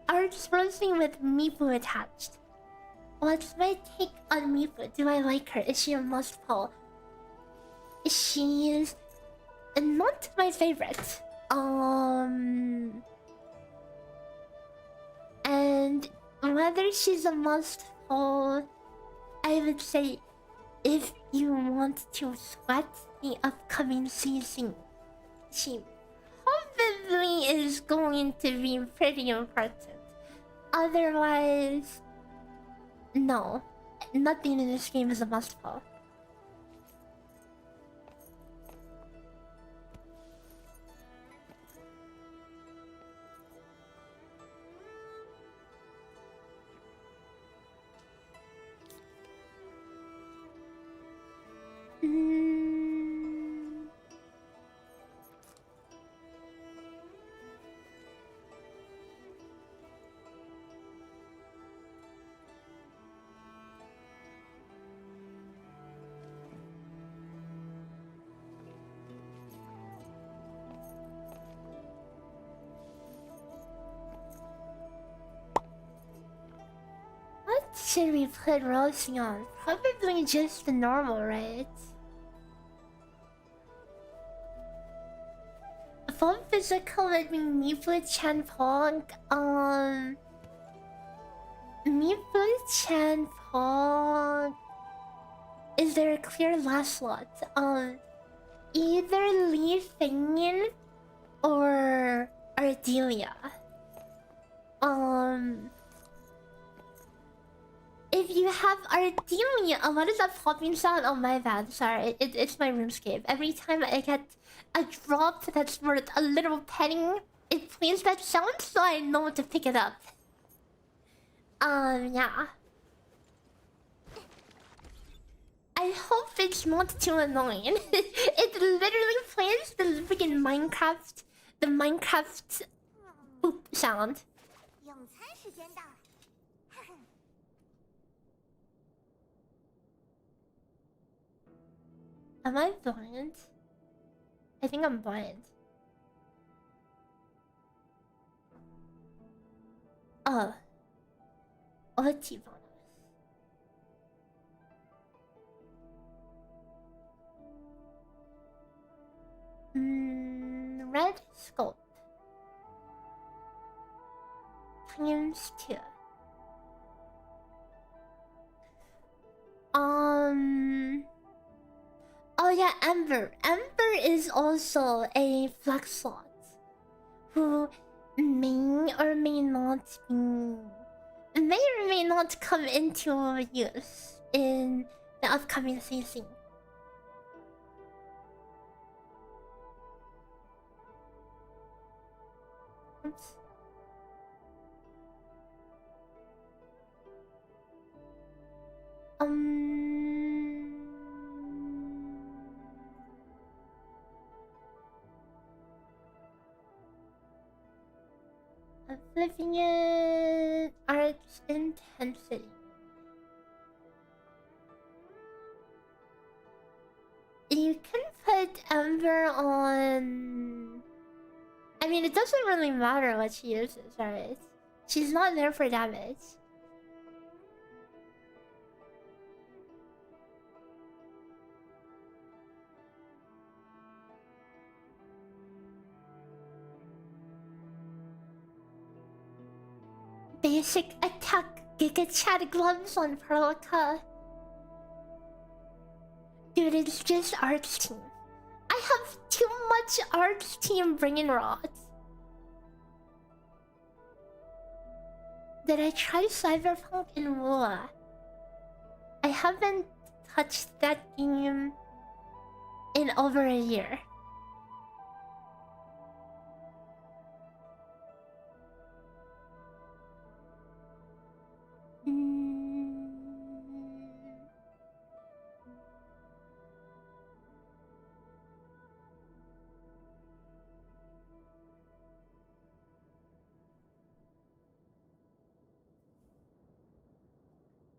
Arts roasting with Mipu attached. What's my take on Mipu? Do I like her? Is she a must pull? She's not my favorite. And whether she's a must pull, I would say if you want to sweat the upcoming season, she probably is going to be pretty important. Otherwise, no. Nothing in this game is a must pull. What should we put Rossi on? Probably just the normal, right? Full physical would be Mifu Chan Pong. Mifu Chan Pong. Is there a clear last slot? Either Li Fengyin or Ardelia. If you have Ardelia, what is that popping sound? Oh my bad, sorry. It's my RuneScape. Every time I get a drop that's worth a little petting, it plays that sound, so I know to pick it up. Yeah. I hope it's not too annoying. It literally plays the freaking Minecraft, the Minecraft boop sound. 用餐时间到。 Am I blind? I think I'm blind. Oh. Let's red scope. Times 2. Oh yeah, Ember. Ember is also a flex slot who may or may not come into use in the upcoming season. Oops. Oblivion Arts Intensity. You can put Ember on. I mean, it doesn't really matter what she uses, right? She's not there for damage. Basic attack Giga Chat gloves on Perlica. Dude, it's just Arts Team. I have too much Arts Team bringing rods. Did I try Cyberpunk in Wua? I haven't touched that game in over a year.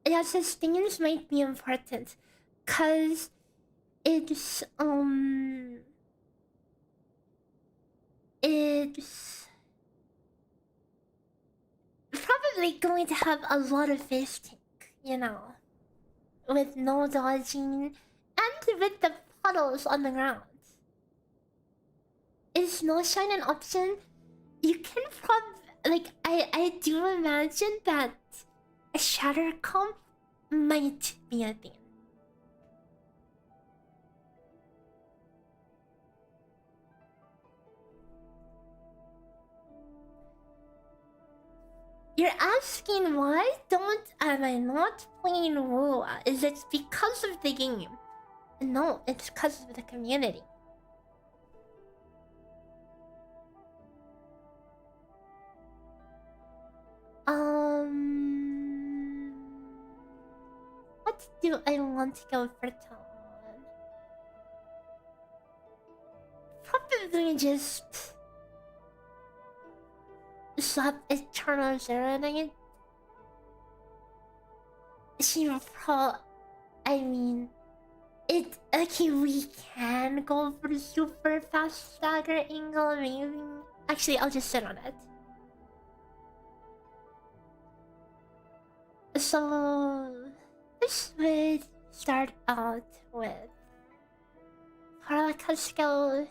Yeah, sustains might be important, cause it's probably going to have a lot of face tank, you know, with no dodging and with the puddles on the ground. Is no shine an option? You can like I do imagine that a shatter comp might be a thing. You're asking why am I not playing WoW? Is it because of the game? No, it's because of the community. What do I want to go for Talon? Probably just swap Eternal Serenade. I mean, okay, we can go for the super fast stagger angle, maybe. Actually, I'll just sit on it. So this would start out with Paraka skill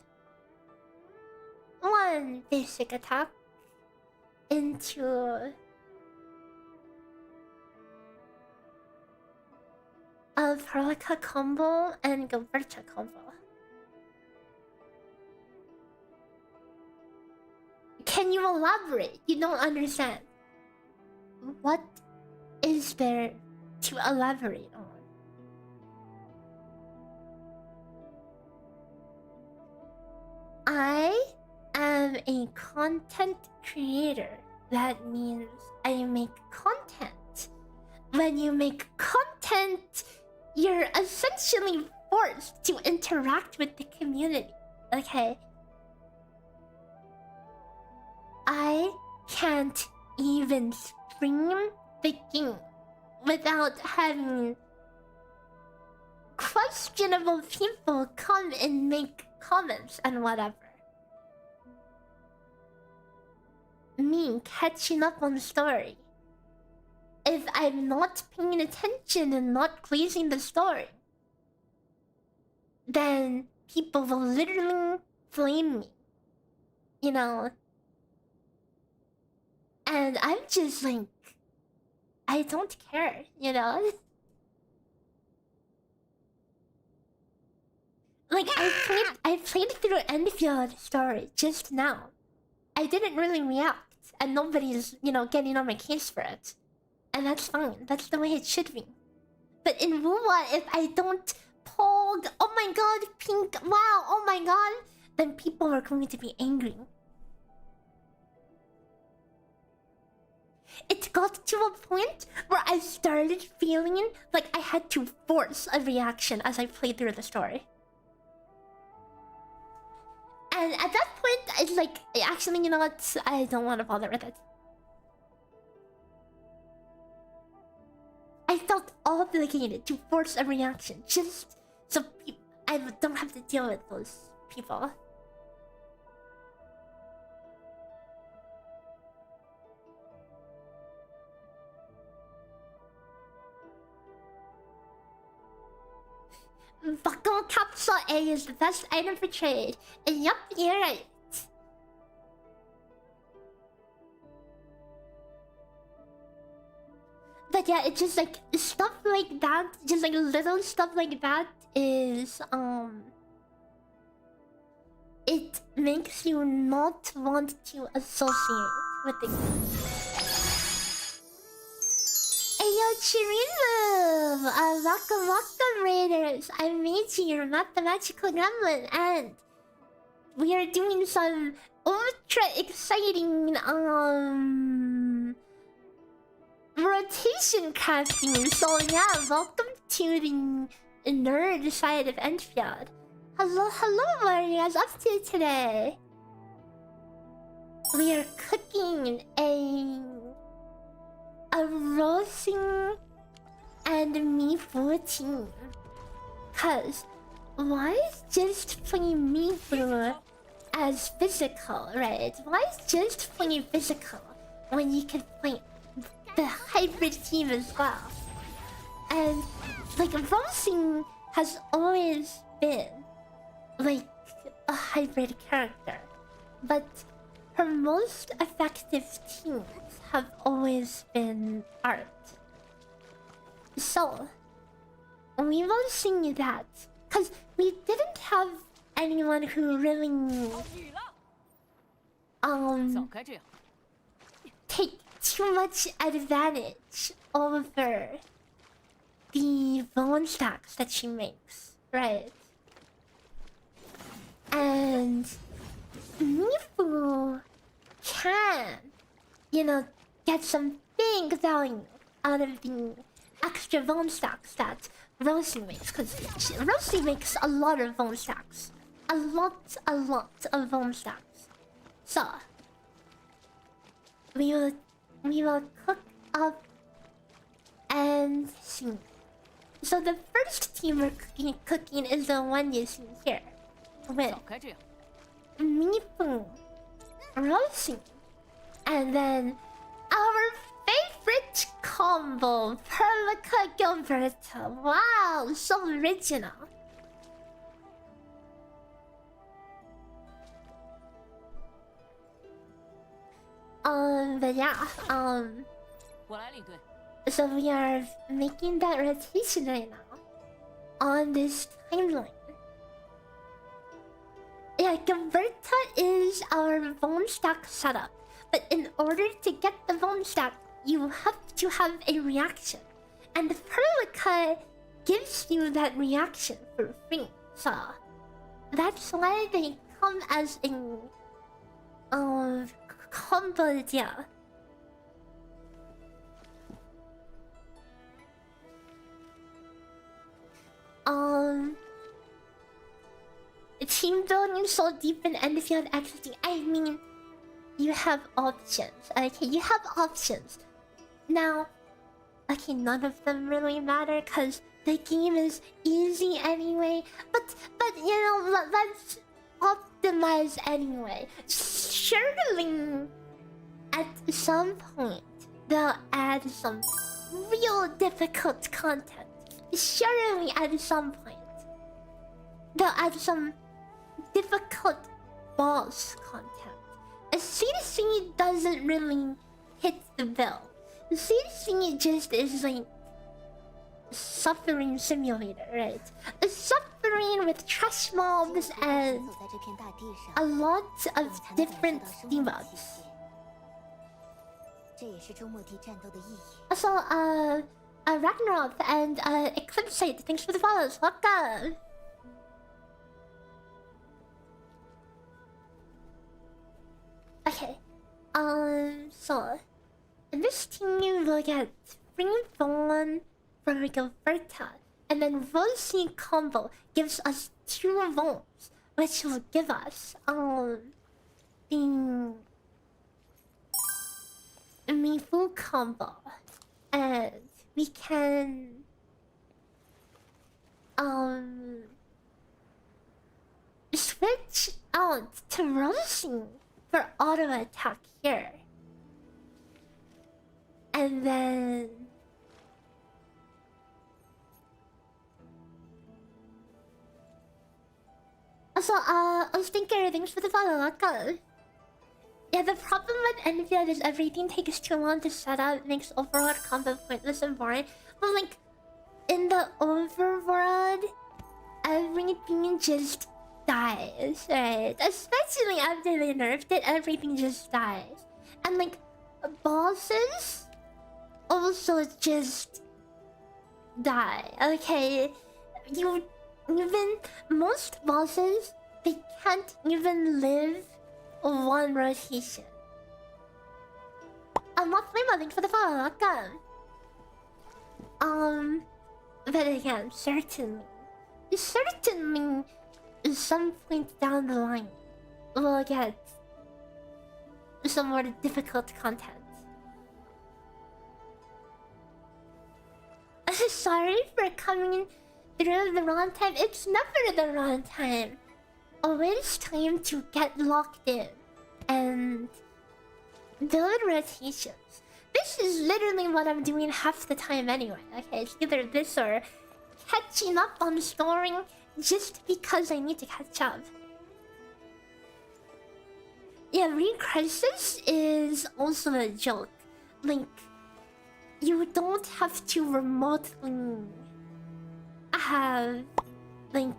1 basic attack into a Paraka combo and Gilberta combo. Can you elaborate? You don't understand. What is there to elaborate on? I am a content creator. That means I make content. When you make content, you're essentially forced to interact with the community. Okay? I can't even stream the game without having questionable people come and make comments and whatever. Me catching up on the story. If I'm not paying attention and not glazing the story, then people will literally flame me. You know? And I'm just like, I don't care, you know? Like, I played through Endfield story just now. I didn't really react, and nobody's, you know, getting on my case for it. And that's fine, that's the way it should be. But in Wuwa, if I don't pog, oh my god, pink, wow, oh my god, then people are going to be angry. It got to a point where I started feeling like I had to force a reaction as I played through the story. And at that point, it's like, actually, you know what? I don't want to bother with it. I felt obligated to force a reaction just so I don't have to deal with those people. Buckle Capsule A is the best item for trade. And yup, you're right. But yeah, it's just like stuff like that, just like little stuff like that is it makes you not want to associate with the game. Ayo, Chirilu! Welcome, Raiders! I'm Maygi, your mathematical gremlin, and we are doing some ultra exciting, rotation crafting. So yeah, welcome to the nerd side of Endfield. Hello, what are you guys up to today? We are cooking a Rossi and Mifu team. Cause why is just playing Mifu as physical, right? Why is just playing physical when you can play the hybrid team as well? And like Rossi has always been like a hybrid character, but her most effective teams have always been art. So we will see that, cause we didn't have anyone who really 早该这样。 take too much advantage over the bone stacks that she makes, right? And Mifu can, you know, get some big value out of the extra bone stacks that Rossi makes, because Rossi makes a lot of bone stacks. A lot of bone stacks. So we will cook up and see. So the first team we're cooking is the one you see here. With 早该这样。 Mifu, Rossi, and then our favorite combo, Perlica Gilberta. Wow, so original. But yeah, 我来领队。 so we are making that rotation right now on this timeline. Yeah, Gilberta is our bone stack setup, but in order to get the bone stack, you have to have a reaction, and the Perlica gives you that reaction for free. So that's why they come as a combo deal. Team building so deep in Endfield XD. I mean, you have options. Okay, you have options. Now, okay, none of them really matter because the game is easy anyway. But you know, let's optimize anyway. Surely, at some point, they'll add some real difficult content. Surely, at some point, they'll add some difficult boss content. CDC doesn't really hit the bill. CDC just is like suffering simulator, right? A suffering with trash mobs and a lot of different debuffs. Also, Ragnarok and Eclipse, thanks for the follows. Welcome. Okay, so in this team we'll get Free Bone from Gilberta, and then Rossi combo gives us 2 votes, which will give us the Mifu combo, and we can switch out to Rossi for auto attack here. And then also I was thinking thanks for the follow. Welcome. Yeah, the problem with Endfield is everything takes too long to set up. It makes overworld combo pointless and boring. But like in the overworld, everything just dies, right? Especially after they nerfed it, everything just dies. And like bosses also just die. Okay, even most bosses, they can't even live one rotation. I'm not playing for the follow. Welcome. But again, certainly, at some point down the line, we'll get some more difficult content. sorry for coming through the wrong time. It's never the wrong time. Always time to get locked in and build rotations. This is literally what I'm doing half the time anyway. Okay, it's either this or catching up on scoring just because I need to catch up. Yeah, Re-Crisis is also a joke. Like, you don't have to remotely have, like,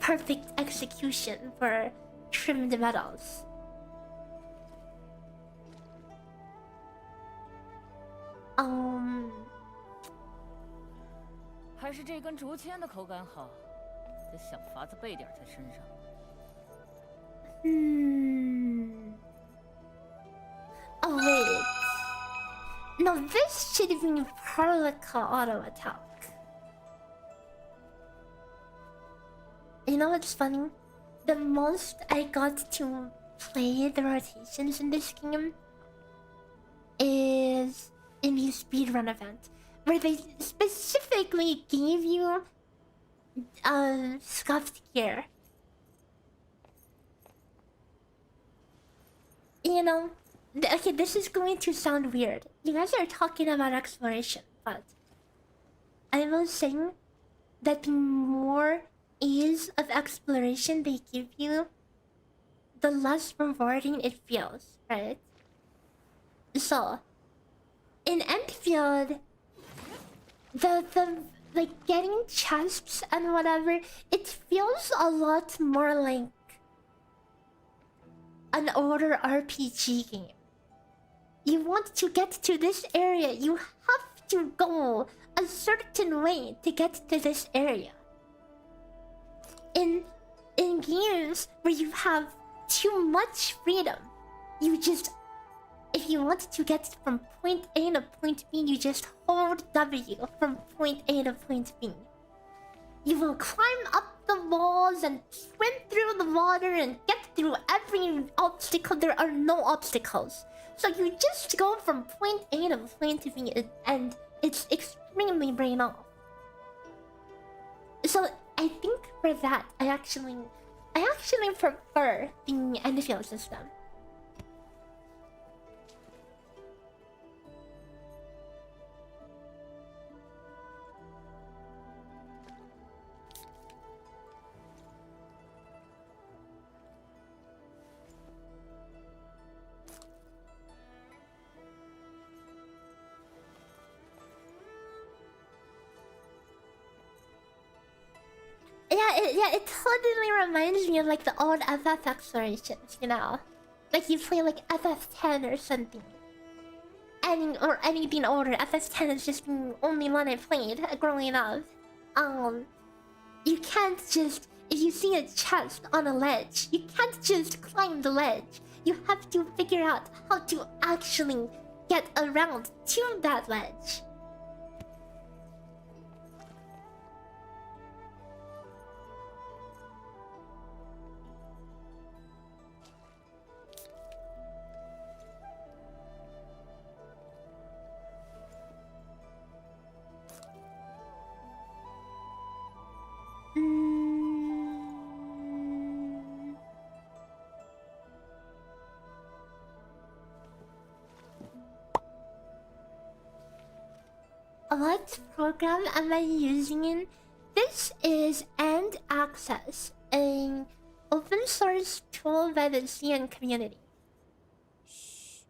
perfect execution for trimmed medals. 还是这根竹签的口感好，得想法子备点在身上。Oh wait. No, this should be Perlica auto attack. You know what's funny? The most I got to play the rotations in this game is in the speedrun event, where they specifically gave you scuffed gear. You know, okay, this is going to sound weird. You guys are talking about exploration, but I will say that the more ease of exploration they give you, the less rewarding it feels, right? So, in Endfield, the like getting chests and whatever, it feels a lot more like an older RPG game. You want to get to this area, you have to go a certain way to get to this area. In games where you have too much freedom, you just, if you want to get from point A to point B, you just hold W from point A to point B. You will climb up the walls and swim through the water and get through every obstacle. There are no obstacles. So you just go from point A to point B, and it's extremely brain off. So I think for that, I actually prefer the Endfield system. It totally reminds me of like the old FF explorations, you know? Like you play like FF10 or something. Or anything older. FF10 is just the only one I played growing up. You can't just, if you see a chest on a ledge, you can't just climb the ledge. You have to figure out how to actually get around to that ledge. What program am I using? This is End Access, an open source tool by the CN community. 嘘，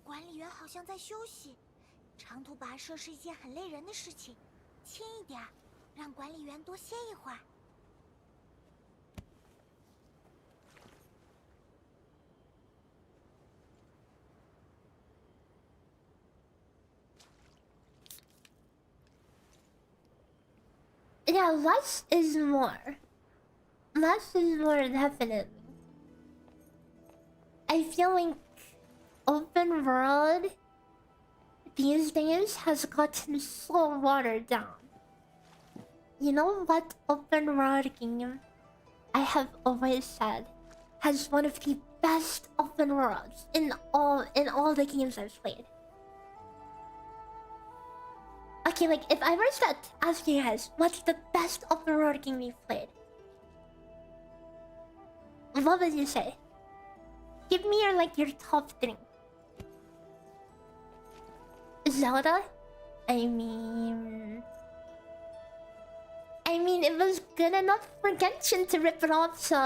管理员好像在休息。长途跋涉是一件很累人的事情，轻一点，让管理员多歇一会儿。Yeah, less is more. Less is more, definitely. I feel like open world these days has gotten so watered down. You know what open world game I have always said has one of the best open worlds in all the games I've played? A Okay, like if I were to ask you guys, what's the best open world game you've played? What would you say? Give me your top 3. Zelda? I mean, it was good enough for Genshin to rip it off, so...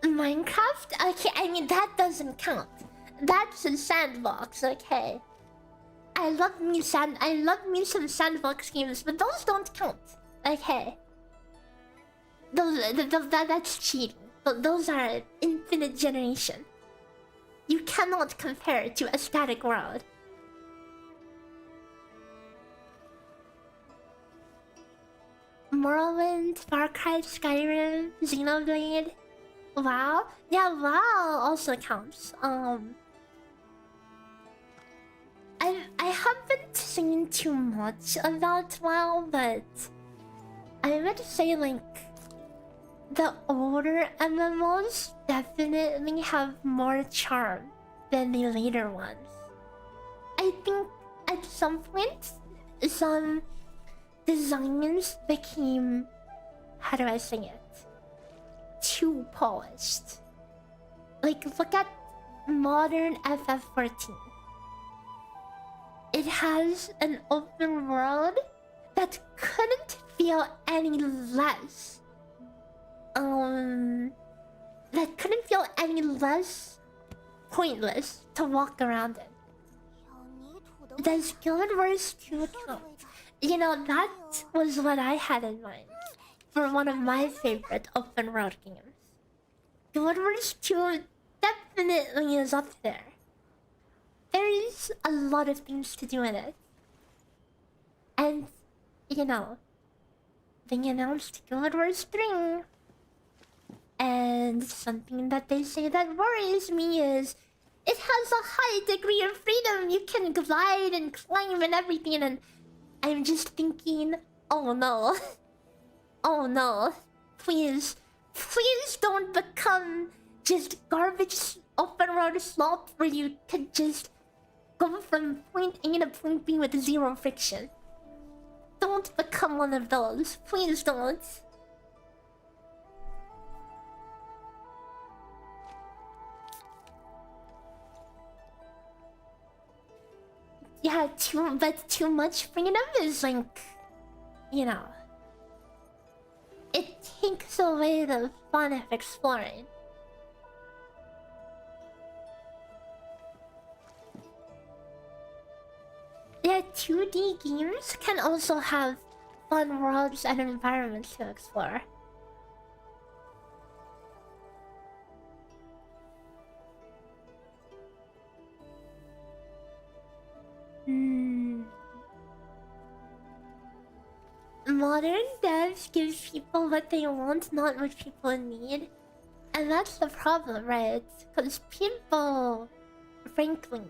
Minecraft? Okay, I mean, that doesn't count. That's a sandbox, okay. I love me some sandbox games, but those don't count. Okay. That's cheating. Those are infinite generation. You cannot compare it to a static world. Morrowind, Far Cry, Skyrim, Xenoblade. WoW? Yeah, WoW also counts. I haven't seen too much about WoW, but I would say the older MMOs definitely have more charm than the later ones. I think at some point some designs became, how do I say it, too polished. Like, look at modern FF14. It has an open world that couldn't feel any less pointless to walk around in. Does Guild Wars 2 count? You know, that was what I had in mind for one of my favorite open world games. Guild Wars 2 definitely is up there. There's a lot of things to do in it. And, you know, they announced Guild Wars 3. And something that they say that worries me is it has a high degree of freedom. You can glide and climb and everything, and I'm just thinking, oh no. Oh no. Please don't become just garbage open world slop where you could just go from point A to point B with 0 friction. Don't become one of those. Please don't. Yeah, too much freedom is you know, it takes away the fun of exploring. Yeah, 2D games can also have fun worlds and environments to explore. Modern devs give people what they want, not what people need. And that's the problem, right? Because people, frankly,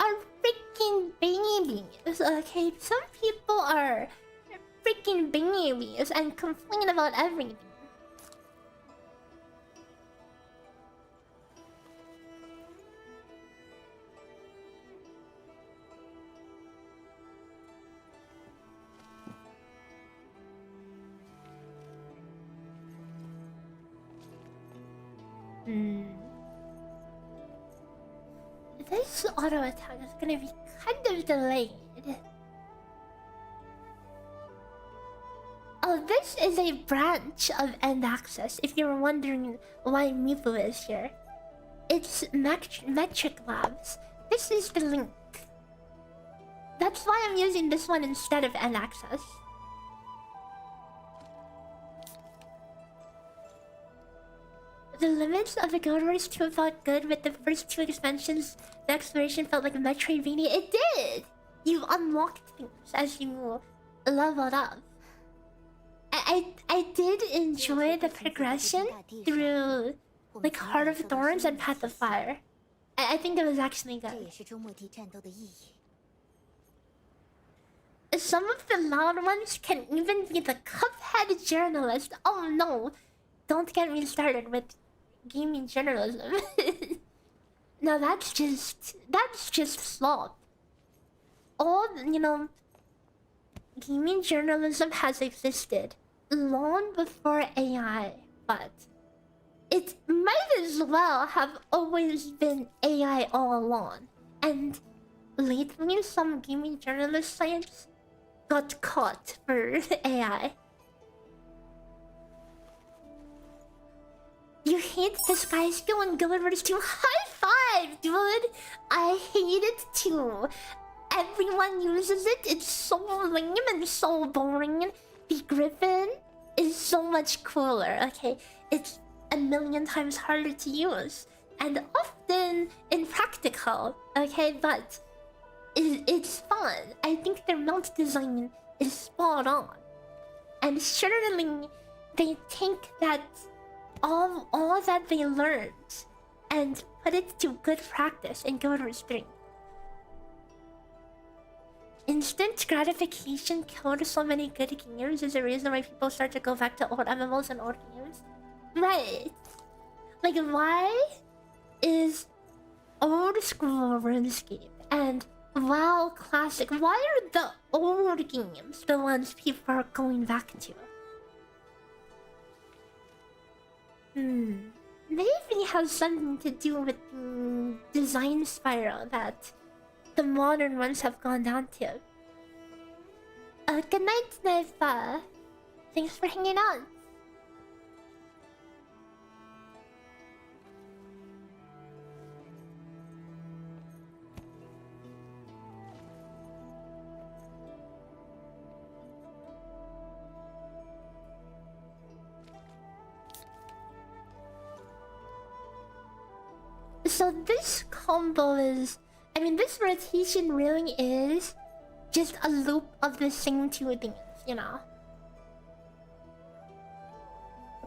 are freaking babies, okay? Some people are freaking babies and complain about everything. This auto attack is gonna be kind of delayed. Oh, this is a branch of End Access, if you were wondering why Mifu is here. It's Metric Labs. This is the link. That's why I'm using this one instead of End Access. The limits of the Guild Wars 2 felt good with the first 2 expansions. The exploration felt like a Metroidvania. It did! You unlocked things as you leveled up. I did enjoy the progression through Heart of Thorns and Path of Fire. I think it was actually good. Some of the loud ones can even be the Cuphead journalist. Oh no, don't get me started with gaming journalism. No, that's just slop. All, you know, gaming journalism has existed long before AI, but it might as well have always been AI all along. And lately, some gaming journalist sites got caught for AI. You hate Disguise Skill and Guillermo's too? High five, dude! I hate it too. Everyone uses it. It's so lame and so boring. The Griffin is so much cooler. Okay, it's a million times harder to use and often impractical. Okay, but it's fun. I think their mount design is spot on, and surely they take that all that they learned and put it to good practice in Guild Wars 3. Instant gratification killed so many good games is the reason why people start to go back to old MMOs and old games. Right. Like, why is old school RuneScape and WoW Classic, why are the old games the ones people are going back to? Maybe it has something to do with the design spiral that the modern ones have gone down to. Good night, Sniper. Thanks for hanging out. So this combo is... I mean, this rotation really is just a loop of the same two things, you know?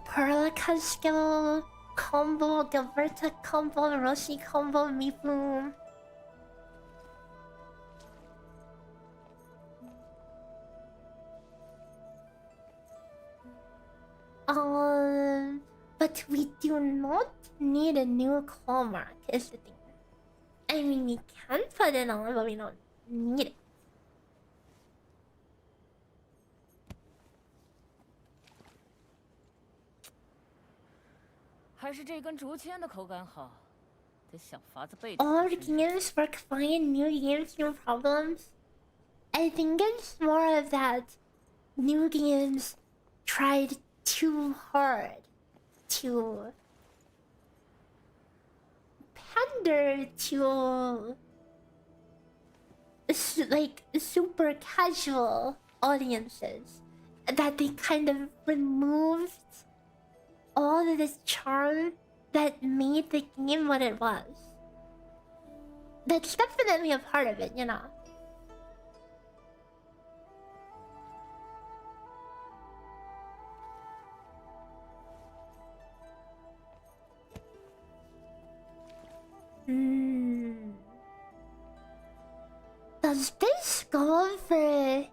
Perlica skill combo, Gilberta combo, Rossi combo, Meeploom. But we do not need a new claw mark, is the thing. I mean, we can put it on, but we don't need it. Old games work fine, new games, no problems. I think it's more of that new games tried too hard to pander to like super casual audiences, that they kind of removed all of this charm that made the game what it was. That's definitely a part of it, you know. Does this go for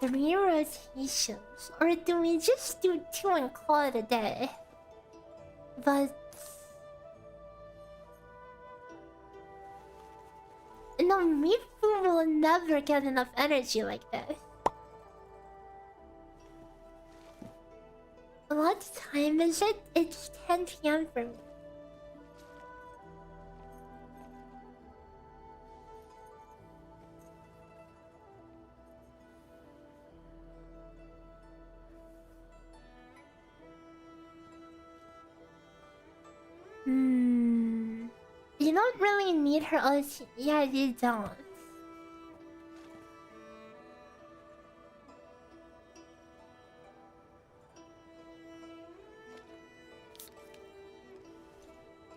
3 rotations? Or do we just do 2 and call it a day? But... no, Mifu will never get enough energy like this. What time is it? It's 10 PM for me. You don't really need her ulti. Yeah, you don't.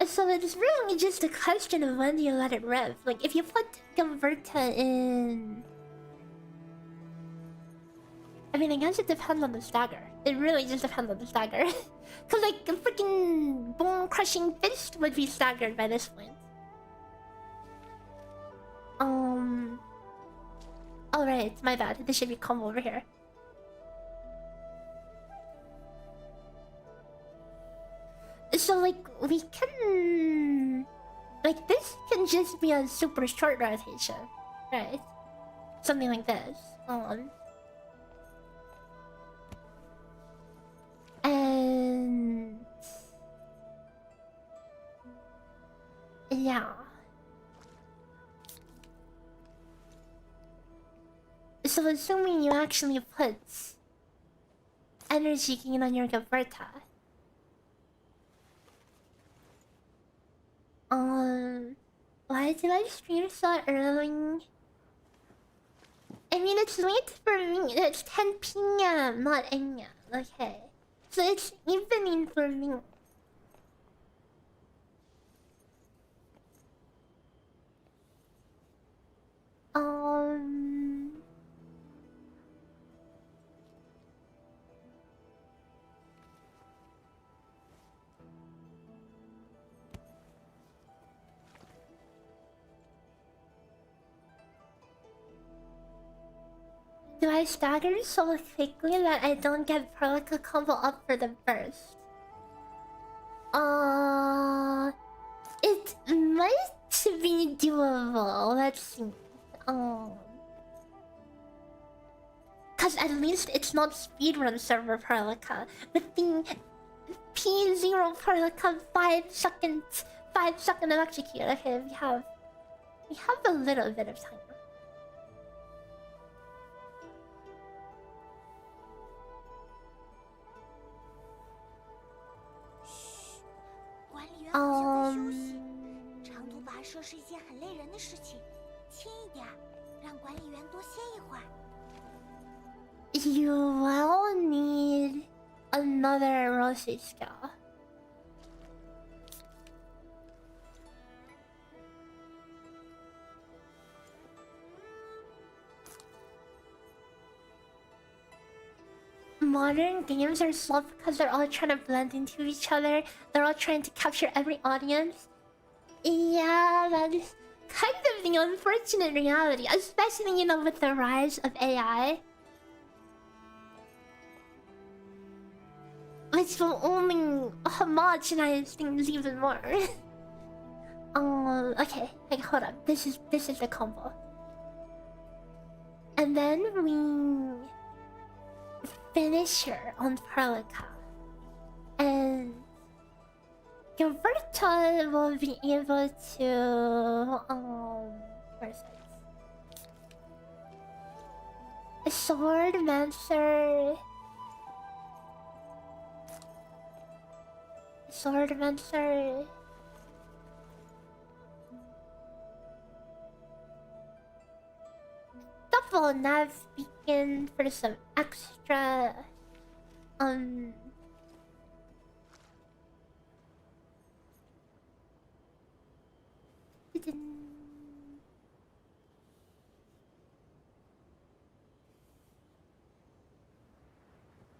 So it's really just a question of when do you let it rev. Like, if you put Converta in... I mean, I guess it depends on the stagger. It really just depends on the stagger. Cause like, a freaking bone-crushing fist would be staggered by this point. Oh right, my bad. This should be combo over here. So like we can, like this can just be a super short rotation, right? Something like this. And yeah. So assuming you actually put energy gain on your Gaberta. Why did I stream so early? I mean, it's late for me. It's 10 p.m., not AM. Okay. So it's evening for me. Do I stagger so quickly that I don't get Perlica combo up for the burst? It might be doable. Let's see. Cause at least it's not speedrun server Perlica. But the P0 Perlica 5 second electrocute. Okay, we have a little bit of time. You will need another Rossi skill. Modern games are slow because they're all trying to blend into each other. They're all trying to capture every audience. Yeah, that is kind of the unfortunate reality, especially, you know, with the rise of AI. Which will only homogenize things even more. Okay, like hold on. This is the combo. And then we finish her on Perlica. And Gilberta will be able to where's it? Swordmancer. Double nav beacon for some extra and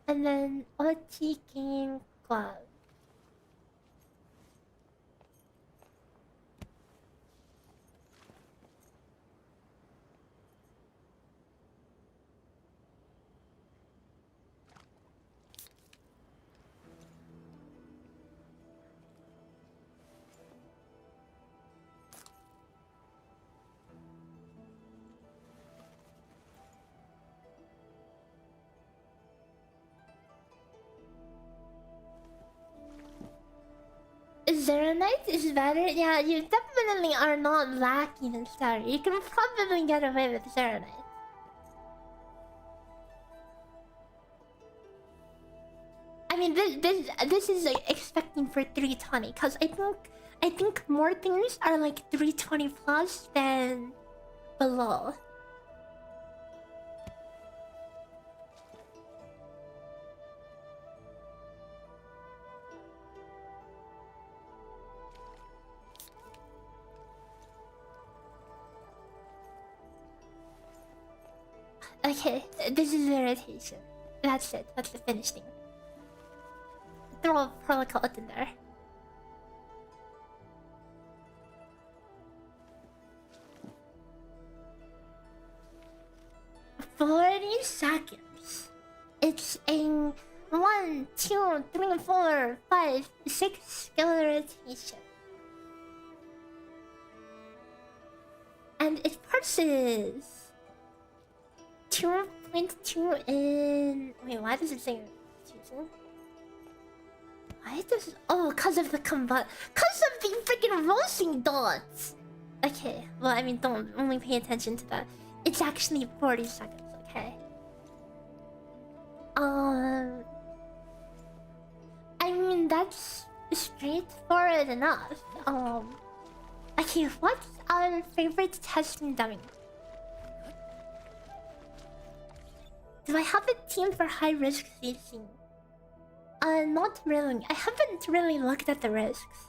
then OT game glove. Zeronite is better? Yeah, you definitely are not lacking in Star. You can probably get away with Zeronite. I mean, this is like expecting for 320, cause I think more things are like 320 plus than below. Okay, this is the rotation. That's it. That's the finish thing. Throw a Perlicot in there. 40 seconds. It's a 1, 2, 3, 4, 5, 6 skill rotation. And it parses 2.2 in... Wait, why does it say... Why does... Oh, because of the Because of the freaking Rossi dots! Okay, well, I mean, don't only pay attention to that. It's actually 40 seconds, okay? I mean, that's straightforward enough. Okay, what's our favorite testing dummy? Do I have a team for high risk facing? Not really. I haven't really looked at the risks.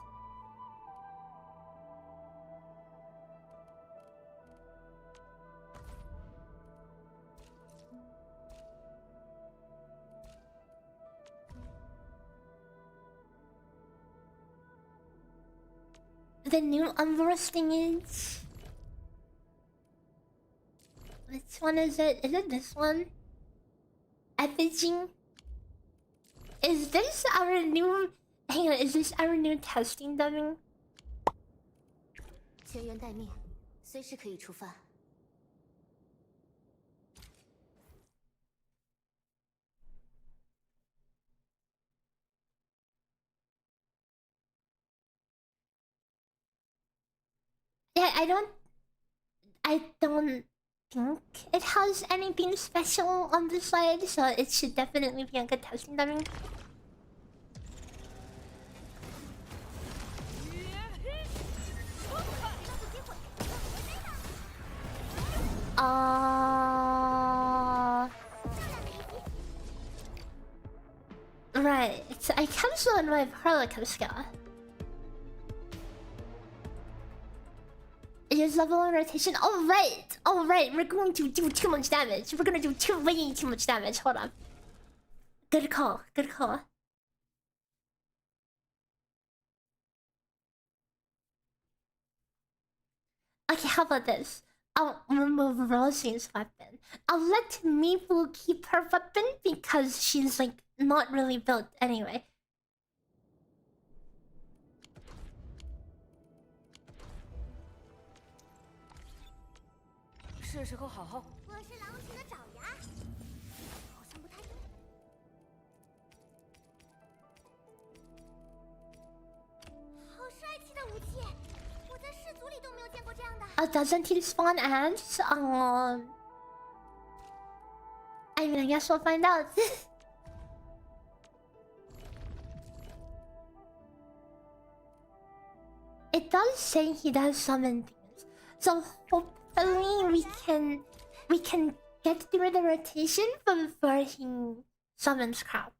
The new unroasting is... Which one is it? Is it this one? Effigy? Is this our new... Hang on, is this our new testing dummy? 全员待命，随时可以出发。Yeah, I don't think it has anything special on the side, so it should definitely be a good testing dummy. Right. I cancelled my Paracosca. Use level and rotation. Alright, we're going to do too much damage. We're gonna do way too much damage. Hold on. Good call. Okay, how about this? I'll remove Rossi's weapon. I'll let Maple keep her weapon because she's like not really built anyway.我是狼群的爪牙，好像不太对。好帅气的武器，我在氏族里都没有见过这样的。Doesn't he spawn ants? I mean, I guess we'll find out. It does say he does summon things, so hopefully we can get through the rotation before he summons crap.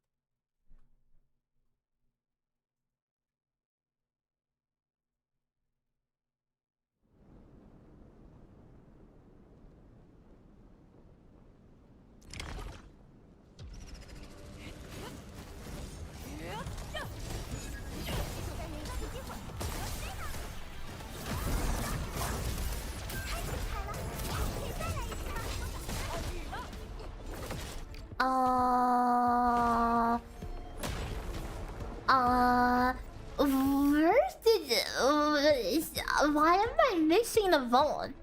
Where did... why am I missing the phone?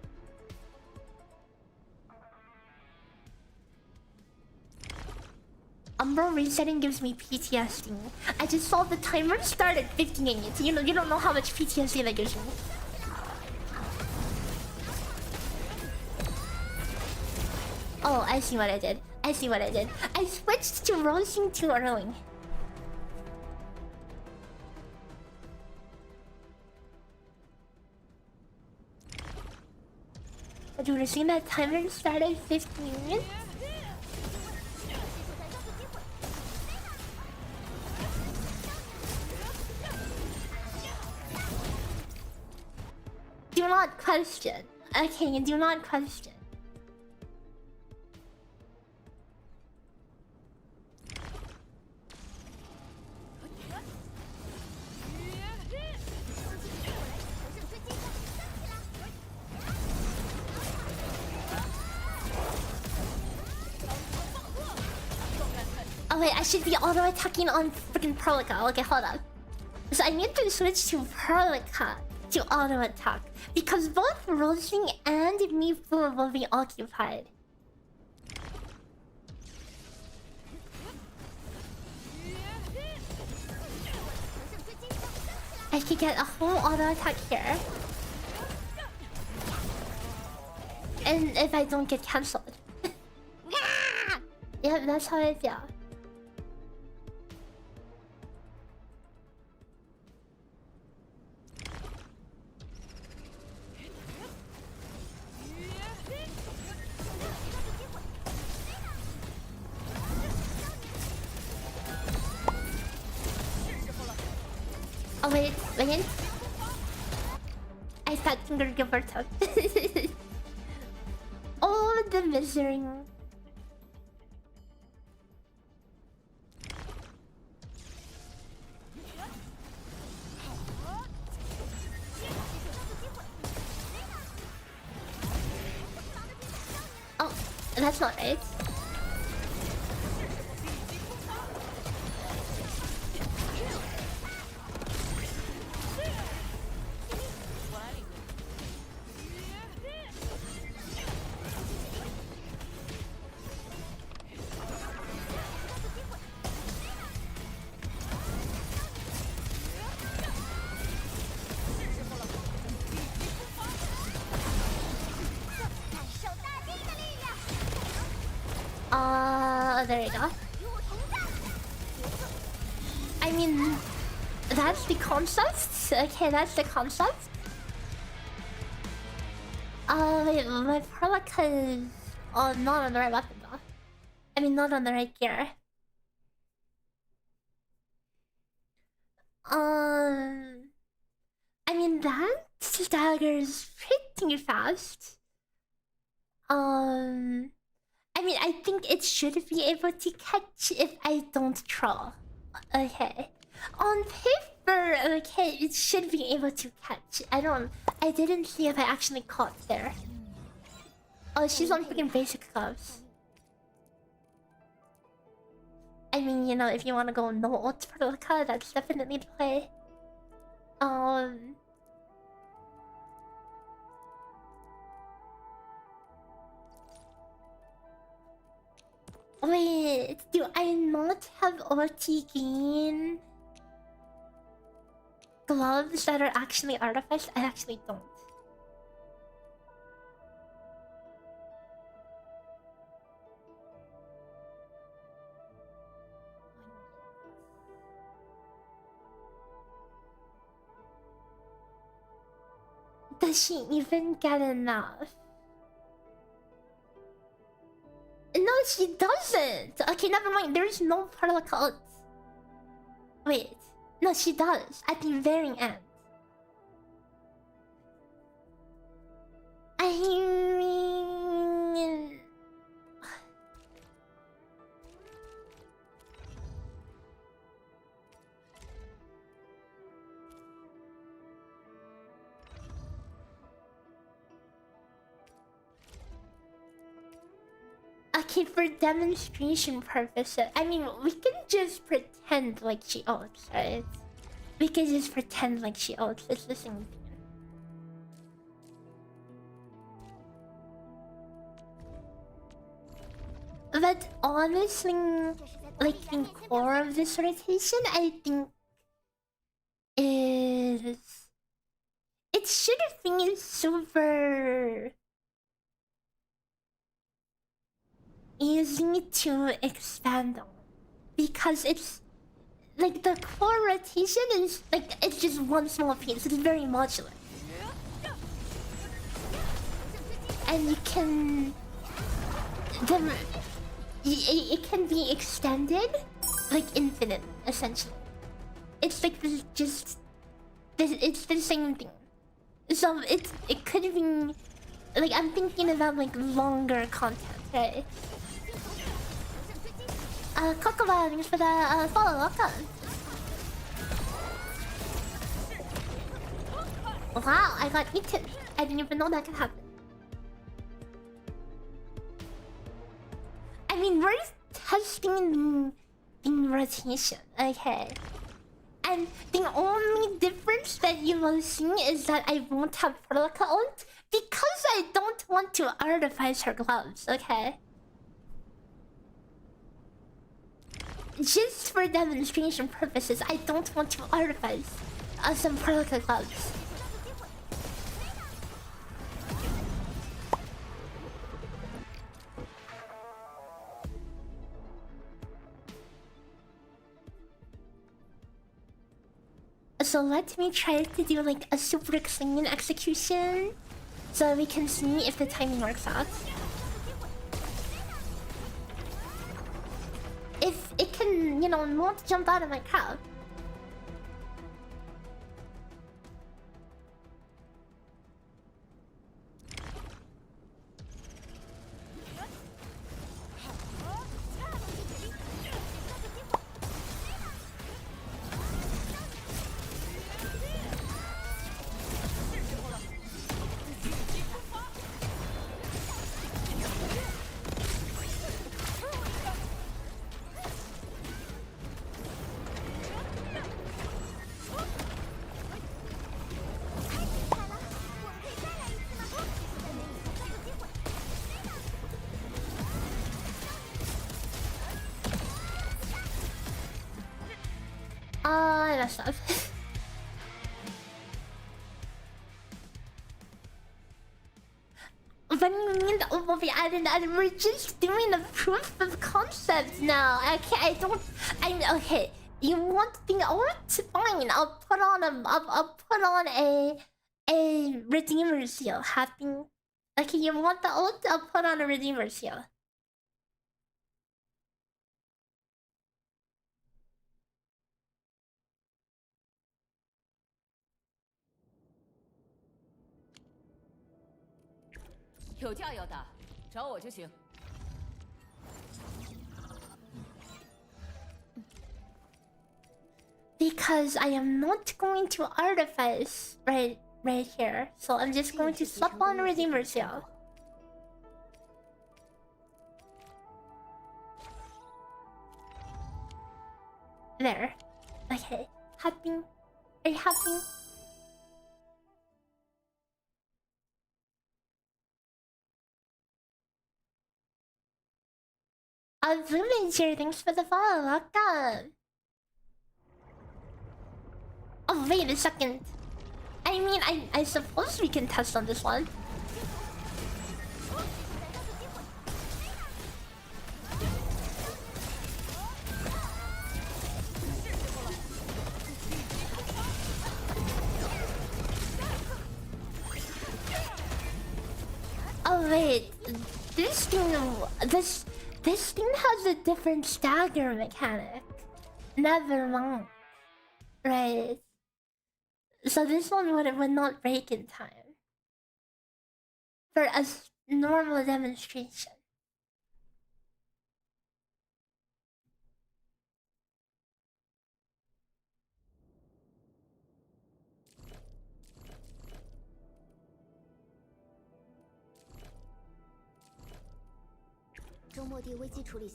Umbra resetting gives me PTSD. I just saw the timer start at 58. You don't know how much PTSD that gives me. Oh, I see what I did. I switched to Rossi too early. But you would have seen that timer start at 15. Do not question. Okay, do not question. wait, I should be auto attacking on freaking Perlica. Okay, hold up. So I need to switch to Perlica to auto attack because both Rossi and Mifu will be occupied. I could get a whole auto attack here. And if I don't get cancelled. Yeah, that's how I feel. Oh wait. I fat finger giver took. Oh, the misery. Oh, that's not right. There you go. I mean, that's the concept. Okay, that's the concept. Wait, my Perlica is not on the right weapon though. I mean, not on the right gear. I mean, that staggers pretty fast. I mean, I think it should be able to catch if I don't troll. Okay. On paper, okay, it should be able to catch. I didn't see if I actually caught there. Oh, she's on freaking basic gloves. I mean, you know, if you want to go no ult Perlica, that's definitely the play. Wait, do I not have OT gain gloves that are actually artifice? I actually don't. Does she even get enough? No, she doesn't. Okay, never mind. There's no Perlica ult. Wait. No, she does. At the very end. I mean... Okay, for demonstration purposes, I mean, we can just pretend like she ults, right? We can just pretend like she ults. It's the same thing. But honestly, like the core of this rotation, I think is it should have been super easy to expand on because it's like the core rotation is like it's just one small piece. It's very modular, and you can it can be extended like infinite essentially. It's like it's the same thing. So it could be like I'm thinking about like longer content, right? Cocoa, thanks for the follow. Welcome. Wow, I got eaten. I didn't even know that could happen. I mean, we're testing in rotation. Okay. And the only difference that you will see is that I won't have Protocol ult because I don't want to artifice her gloves, okay? Just for demonstration purposes, I don't want to artifice some Protocol gloves. So let me try to do like a super clean execution so we can see if the timing works out. If it can, you know, not jump out of my crowd. I messed up. What do you mean that will be added? And we're just doing a proof of concept now. Okay, okay. You want the ult? Fine. I'll put on a redeemer seal. Happy. Okay, you want the ult? I'll put on a redeemer seal. Because I am not going to artifice right here. So I'm just going to swap on redeemer seal. There. Okay. Happy? Are you happy? Villager, thanks for the follow. Welcome. Oh, wait a second. I mean, I suppose we can test on this one. Oh wait, this thing has a different stagger mechanic. Never mind. Right. So this one would not break in time for a normal demonstration.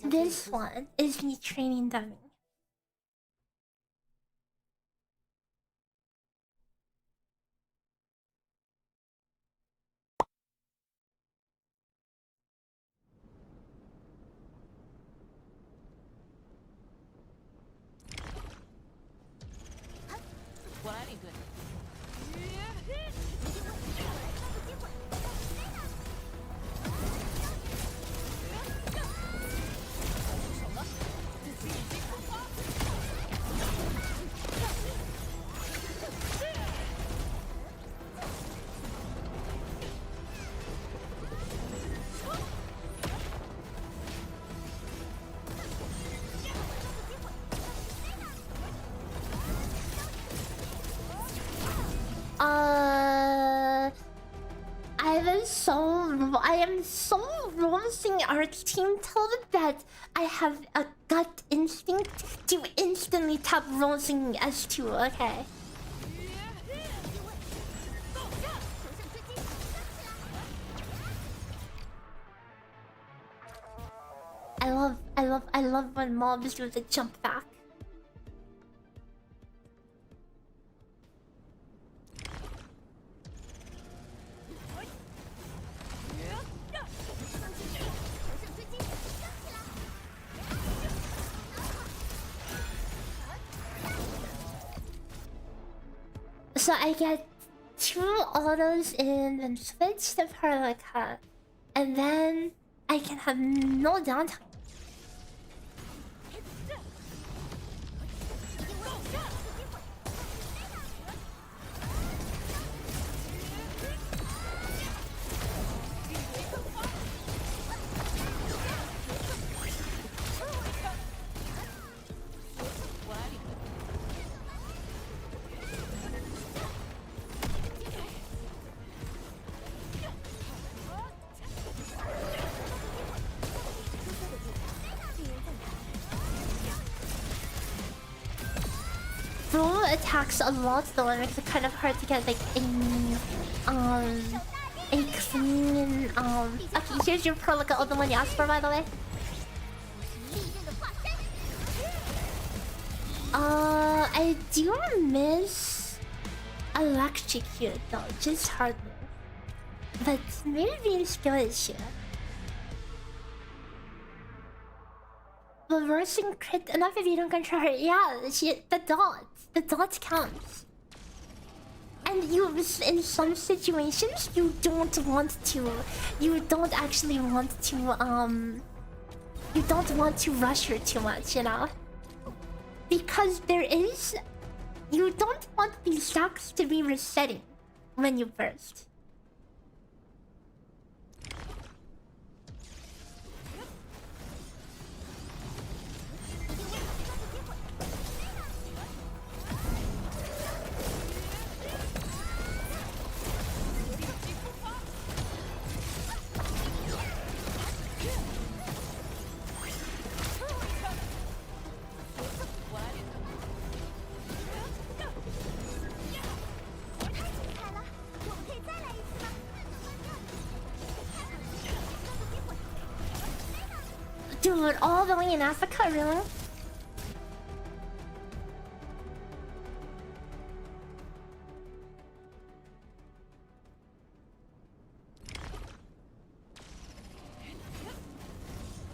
This one is the training dummy. I am so Rossi Arch team told that I have a gut instinct to instantly tap Rossi S2, okay. I love when mobs do the jump back. So I get 2 autos in and switch to Perlica, and then I can have no downtime. Boom attacks a lot though, and makes it kind of hard to get like a clean okay, here's your Perlica, oh, the one you asked for, by the way. I do miss Electrocute though, just hard move. But maybe skill issue. Reversing crit enough if you don't control her. Yeah, the dot counts. And you, in some situations, you don't actually want to you don't want to rush her too much, you know? Because you don't want these stacks to be resetting when you burst. Dude, all the way in Africa, really?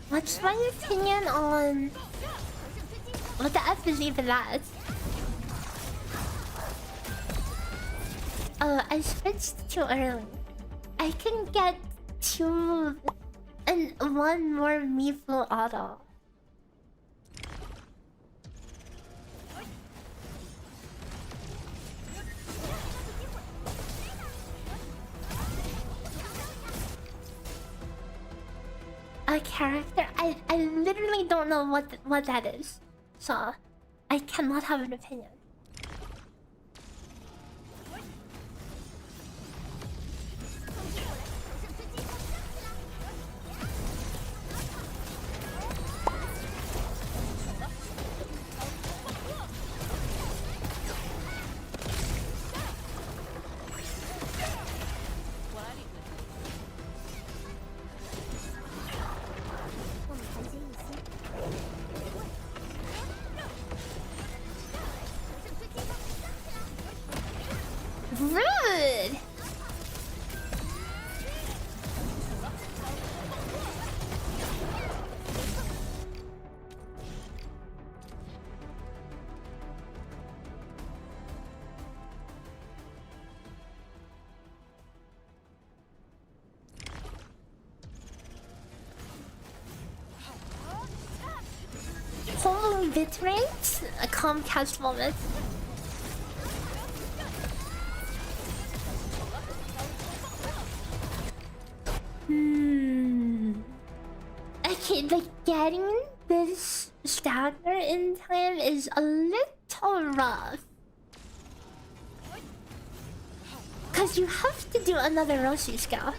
What's my opinion on what the F is even that? I switched too early. I can get 2 and 1 more Miflu auto. A character? I literally don't know what that is. So I cannot have an opinion. Rude! Holy bitrate? A Comcast moment. Okay, like getting this stagger in time is a little rough. Cause you have to do another Rossi skill.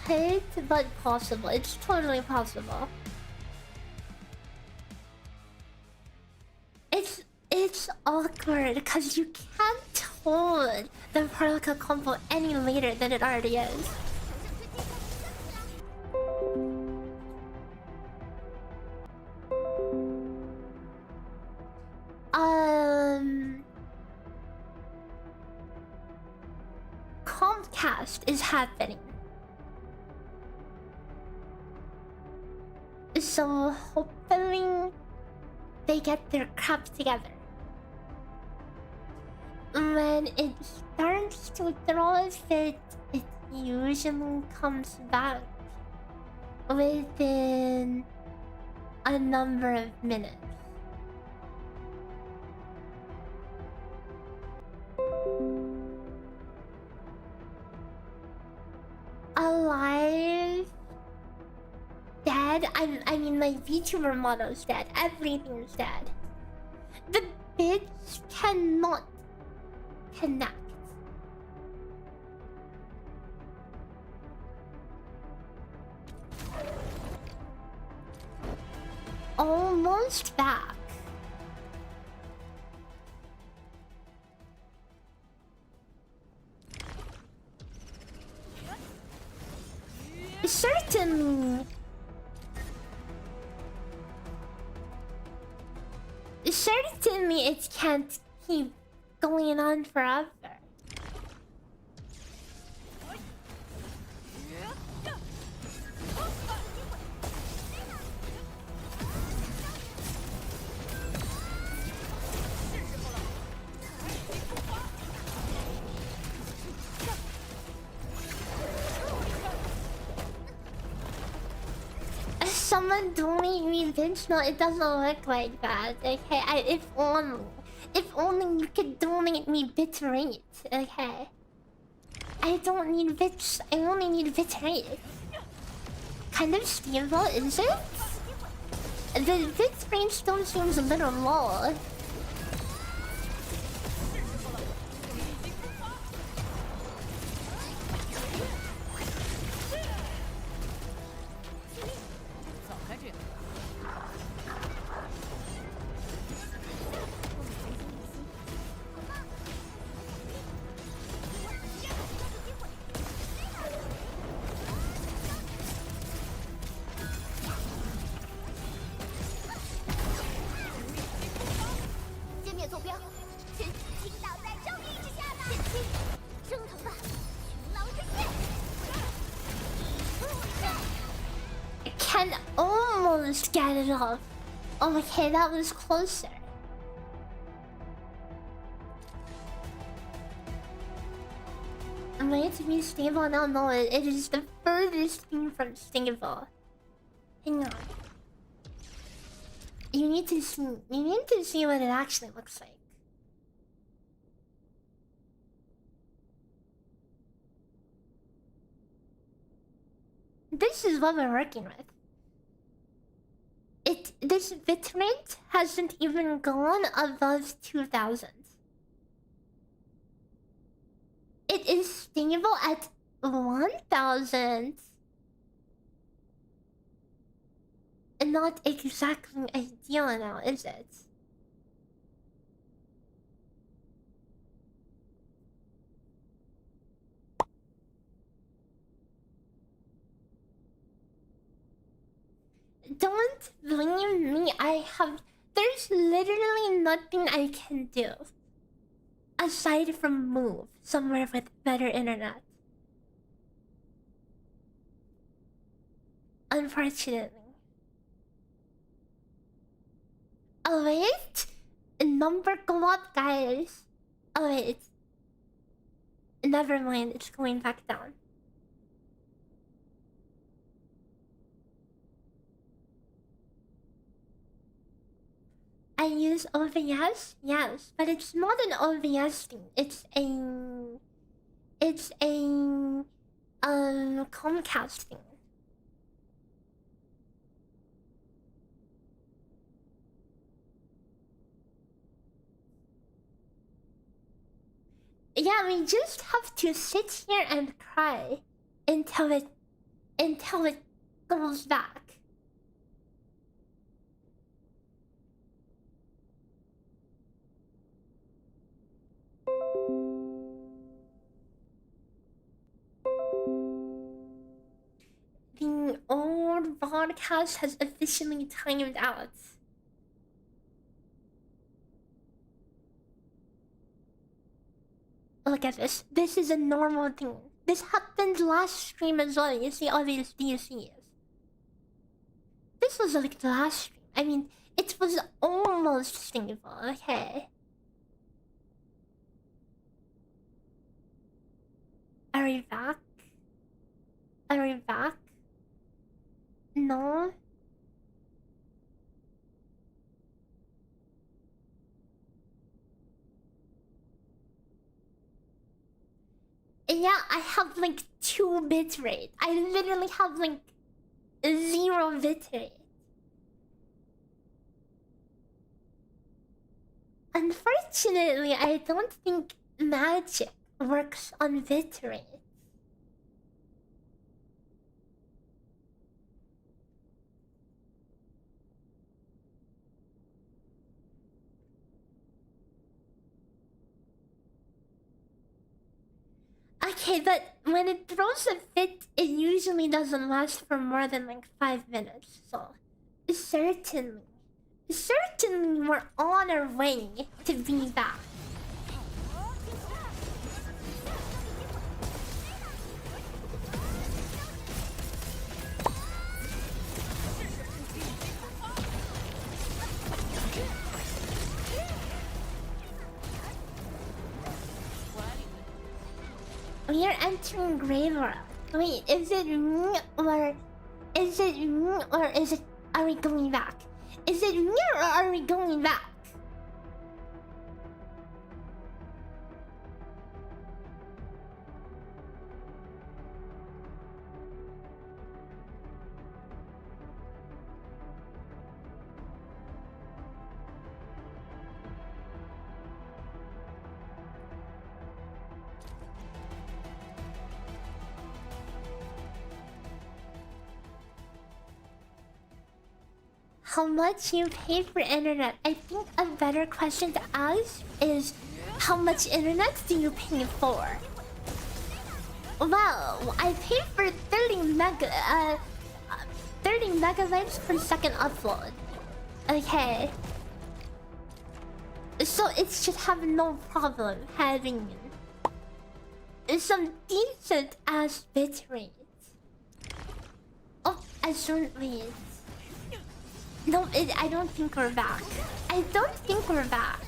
it, but possible. It's totally possible. It's awkward because you can't hold the particle combo any later than it already is. Comcast is happening. So hopefully they get their crap together. When it starts to throw a fit, it usually comes back within a number of minutes. Alive, dead. I mean, my VTuber model's dead. Everything's dead. The bitch cannot connect. Almost back. Certainly. Certainly it can't keep going on forever. Someone donate me bitch? No, it doesn't look like that. Okay, if only you could donate me bit rate. Okay, I don't need bits. I only need bit rate. Kind of stable, is it? The bit rate still seems a little low. Can almost get it off. Okay, that was closer. Am I to be stable now? No, it is the furthest thing from stable. Hang on. You need to see what it actually looks like. This is what we're working with. This bitrate hasn't even gone above 2000. It is stable at 1000. And not exactly ideal now, is it? Don't blame me. There's literally nothing I can do aside from move somewhere with better internet. Unfortunately. Oh wait, number go up, guys. Oh wait, never mind. It's going back down. I use OBS, yes, but it's not an OBS thing. It's a Comcast thing. Yeah, we just have to sit here and cry until it until it goes back. The old broadcast has officially timed out. Look at this. This is a normal thing. This happened last stream as well. You see all these DCs. This was like the last stream. I mean, it was almost stable, okay? Are we back? Are we back? No? Yeah, I have like 2 bitrate. I literally have like 0 bitrate. Unfortunately, I don't think magic works on bitrate. Okay, but when it throws a fit, it usually doesn't last for more than like 5 minutes. So, certainly we're on our way to be back. We are entering Graveyard. Wait, is it me or is it me or is it? Are we going back? Is it me or are we going back? How much you pay for internet? I think a better question to ask is how much internet do you pay for? Well, I pay for 30 megabytes per second upload. Okay. So it should have no problem having some decent ass bitrate. Oh, I certainly. No, I don't think we're back. I don't think we're back.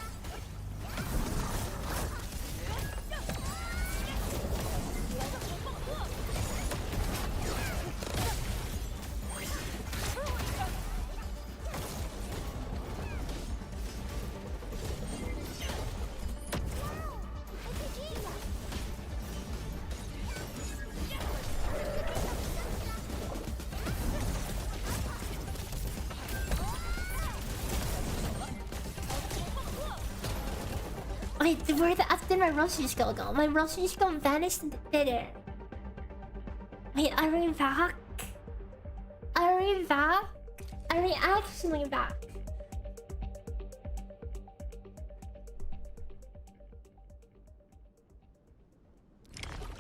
Wait, where did my Rossi skill go? My Rossi skill vanished in the bitter. Wait, are we back? Are we back? Are we actually back?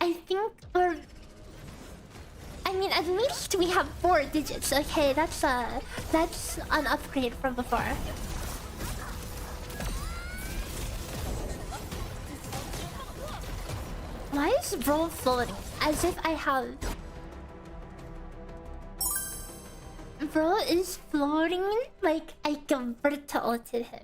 I think we're... I mean, at least we have 4 digits. Okay, that's an upgrade from before. Why is bro floating? As if I have... Bro is floating like I converted him.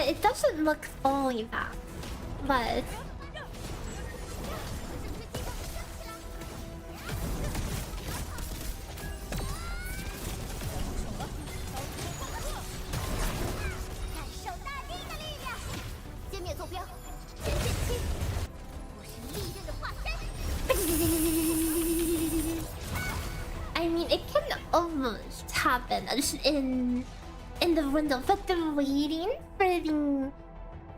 it doesn't look fully back, but I mean, it can almost happen as in the window, but the waiting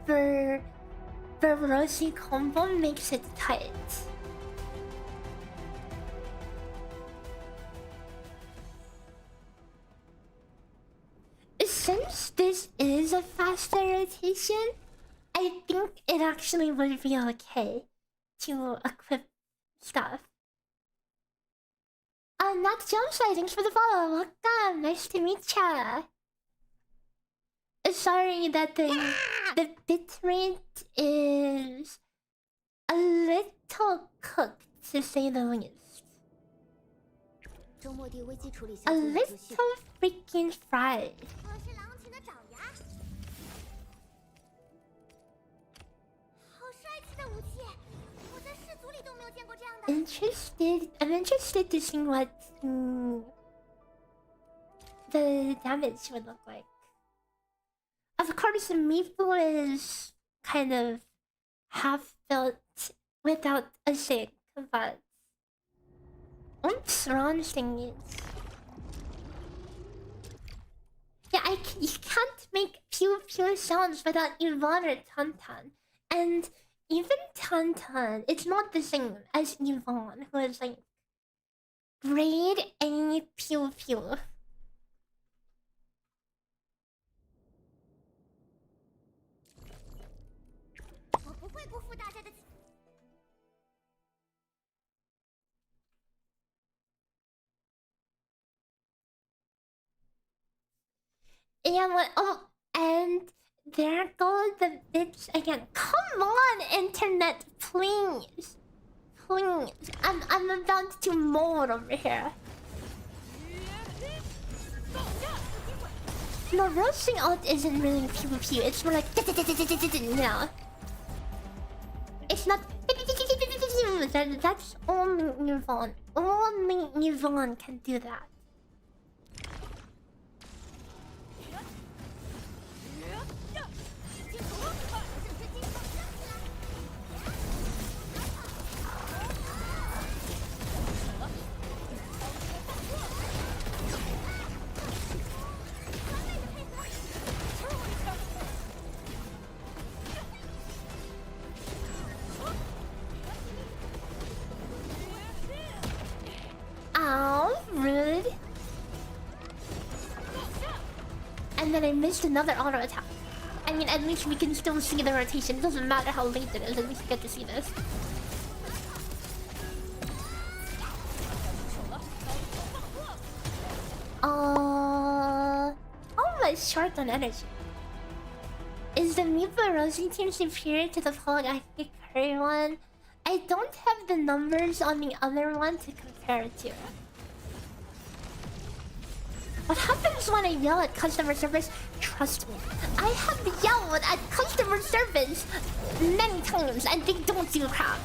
for Rossi combo makes it tight. Since this is a faster rotation, I think it actually would be okay to equip stuff. Not Jumpside, thanks for the follow. Welcome, nice to meet ya. Sorry that the bitrate is a little cooked, to say the least. A little freaking fried. I'm interested to see what the damage would look like. Of course, Mifu is kind of half built without a shake, but oops, wrong thing is. Yeah, you can't make pure sounds without Yvonne or Tantan. And even Tantan, it's not the same as Yvonne, who is like grade A pew. And what? Oh, and there go the bits again. Come on, internet, please. I'm about to mold over here. No, roasting ult isn't really pew. It's more like no. It's not. That's only Yvonne. Only Yvonne can do that. Ow, rude. And then I missed another auto attack. I mean, at least we can still see the rotation. It doesn't matter how late it is, at least we get to see this. Almost short on energy. Is the Mipa Rossi team superior to the Polygactic Curry one? I don't have the numbers on the other one to compare it to. What happens when I yell at customer service? Trust me, I have yelled at customer service many times and they don't do crap.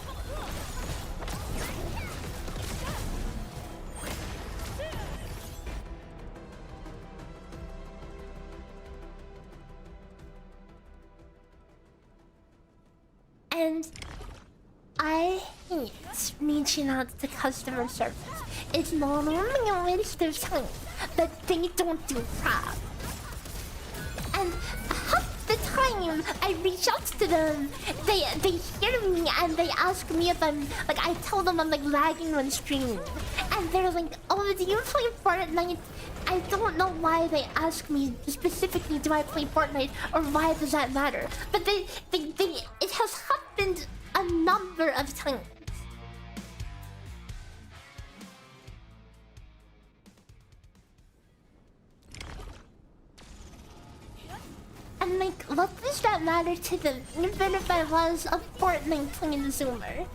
And I hate reaching out to customer service. It's not only a waste of time, but they don't do crap. And half the time I reach out to them, they hear me and they ask me if I'm like, I tell them I'm like lagging on stream, and they're like, oh, do you play Fortnite? I don't know why they ask me specifically, do I play Fortnite, or why does that matter? But it has happened a number of times. And like, what does that matter to them, even if I was a Fortnite playing Zoomer?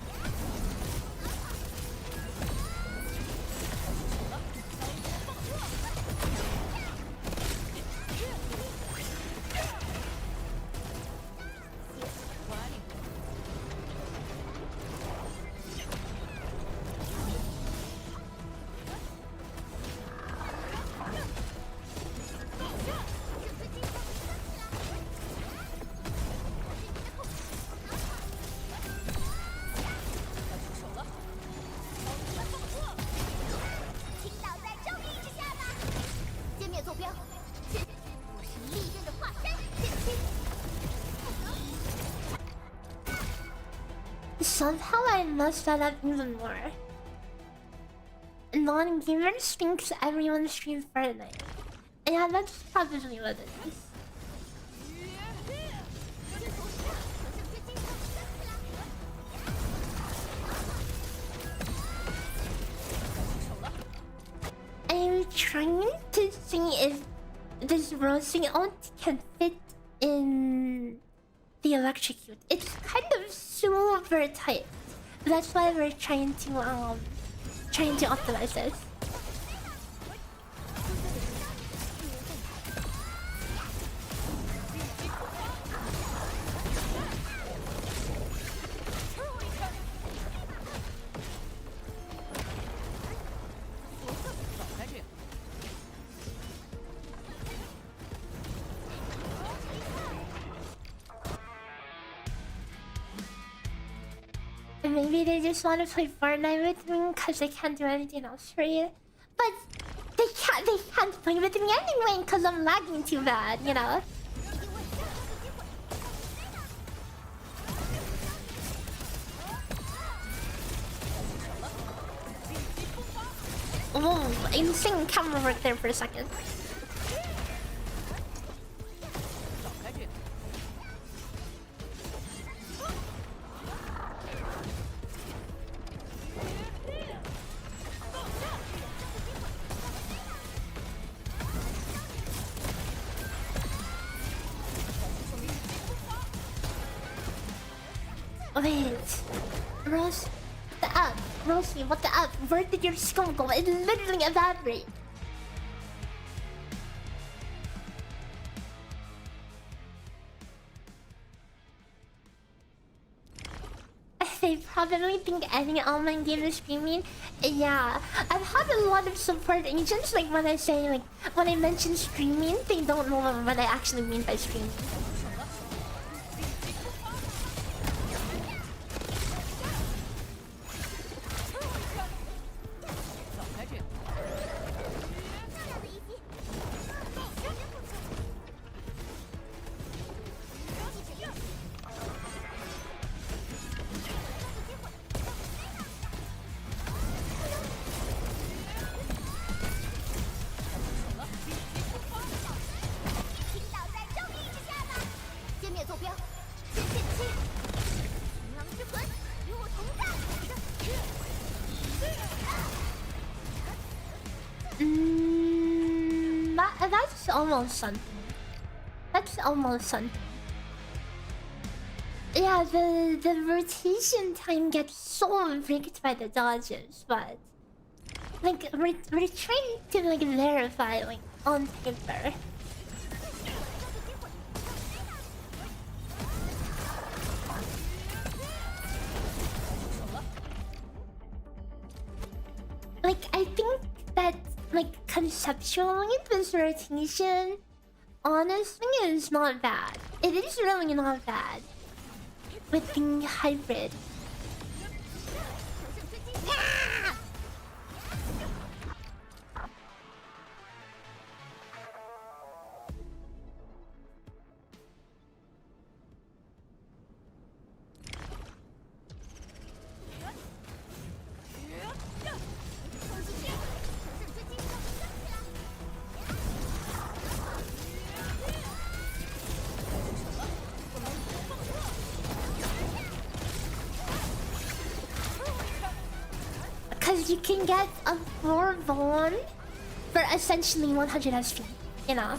Somehow I messed that up even more. Non-gamers thinks everyone streams Fortnite. Yeah, that's probably what it is. I'm trying to see if this Rossi ult can fit in the electrocute. It's kind of super tight. That's why we're trying to optimize this. Maybe they just want to play Fortnite with me because they can't do anything else for you. But they can't play with me anyway because I'm lagging too bad, you know? Oh, insane camera work there for a second. Wait, Rose, what the up? Rossi, what the up? Where did your skull go? It literally evaporated. They probably think any online game is streaming. Yeah, I've had a lot of support agents. Like when I mention streaming, they don't know what I actually mean by streaming. That's almost something. That's almost something. Yeah, the rotation time gets so rigged by the dodges, but like we're trying to like verify like on paper. Like I think that like conceptually this rotation honestly is not bad. It is really not bad with the hybrid. Because you can get a 4 Vaughn for essentially 100 SP, you know?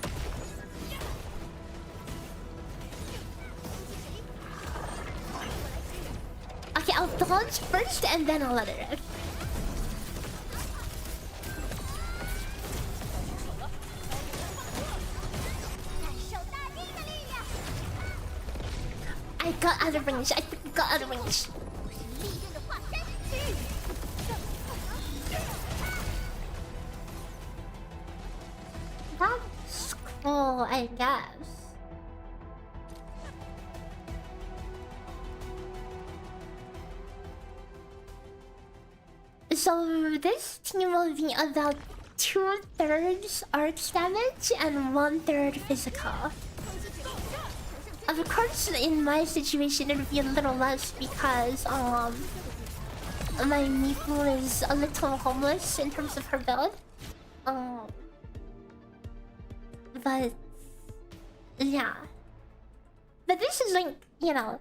Okay, I'll dodge first and then I'll let it rip. I got out of range. I think I got out of range. That's cool, I guess. So this team will be about 2/3 arch damage and 1/3 physical. Of course, in my situation, it would be a little less because my Mifu is a little homeless in terms of her build. But yeah. But this is like, you know,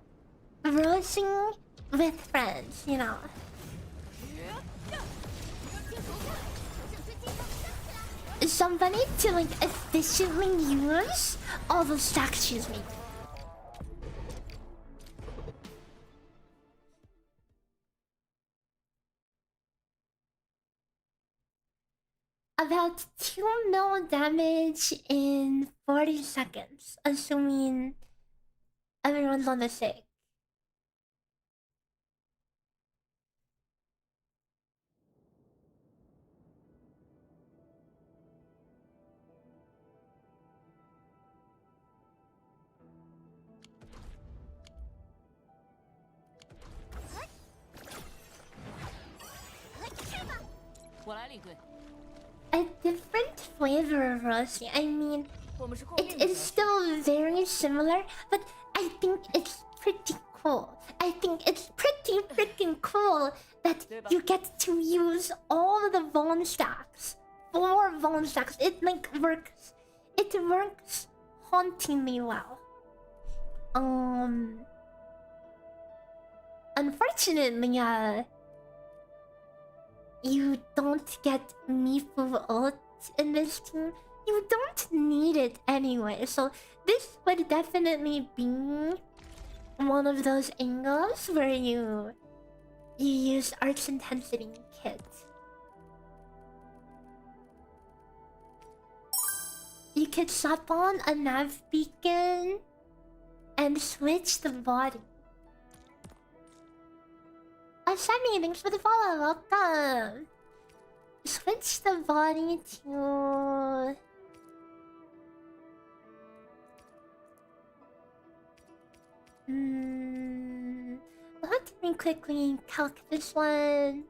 roasting with friends, you know. Somebody to like efficiently use all the stacks she's making. About 2 mil damage in 40 seconds, assuming everyone's on the sick. A different flavor of Rossi. I mean, it is still very similar, but I think it's pretty cool. I think it's pretty freaking cool that you get to use all of the Von stacks. 4 Von stacks. It like works. It works hauntingly well. Unfortunately, you don't get Mifu ult in this team. You don't need it anyway. So this would definitely be one of those angles where you use Arts Intensity Kit. You could slap on a nav beacon and switch the body. Sammy, thanks for the follow. Welcome. Switch the body to... Let me quickly calc this one.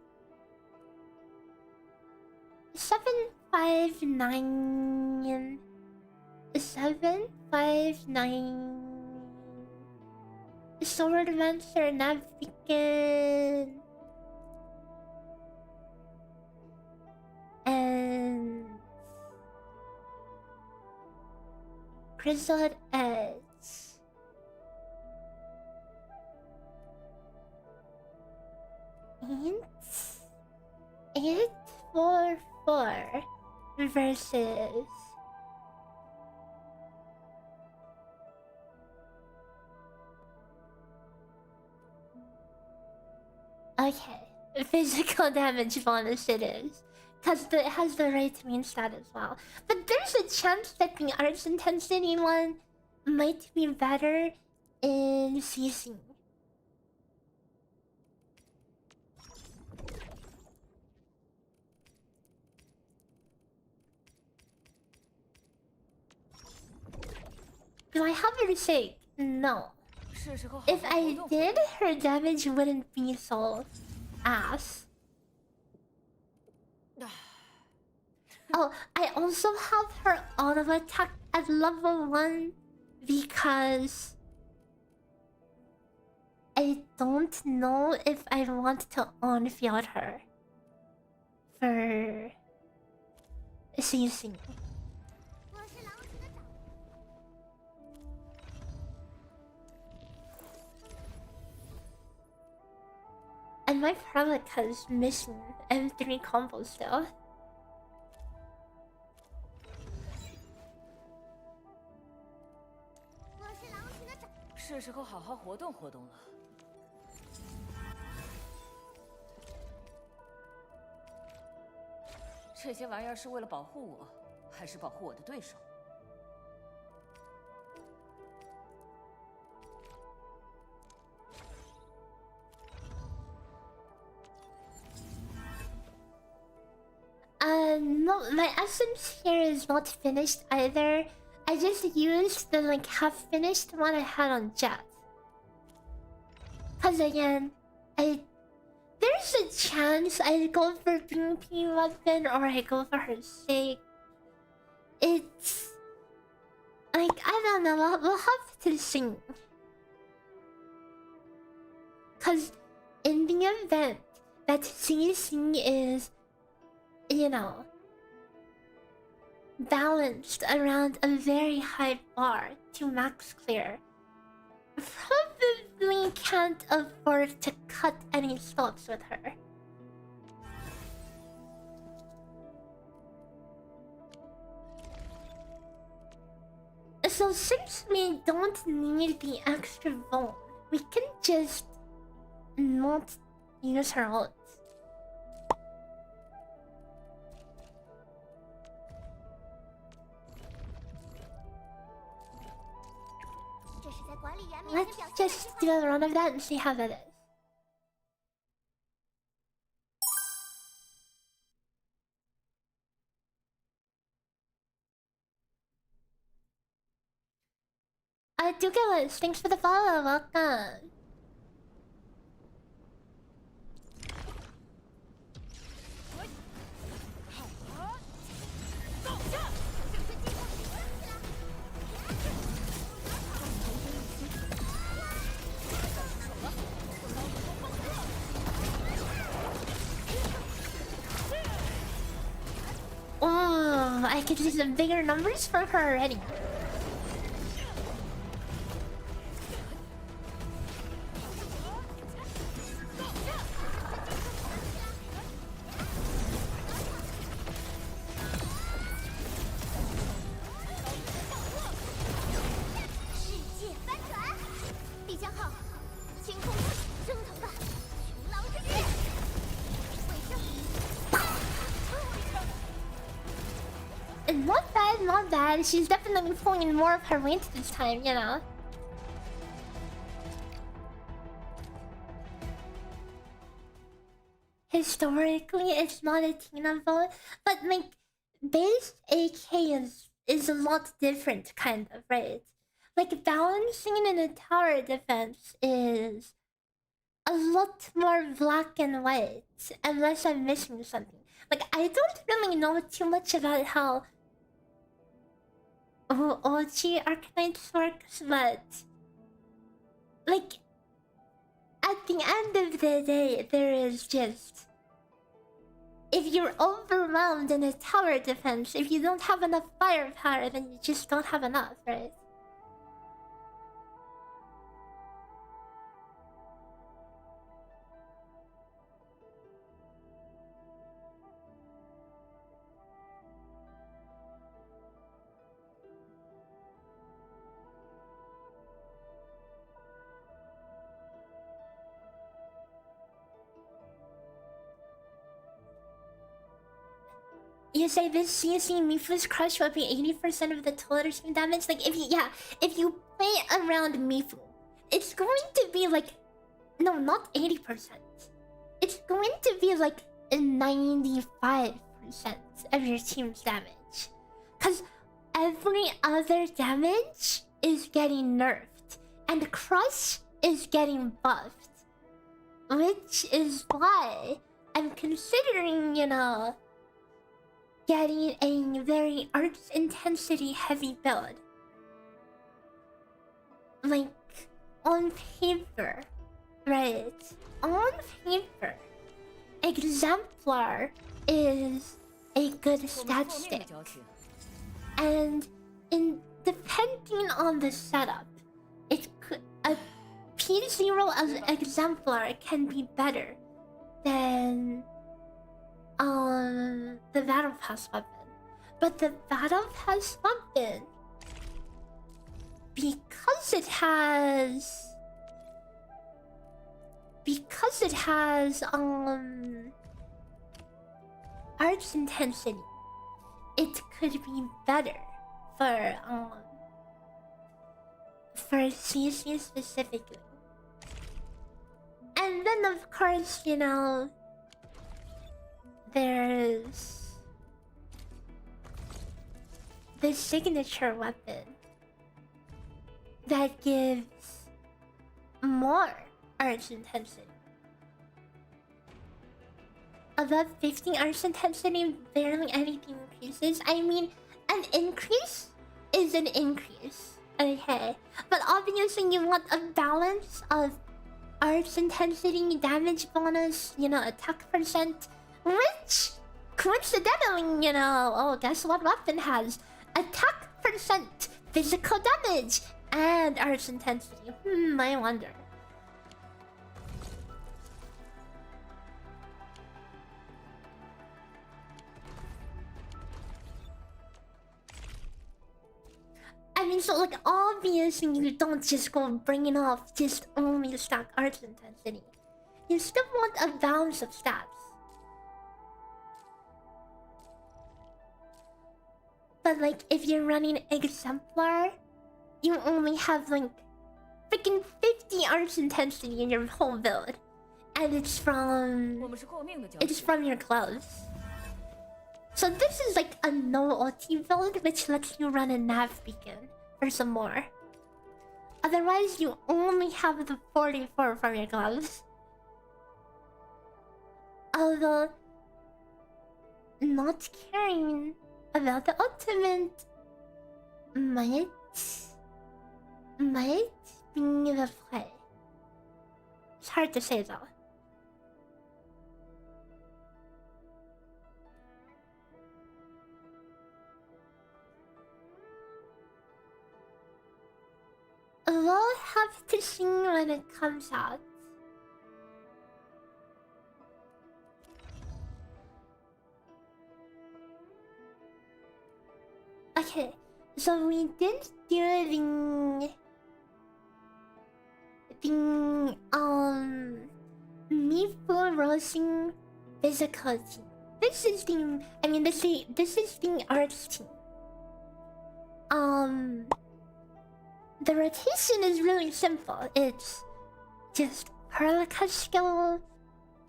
759... 759... Sword Mancer, Nav Beacon, and Grizzled Edge. And 844 versus okay, physical damage bonus it is. Because it has the right main stat as well. But there's a chance that the Arts Intensity one might be better in CC. Do I have her sick? No. If I did, her damage wouldn't be so ass. Oh, I also have her auto attack at level 1 because I don't know if I want to on-field her for CC. And my Prelica's missing M3 combo still. No, my essence here is not finished either. I just used the like half-finished one I had on Jet. Cause again, there's a chance I go for BP weapon or I go for her sake. It's Like, I don't know, we'll have to see. Cause in the event that CC is, you know, balanced around a very high bar to max clear, probably can't afford to cut any stops with her. So since we don't need the extra vote, we can just not use her ult. 这是在管理员面 Let's 前表现的 just 机 do 会。 a round of that and see how that is. Dukelis, thanks for the follow, welcome. Oh, I could see some bigger numbers from her already. Not bad, not bad. She's definitely pulling in more of her weight this time, you know. Historically, it's not a Tina vote, but like base AK is a lot different, kind of, right? Like balancing in a tower defense is a lot more black and white, unless I'm missing something. Like I don't really know too much about how OG Arknights works, but like at the end of the day, there is just, if you're overwhelmed in a tower defense, if you don't have enough firepower, then you just don't have enough, right? You say this CC Mifu's crush will be 80% of the total team damage? Like, if you play around Mifu, it's going to be like, no, not 80%. It's going to be like 95% of your team's damage. Because every other damage is getting nerfed, and crush is getting buffed. Which is why I'm considering, you know, getting a very arts intensity heavy build. Like, on paper, right? On paper, Exemplar is a good stat stick. And depending on the setup, it could, a P0 as Exemplar can be better than the Battle Pass weapon. But the Battle Pass weapon, because it has arts intensity, it could be better for CC specifically. And then of course, you know, there's the signature weapon that gives more arts intensity. Above 50 arts intensity, barely anything increases. I mean, an increase is an increase. Okay. But obviously you want a balance of arts intensity, damage bonus, you know, attack percent, which coincidentally, you know, oh, guess what weapon has attack percent, physical damage, and arts intensity. I wonder. I mean, so like obviously you don't just go bringing off just only stack arts intensity. You still want a balance of stats. But like if you're running exemplar, you only have like freaking 50 arts intensity in your whole build. And it's from your gloves. So this is like a no ulti build which lets you run a nav beacon for some more. Otherwise you only have the 44 from your gloves. Although not caring about the ultimate might be the play. It's hard to say though. We'll have to see when it comes out. Okay, so we did do the Mifu Rossi physical team. This is the this is the arts team. The rotation is really simple. It's just Perlica skill,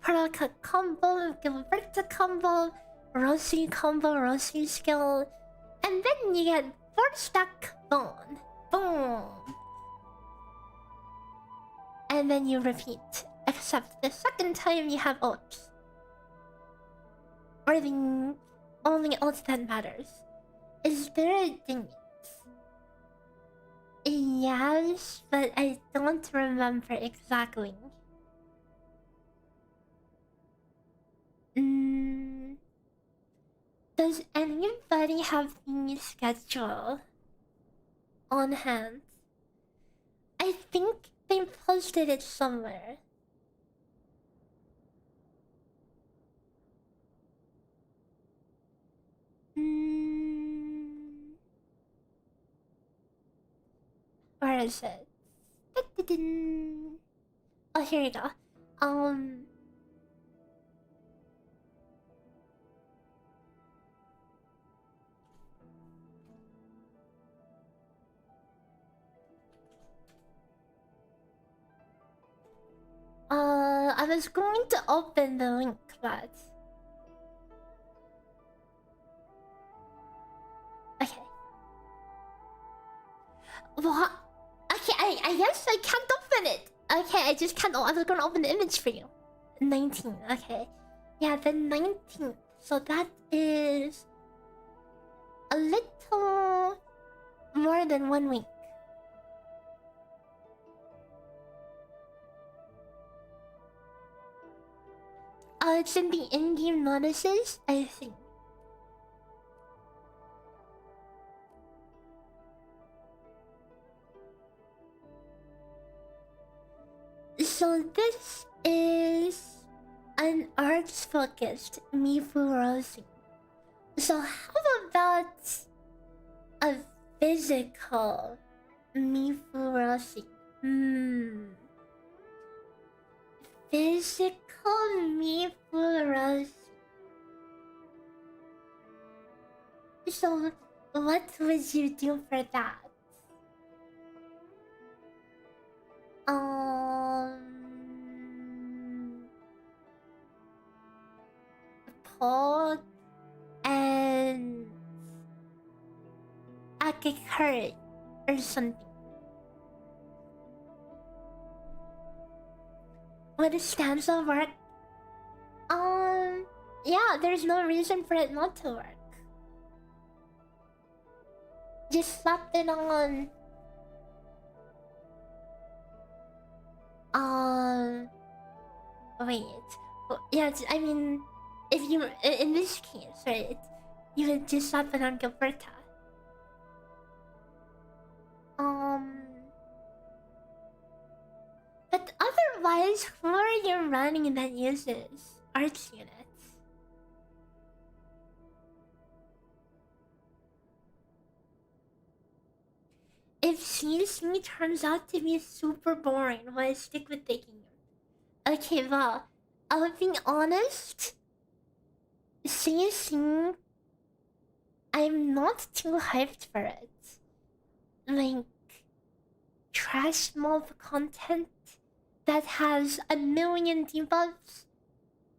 Perlica combo, Gilberta combo, Rossi combo, Rossi skill, and then you get 4-stack bone. Boom! And then you repeat. Except the second time you have ults. Or the only ult that matters. Is there a thing? Yes, but I don't remember exactly. Does anybody have the schedule on hand? I think they posted it somewhere. Where is it? Oh, here you go. I was going to open the link, but okay. What? Okay, I guess I can't open it. Okay, I just can't. I was gonna open the image for you. 19. Okay, yeah, the 19th. So that is a little more than 1 week. It's in the in-game notices, I think. So this is an arts-focused Mifu Rossi. So how about a physical Mifu Rossi? Physical Mifu Rossi. So what would you do for that? Pod and Akikurt or something. Would a stanza work? Yeah, there's no reason for it not to work. just slap it on. Wait. Yeah, I mean, if you in this case, right? You would just slap it on Gilberta. But otherwise, who are you running that uses arts units? If CC turns out to be super boring, why stick with taking him? Okay, well, I'll be honest. CC, I'm not too hyped for it. Like, trash mob content that has a million debuffs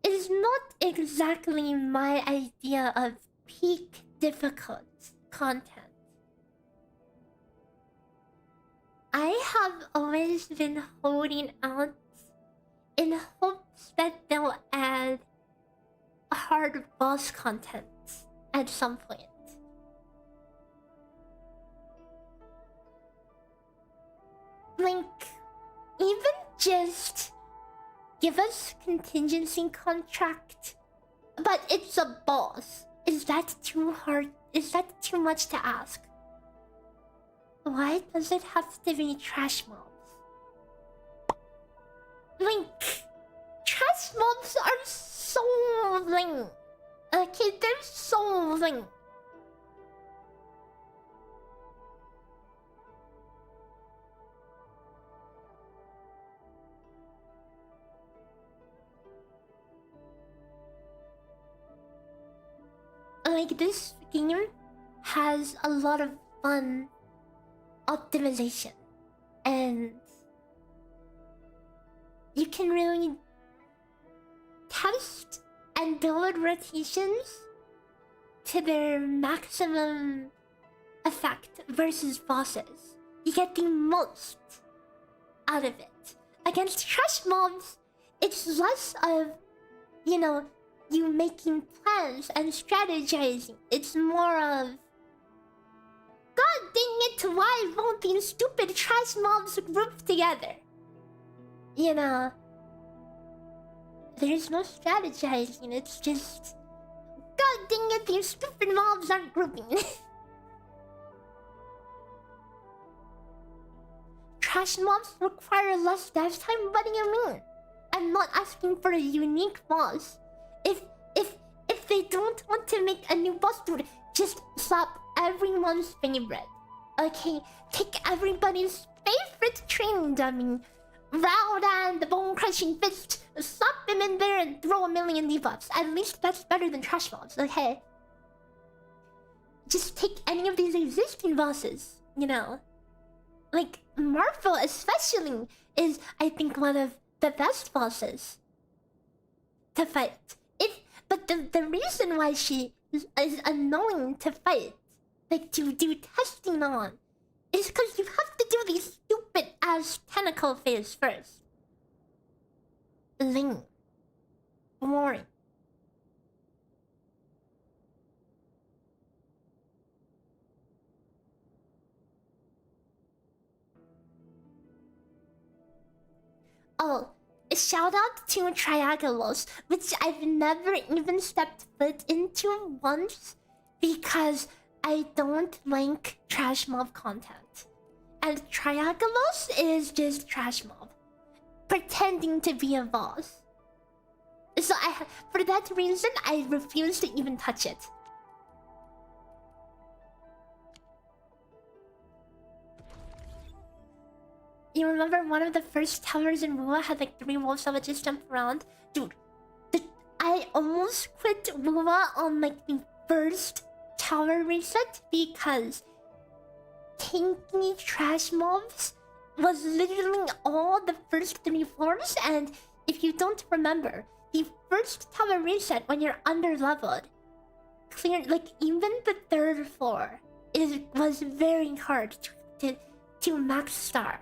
is not exactly my idea of peak difficult content. I have always been holding out in hopes that they'll add hard boss content at some point. Like, even just give us contingency contract, but it's a boss. Is that too hard? Is that too much to ask? Why does it have to be trash mobs? Like, trash mobs are so lame. Okay, they're so lame. Like, this game has a lot of fun optimization, and you can really test and build rotations to their maximum effect versus bosses. You get the most out of it. Against trash mobs, it's less of, you know, you making plans and strategizing. It's more of, God dang it, why won't these stupid trash mobs group together? You know, there's no strategizing, it's just, God dang it, these stupid mobs aren't grouping. Trash mobs require less dash time, what do you mean? I'm not asking for a unique boss. If they don't want to make a new boss, dude, just slap everyone's favorite. Okay, take everybody's favorite training dummy, Rowdan, the bone crushing fist, slap him in there and throw a million debuffs. At least that's better than trash mobs, okay? Just take any of these existing bosses, you know? Like, Marvel especially is, I think, one of the best bosses to fight. But the reason why she is annoying to fight, like to do testing on, is because you have to do these stupid ass tentacle phase first. Lame. Boring. Oh, shout out to Triagalos, which I've never even stepped foot into once because I don't like trash mob content. And Triagalos is just trash mob, pretending to be a boss. So for that reason, I refuse to even touch it. You remember one of the first towers in Rua had like 3 wolves that would just jump around? Dude, I almost quit Rua on like the first tower reset because tanky trash mobs was literally all the first 3 floors, and if you don't remember, the first tower reset when you're under leveled, clear like even the 3rd floor was very hard to max star.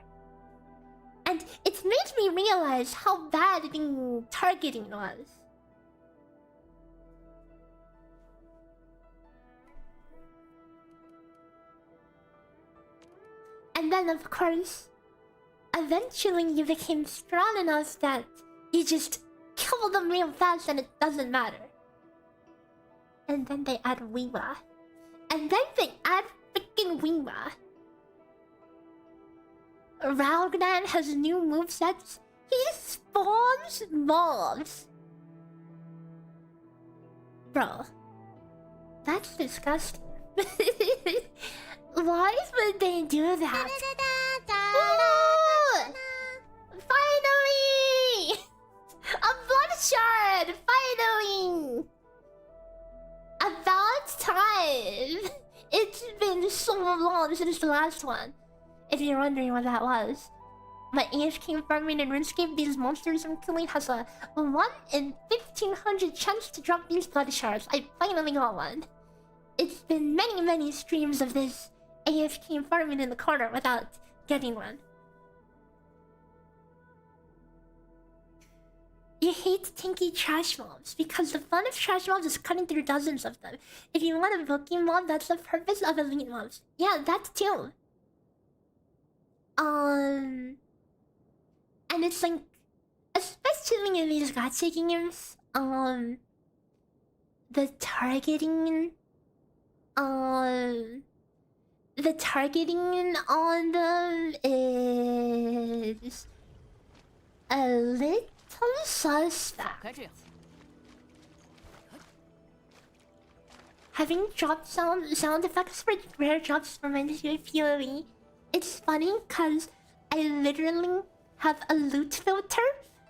And it made me realize how bad the targeting was. And then, of course, eventually you became strong enough that you just kill them real fast and it doesn't matter. And then they add Weema. And then they add freaking Weema. Ralgnan has new movesets. He spawns mobs. Bro, that's disgusting. Why would they do that? Ooh, finally! A bloodshard! Finally! About time! It's been so long since the last one. If you're wondering what that was. My AFK farming in RuneScape, these monsters I'm killing has a 1 in 1500 chance to drop these blood shards. I finally got one. It's been many streams of this AFK farming in the corner without getting one. You hate tinky trash mobs because the fun of trash mobs is cutting through dozens of them. If you want a Pokemon mob, that's the purpose of elite mobs. Yeah, that too. And it's like, especially in these gacha games, the targeting on them is a little suspect. Having drop sound effects for rare drops reminds me of PoE. It's funny because I literally have a loot filter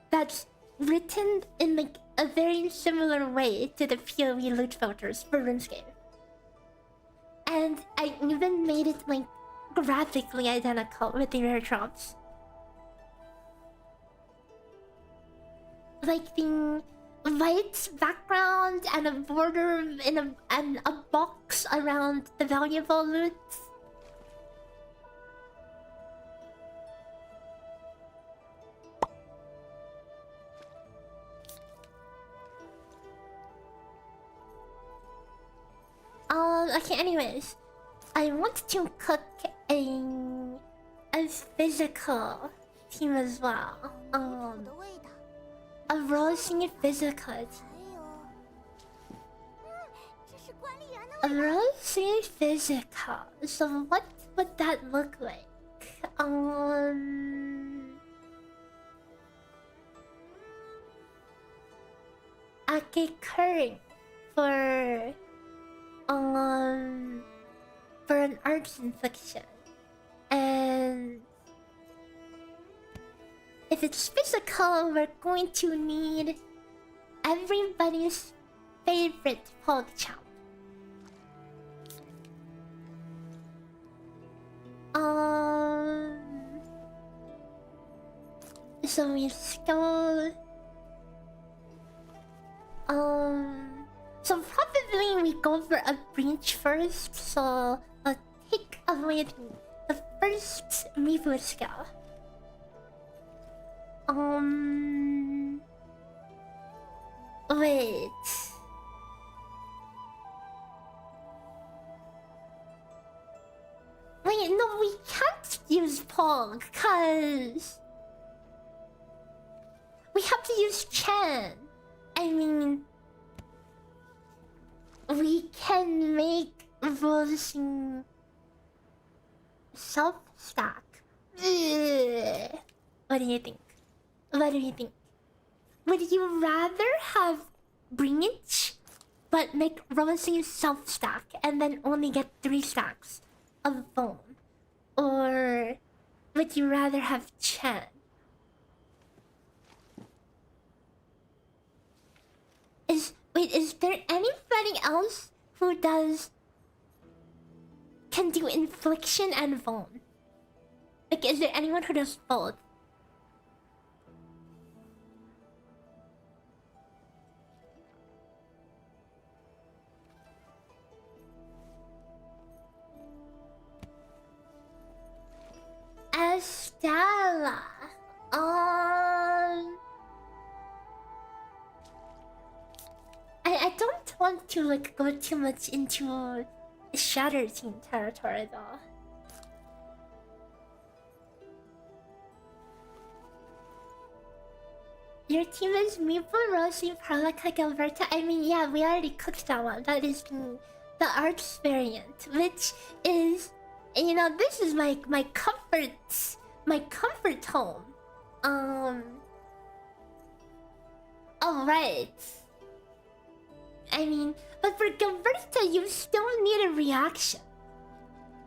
that's written in like a very similar way to the PoE loot filters for RuneScape. And I even made it like graphically identical with the rare drops. Like the white background and a border in a box around the valuable loot. Okay, anyways. I want to cook a physical team as well. A Rossi physical team. A Rossi physical. So what would that look like? A current for an arts infliction. And if it's physical, we're going to need everybody's favorite pork chop. So we stole. So probably we go for a breach first. So I'll take away the first reboot skill. Wait. Wait, no, we can't use Pog, cause we have to use Chen. I mean, we can make Rossi self-stack. What do you think? What do you think? Would you rather have Breach, but make Rossi self-stack and then only get 3 stacks of bone? Or would you rather have Chen? Is there anybody else who can do infliction and bone? Like, is there anyone who does both? Estella. I don't want to like go too much into Shatter Team territory though. Your team is Maple, Rossi, Perlica, Gilberta. I mean, yeah, we already cooked that one. That is the arts variant, which is, you know, this is my comfort home. Alright. I mean, but for Gilberta, you still need a reaction.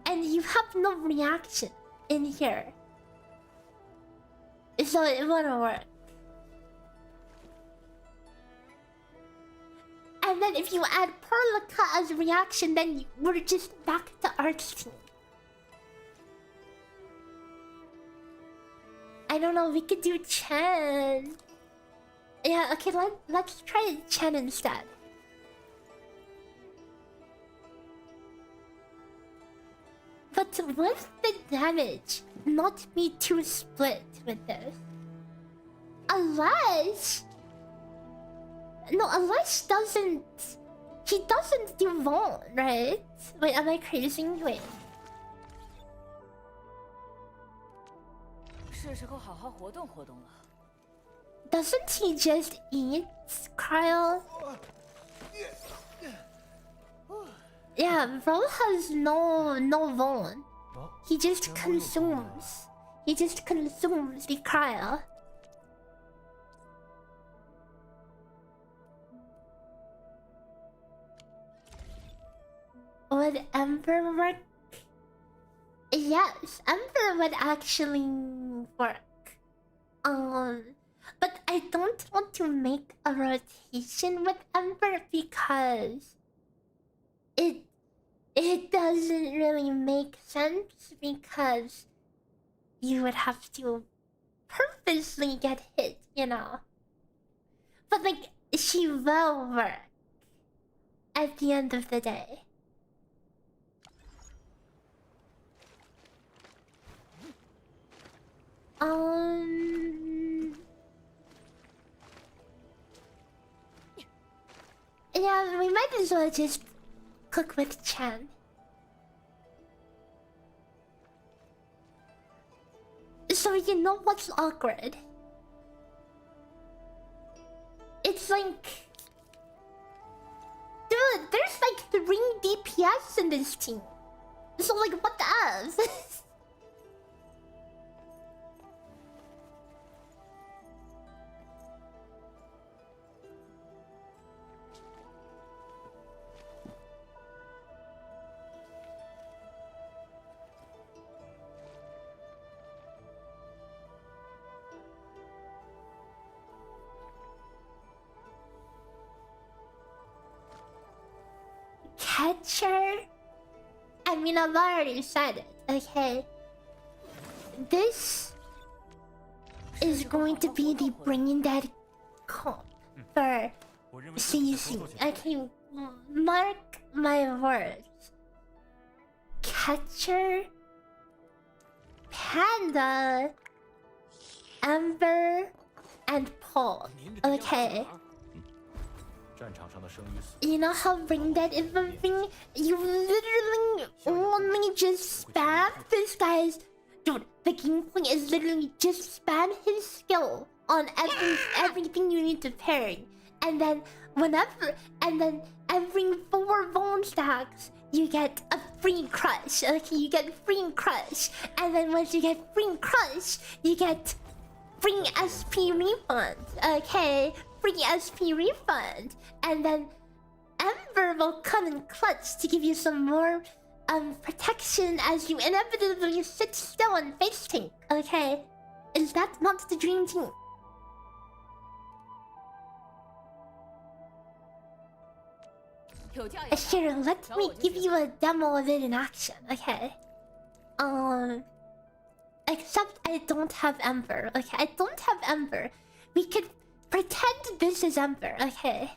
And you have no reaction in here. So it wouldn't work. And then if you add Perlica as a reaction, then we're just back to arts team. I don't know, we could do Chen. Yeah, okay, let's try Chen instead. But would the damage not be too split with this? Unless... No, unless doesn't... He doesn't do Vaughn, right? Wait, am I crazy? Wait. 是时候好好活动活动了。 Doesn't he just eat Cryo? Yeah, Ro has no Vaughn. He just consumes. He just consumes the Cryo. Would Ember work? Yes, Ember would actually work. But I don't want to make a rotation with Ember because it doesn't really make sense because you would have to purposely get hit, you know. But like, she will work at the end of the day. Yeah, we might as well just cook with Chan. So you know what's awkward? It's like... Dude, there's like 3 DPS in this team. So like, what the ass? Catcher? I mean, I've already said it, okay? This is going to be the Bringing Dead comp for season. Okay, mark my words. Catcher, Panda, Ember, and Paul. Okay. You know how Bring Dead is moving? You literally only just spam this guy's... Dude, the gameplay is literally just spam his skill on everything you need to parry. And then every 4 bone stacks, you get a free crush. Okay, you get free crush. And then once you get free crush, you get free SP refund. Okay, free SP refund. And then Ember will come in clutch to give you some more protection as you inevitably sit still and face tank. Okay, is that not the dream team? Sure, let me give you a demo of it in action. Okay. Except I don't have Ember. Okay, I don't have Ember. We could pretend this is Ember. Okay.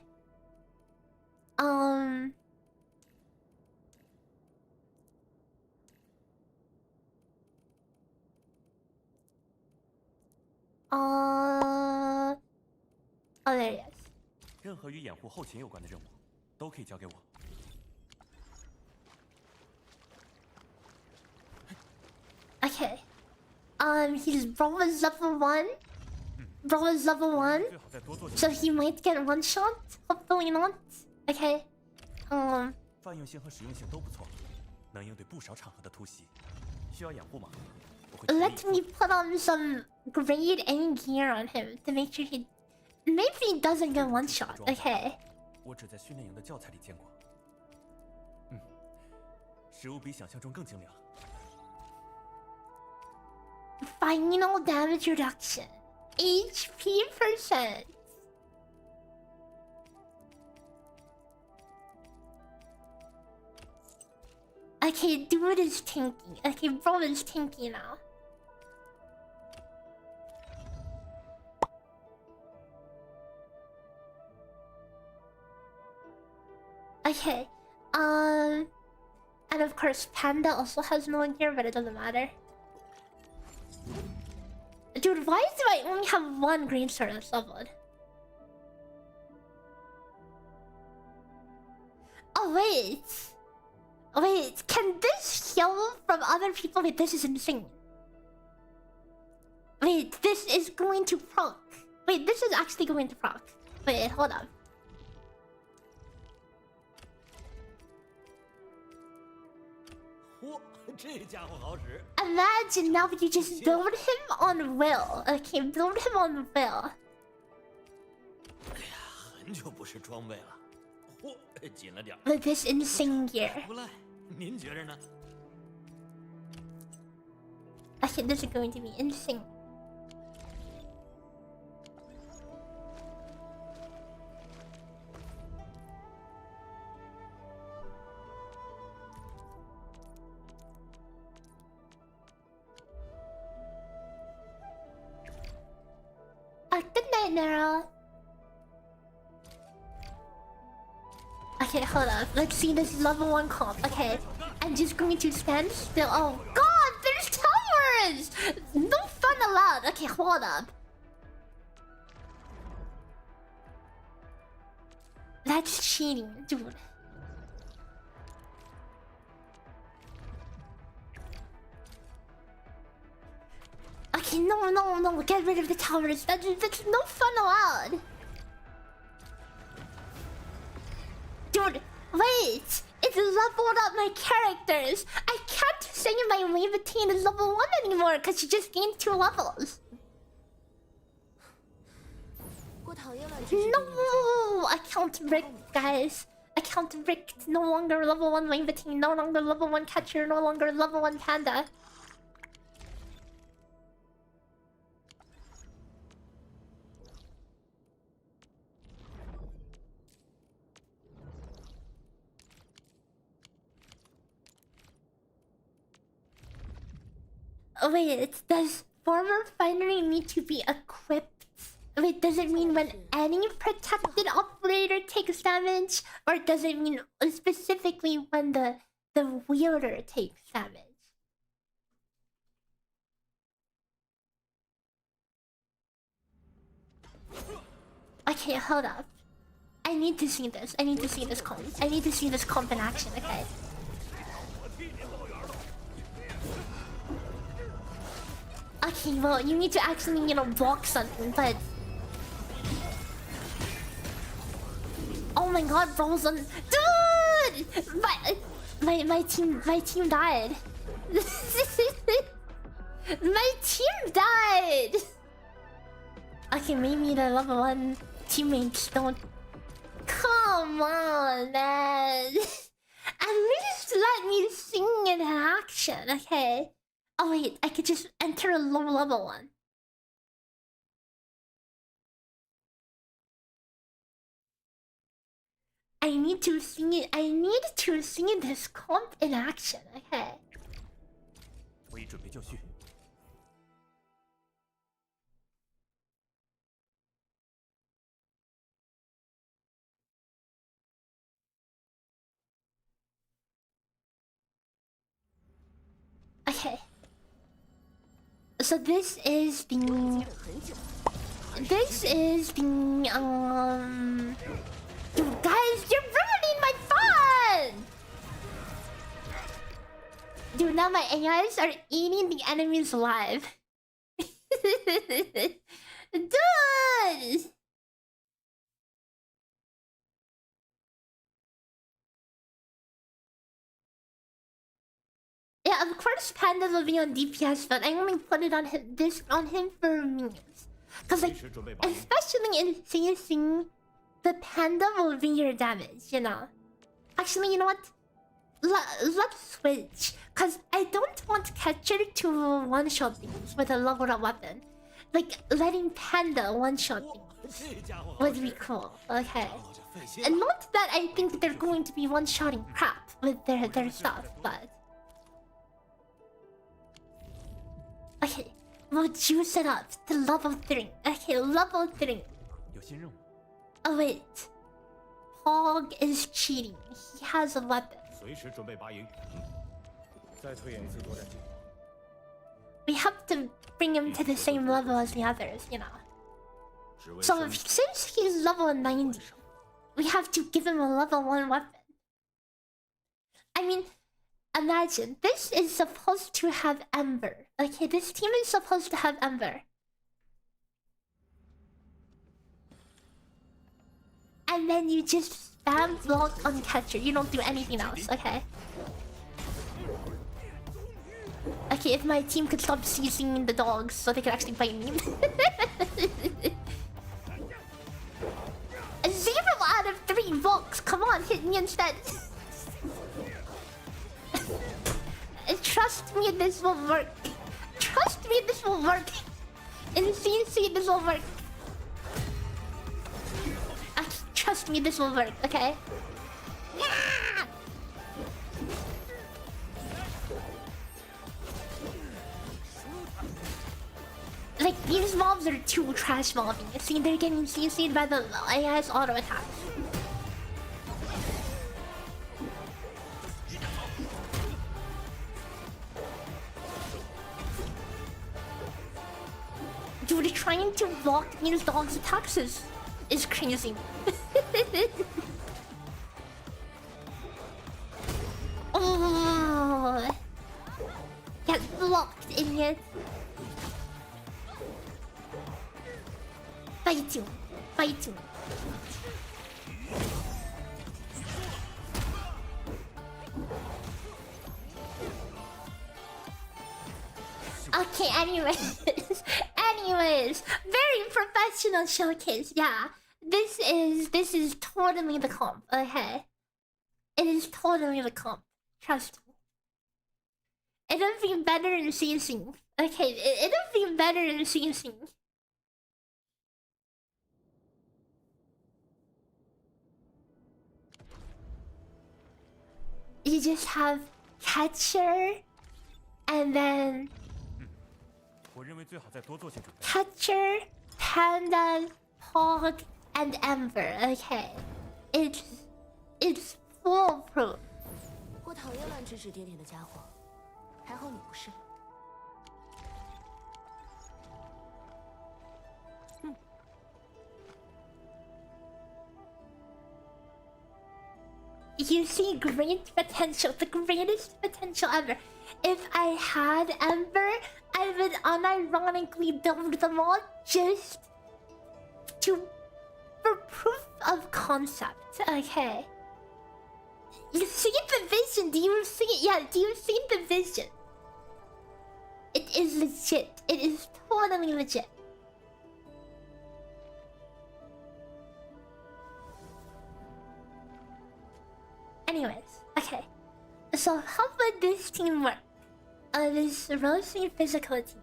Oh, there it is. 任何与掩护后勤有关的任务，都可以交给我。Okay. His bro was level 1. Bro is level 1, 最好再多做些。 so he might get one shot. Hopefully not. Okay. 泛用性和实用性都不错，能应对不少场合的突袭。需要掩护吗？我会全力以 Let 赴。 me put on some grade A gear on him to make sure he maybe he doesn't get one shot. Okay. 我只在训练营的教材里见过。食物比想象中更精良。 Final damage reduction. HP percent. Okay, dude is tanky. Okay, bro is tanky now. Okay, and of course Panda also has no gear, but it doesn't matter. Dude, why do I only have one green sword that's leveled? Oh wait! Wait, can this heal from other people? Wait, this is insane. Wait, this is going to proc. Wait, this is actually going to proc. Wait, hold on. 嚯，这家伙好使！ Imagine now you just build him on will. Okay, build him on will. 很久不试装备了，嚯，紧了点儿。 With this insane gear. 不赖，您觉着呢？ I think this is going to be insane. Good night, Nara. Okay, hold up. Let's see this level 1 comp. Okay, I'm just going to stand still. Oh god, there's towers! No fun allowed. Okay, hold up. That's cheating, dude. Okay, no. Get rid of the towers. That's no fun allowed. Dude, wait! It leveled up my characters! I can't say my Levitine is level 1 anymore because she just gained 2 levels. 我讨厌乱吃。 No! Account rigged, guys. Account rigged. No longer level 1 Levitine, no longer level 1 catcher, no longer level 1 panda. Wait, does former finery need to be equipped? Wait, does it mean when any protected operator takes damage? Or does it mean specifically when the wielder takes damage? Okay, hold up. I need to see this. I need to see this comp. I need to see this comp in action, okay? Okay, well, you need to actually, block something, but... Oh my god, bro's on... Dude! My team died. My team died! Okay, maybe the level 1 teammates don't... Come on, man! At least let me sing in action, okay? Oh wait, I could just enter a low level one. I need to see this comp in action, okay? 我已准备就绪。 Okay. So this is the Dude, guys, you're ruining my fun! Dude, now my AIs are eating the enemies alive. Dude! Yeah, of course Panda will be on DPS, but I only put it on him for memes. Cause like, especially in facing, the Panda will be your damage, you know. Actually, you know what? Let's switch. Cause I don't want Catcher to one-shot things with a leveled up weapon. Like, letting Panda one-shot things would be cool. Okay. And not that I think they're going to be one-shotting crap with their stuff, but... Okay, we'll juice it up to level 3. Okay, level 3. Oh wait. Hog is cheating. He has a weapon. We have to bring him to the same level as the others, you know. So since he's level 90, we have to give him a level 1 weapon. I mean, imagine, this is supposed to have Ember. Okay, this team is supposed to have Ember. And then you just spam block on Catcher. You don't do anything else, okay? Okay, if my team could stop seizing the dogs so they could actually bite me. 0 out of 3 blocks. Come on, hit me instead. Trust me, this will work. Trust me, this will work. In CC, this will work. Trust me, this will work, okay? Yeah! Like, these mobs are too trash mobbing. See, they're getting CC'd by the AI's auto attack. Dude, trying to block these dogs' attacks is crazy. Oh, get blocked, idiot. Fight you. Fight you. Okay, anyways. Anyways, very professional showcase, yeah. This is totally the comp, okay? It is totally the comp. Trust me. It'll be better in CC. Okay, it'll be better in CC. You just have Catcher, and then Catcher, Panda, Hog, and Ember. Okay, it's foolproof. 我讨厌乱指指点点的家伙，还好你不是。You see great potential, the greatest potential ever. If I had Ember, I would unironically build them all just for proof of concept. Okay. You see the vision? Do you see it? Yeah, do you see the vision? It is legit. It is totally legit. Anyways, okay. So how would this team work? This Rossi physical team.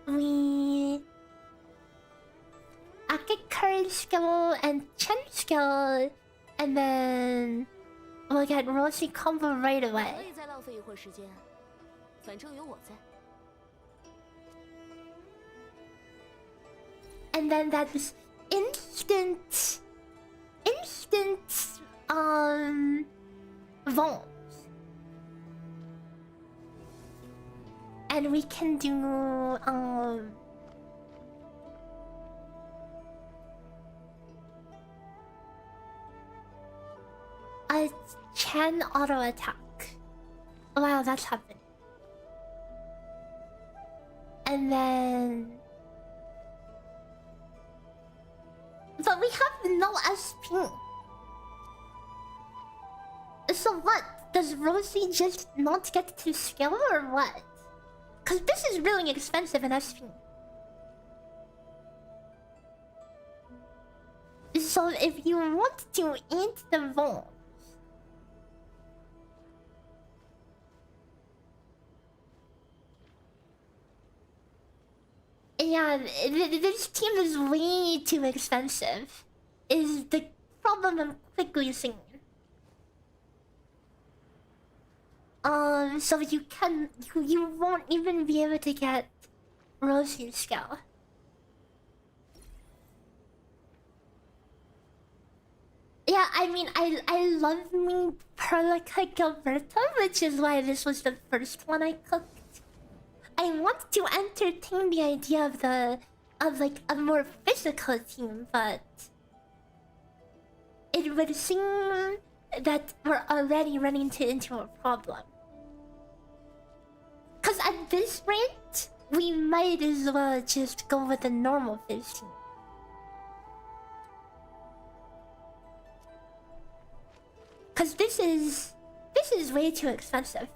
We get courage skill and chin skill, and then we'll get Rossi combo right away. 可以再浪费一会儿时间，反正有我在。And then that's instant vaults. And we can do a Chen auto attack. Wow, that's happening. And then But we have no SP. So what? Does Rossi just not get to skill or what? Cause this is really expensive in SP. So if you want to eat the vault, yeah, this team is way too expensive. Is the problem I'm quickly seeing. So you won't even be able to get Rossi's skill. Yeah, I mean, I love me Perlica Gilberta, which is why this was the first one I cooked. I want to entertain the idea of like a more physical team, but it would seem that we're already running into a problem. Cause at this rate, we might as well just go with a normal phys team. Cause this is way too expensive.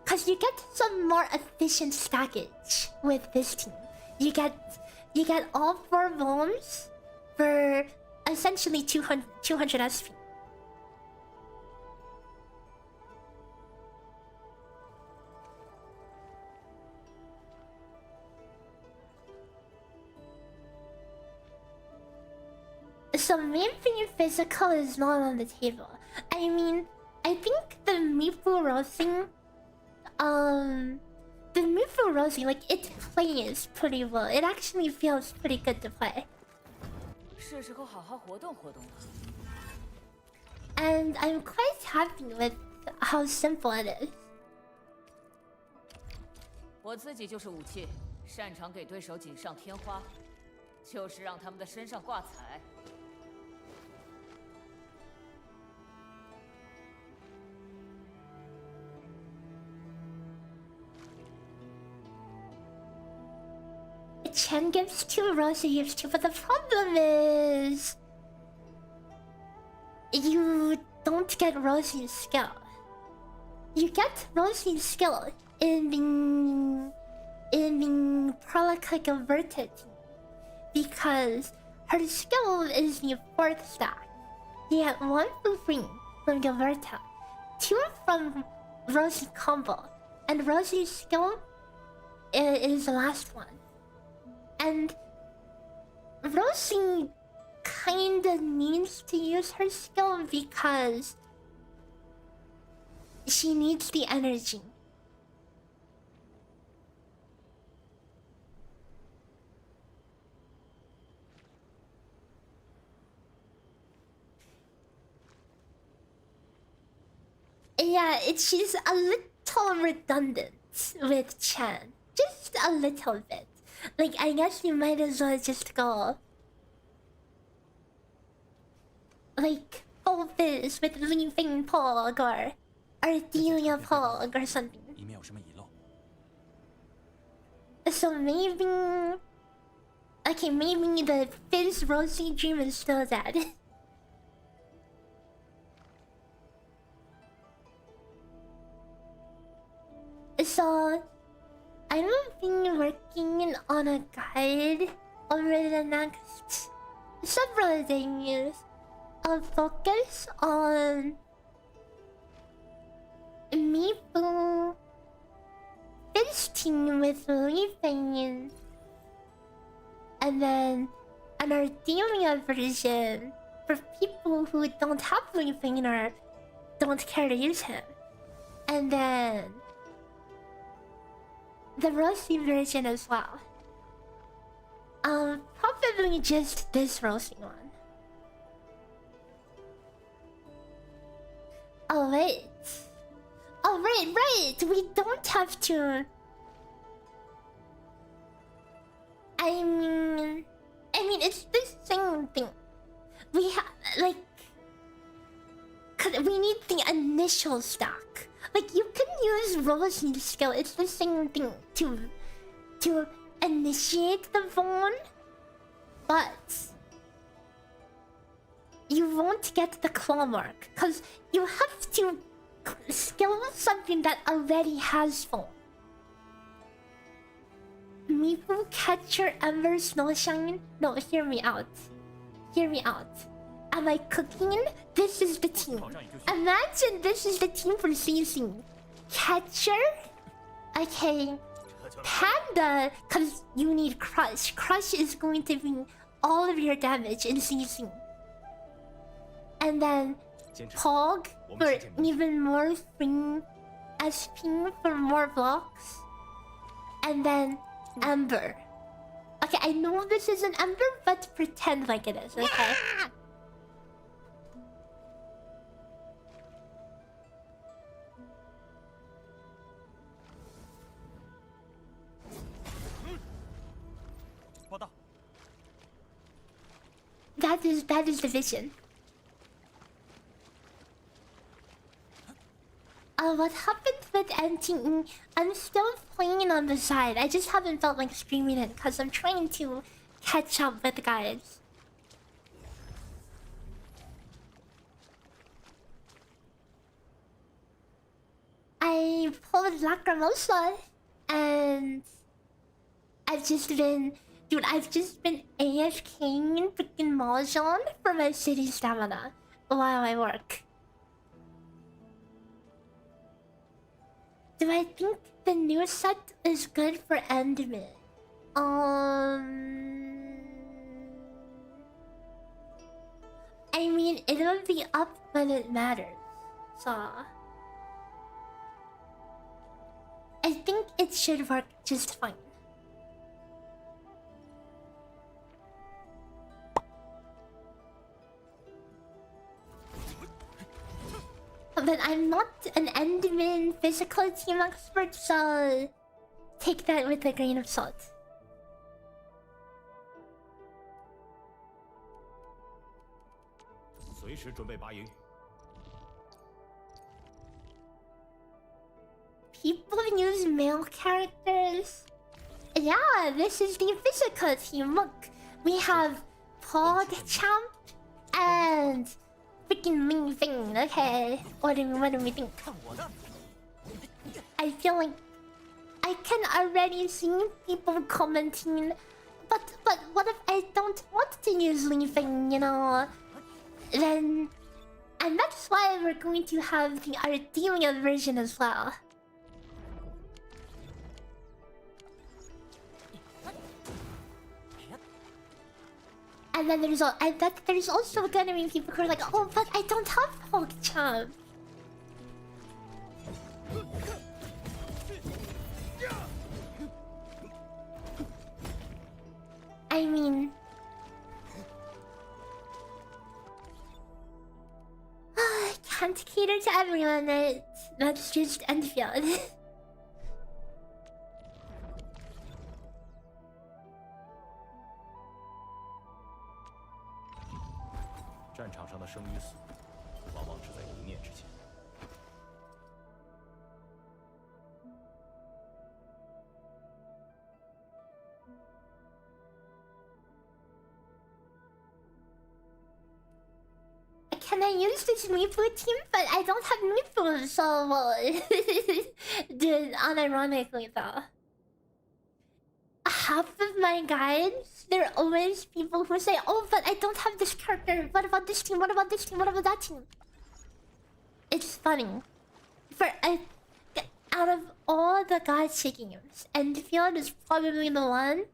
Cause you get some more efficient stackage with this team. You get all 4 bombs for essentially 200 SP. So maybe physical is not on the table. I mean, I think the Mifu Rossi, like it plays pretty well. It actually feels pretty good to play. 是时候好好活动活动了。 And I'm quite happy with how simple it is. 我自己就是武器，擅长给对手锦上添花，就是让他们的身上挂彩。 Chen gives 2, Rossi gives 2, but the problem is you don't get Rossi's skill. You get Rossi's skill in being Perlica Gilberta because her skill is the 4th stack. You get 1 for free from Gilberta, 2 from Rossi combo, and Rossi's skill is the last one. And Rossi kinda needs to use her skill because she needs the energy. Yeah, she's a little redundant with Chen. Just a little bit. Like, I guess you might as well just go like full phys with Leaping Pog or Ardelia Pog or something. 以免有什么遗漏。 So maybe... Okay, maybe the phys Rossi dream is still dead. So... I've been working on a guide over the next several days. I'll focus on Mifu visiting with Leafing, and then an Ardelia version for people who don't have Leafing or don't care to use him, and then the Rossi version as well. Probably just this Rossi one. Oh wait. Oh right. We don't have to. I mean, it's the same thing. We have like, cause we need the initial stack. Like, you can use Rossi's skill, it's the same thing to initiate the phone, but you won't get the claw mark because you have to skill something that already has phone. Meeple catcher ever snowshine? No, hear me out. Hear me out. Am I cooking? This is the team. Imagine this is the team for season. Catcher? Okay. Panda, because you need Crush. Crush is going to be all of your damage in season. And then Pog for even more free SP for more blocks. And then Ember. Okay, I know this is an Ember, but pretend like it is, okay? That is the vision. What happened with NTE? I'm still playing on the side. I just haven't felt like streaming it because I'm trying to catch up with guys. I pulled Lacrimosa and I've just been AFKing in freaking Mahjong for my city stamina while I work. Do I think the new set is good for Endman? I mean, it'll be up when it matters. So I think it should work just fine. But I'm not an Endman physical team expert, so take that with a grain of salt. People use male characters. Yeah, this is the physical team. Look, we have Pog Champ and freaking Ming Fing. Okay, what do we think? I feel like I can already see people commenting, but what if I don't want to use Ling Fing, you know? Then, and that's why we're going to have the Ardelia version as well. And then there's also gonna be people who are like, oh, but I don't have PogChamp. I mean, I can't cater to everyone. That's just Endfield. 战场上的生与死，往往只在一念之间。Can I use this Meeple team? But I don't have Meeple, so dude, unironically though. Half of my guides, there are always people who say, oh, but I don't have this character. What about this team? What about this team? What about that team? It's funny. Out of all the gacha games, Endfield is probably the one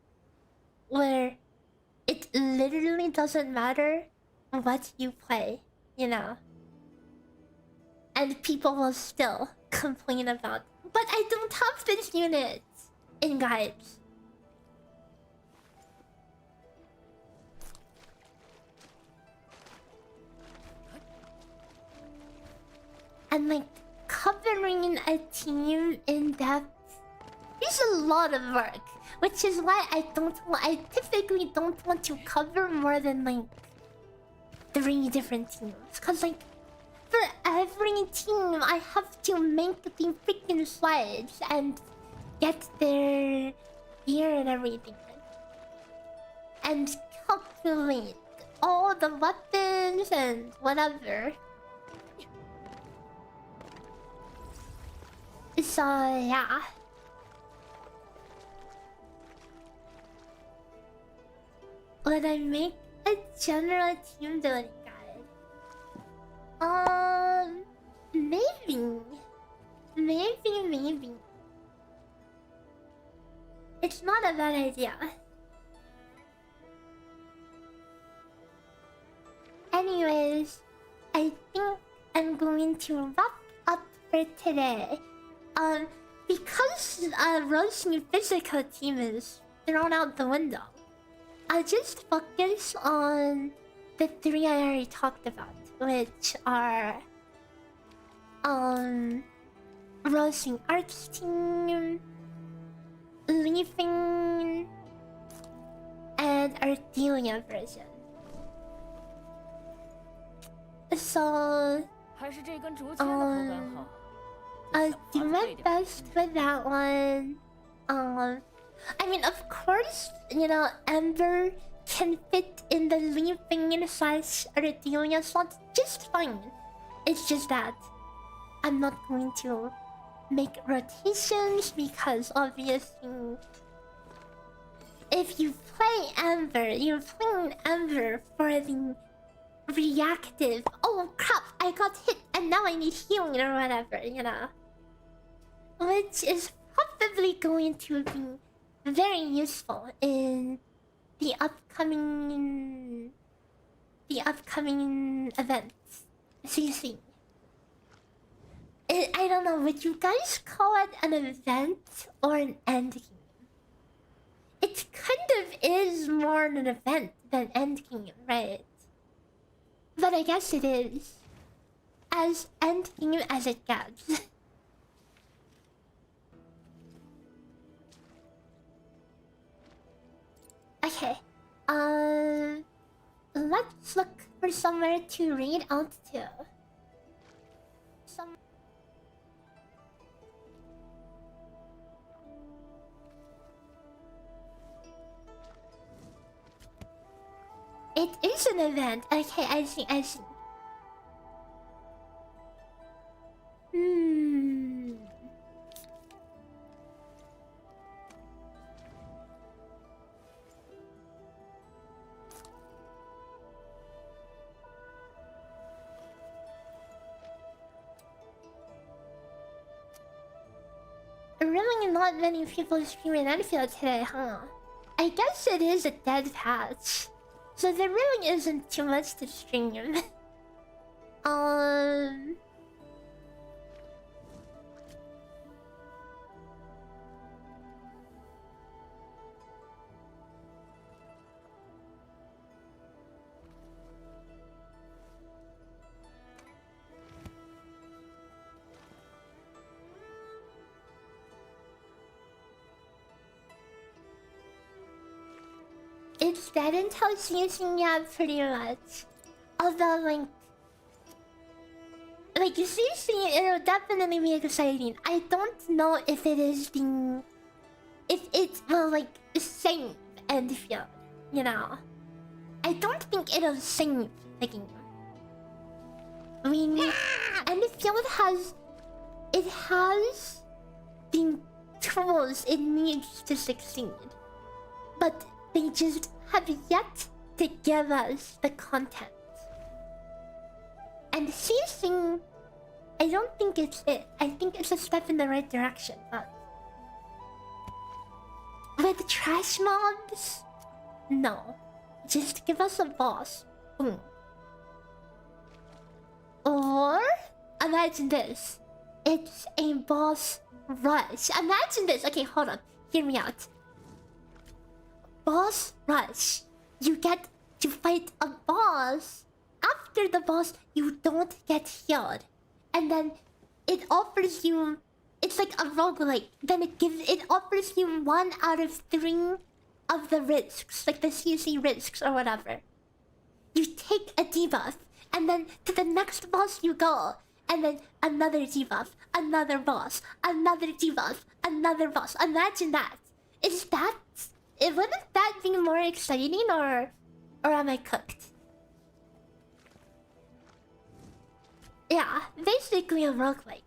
where it literally doesn't matter what you play, you know? And people will still complain about, but I don't have this unit in guides. And like covering a team in depth is a lot of work, which is why I typically don't want to cover more than like 3 different teams. Cause like for every team I have to make the freaking slides and get their gear and everything. And calculate all the weapons and whatever. So yeah. Would I make a general team building guide? Maybe. Maybe. It's not a bad idea. Anyways, I think I'm going to wrap up for today. Because Rossi physical team is thrown out the window, I'll just focus on the 3 I already talked about, which are Rossi Arts team, Leafing, and Ardelia version. So 还是这根竹签的口感好。 I'll do my best with that one. I mean, of course, you know, Ember can fit in the Leafing slash Ardelia slot just fine. It's just that I'm not going to make rotations because obviously, if you play Ember, you're playing Ember for the reactive. Oh crap! I got hit and now I need healing or whatever, you know. Which is probably going to be very useful in the upcoming events. CC. I don't know, would you guys call it an event or an endgame? It kind of is more an event than endgame, right? But I guess it is. As endgame as it gets. Okay. Let's look for somewhere to raid out to. It is an event. Okay, I see. Really not many people streaming Endfield today, huh? I guess it is a dead patch. So there really isn't too much to stream. It's dead until season, yeah, pretty much. Although, like CC, it'll definitely be exciting. I don't know if it is the... If it's, well, like, save Endfield, you know. I don't think it'll save the game. I mean, Endfield has... It has the tools it needs to succeed. But they just have yet to give us the content. And ceasing, I don't think it's it. I think it's a step in the right direction, but... With trash mobs? No. Just give us a boss. Boom. Or... Imagine this. It's a boss rush. Imagine this. Okay, hold on. Hear me out. Boss rush. You get to fight a boss. After the boss, you don't get healed. And then it offers you... It's like a roguelike. Then it offers you 1 out of 3 of the risks. Like the CC risks or whatever. You take a debuff. And then to the next boss you go. And then another debuff. Another boss. Another debuff. Another boss. Imagine that. Is that wouldn't that be more exciting, or am I cooked? Yeah, basically a roguelike.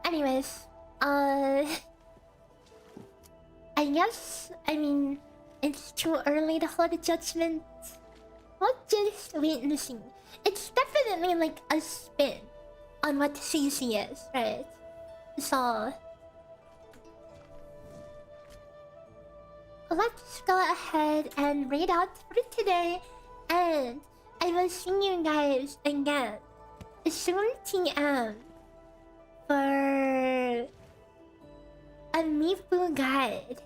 Anyways, I guess, I mean, it's too early to hold a judgment. We'll just wait and see. It's definitely like a spin on what CC is, right? So let's go ahead and read out for today, and I will see you guys again soon TM for a Mifu guide.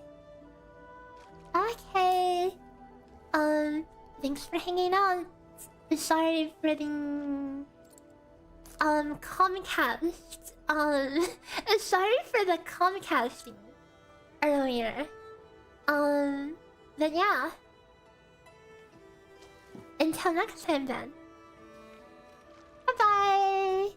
Okay. Thanks for hanging out. Sorry for the Comcast. Sorry for the Comcasting earlier. But yeah. Until next time then. Bye bye.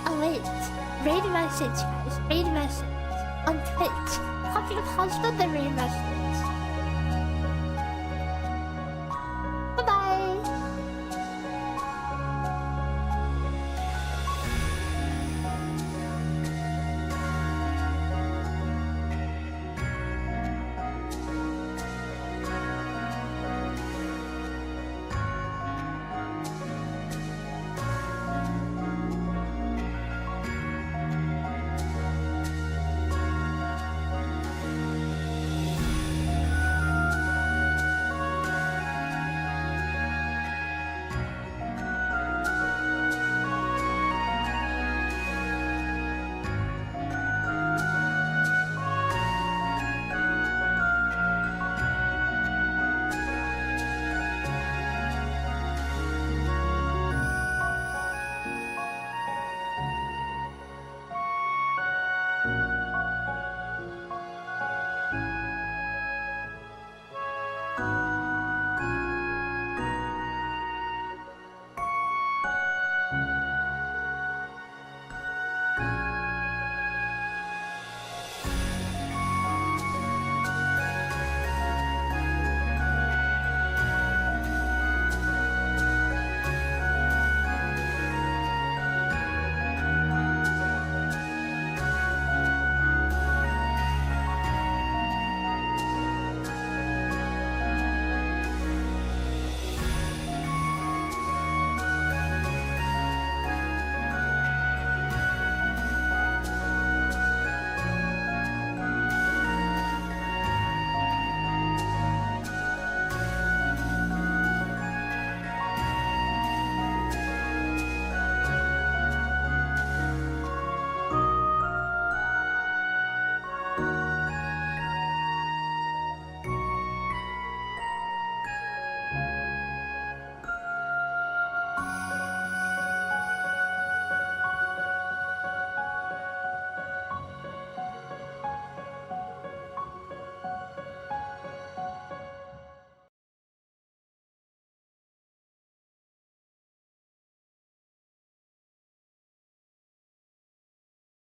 Oh wait, raid message guys, raid message on Twitch. Copy and paste the raid message.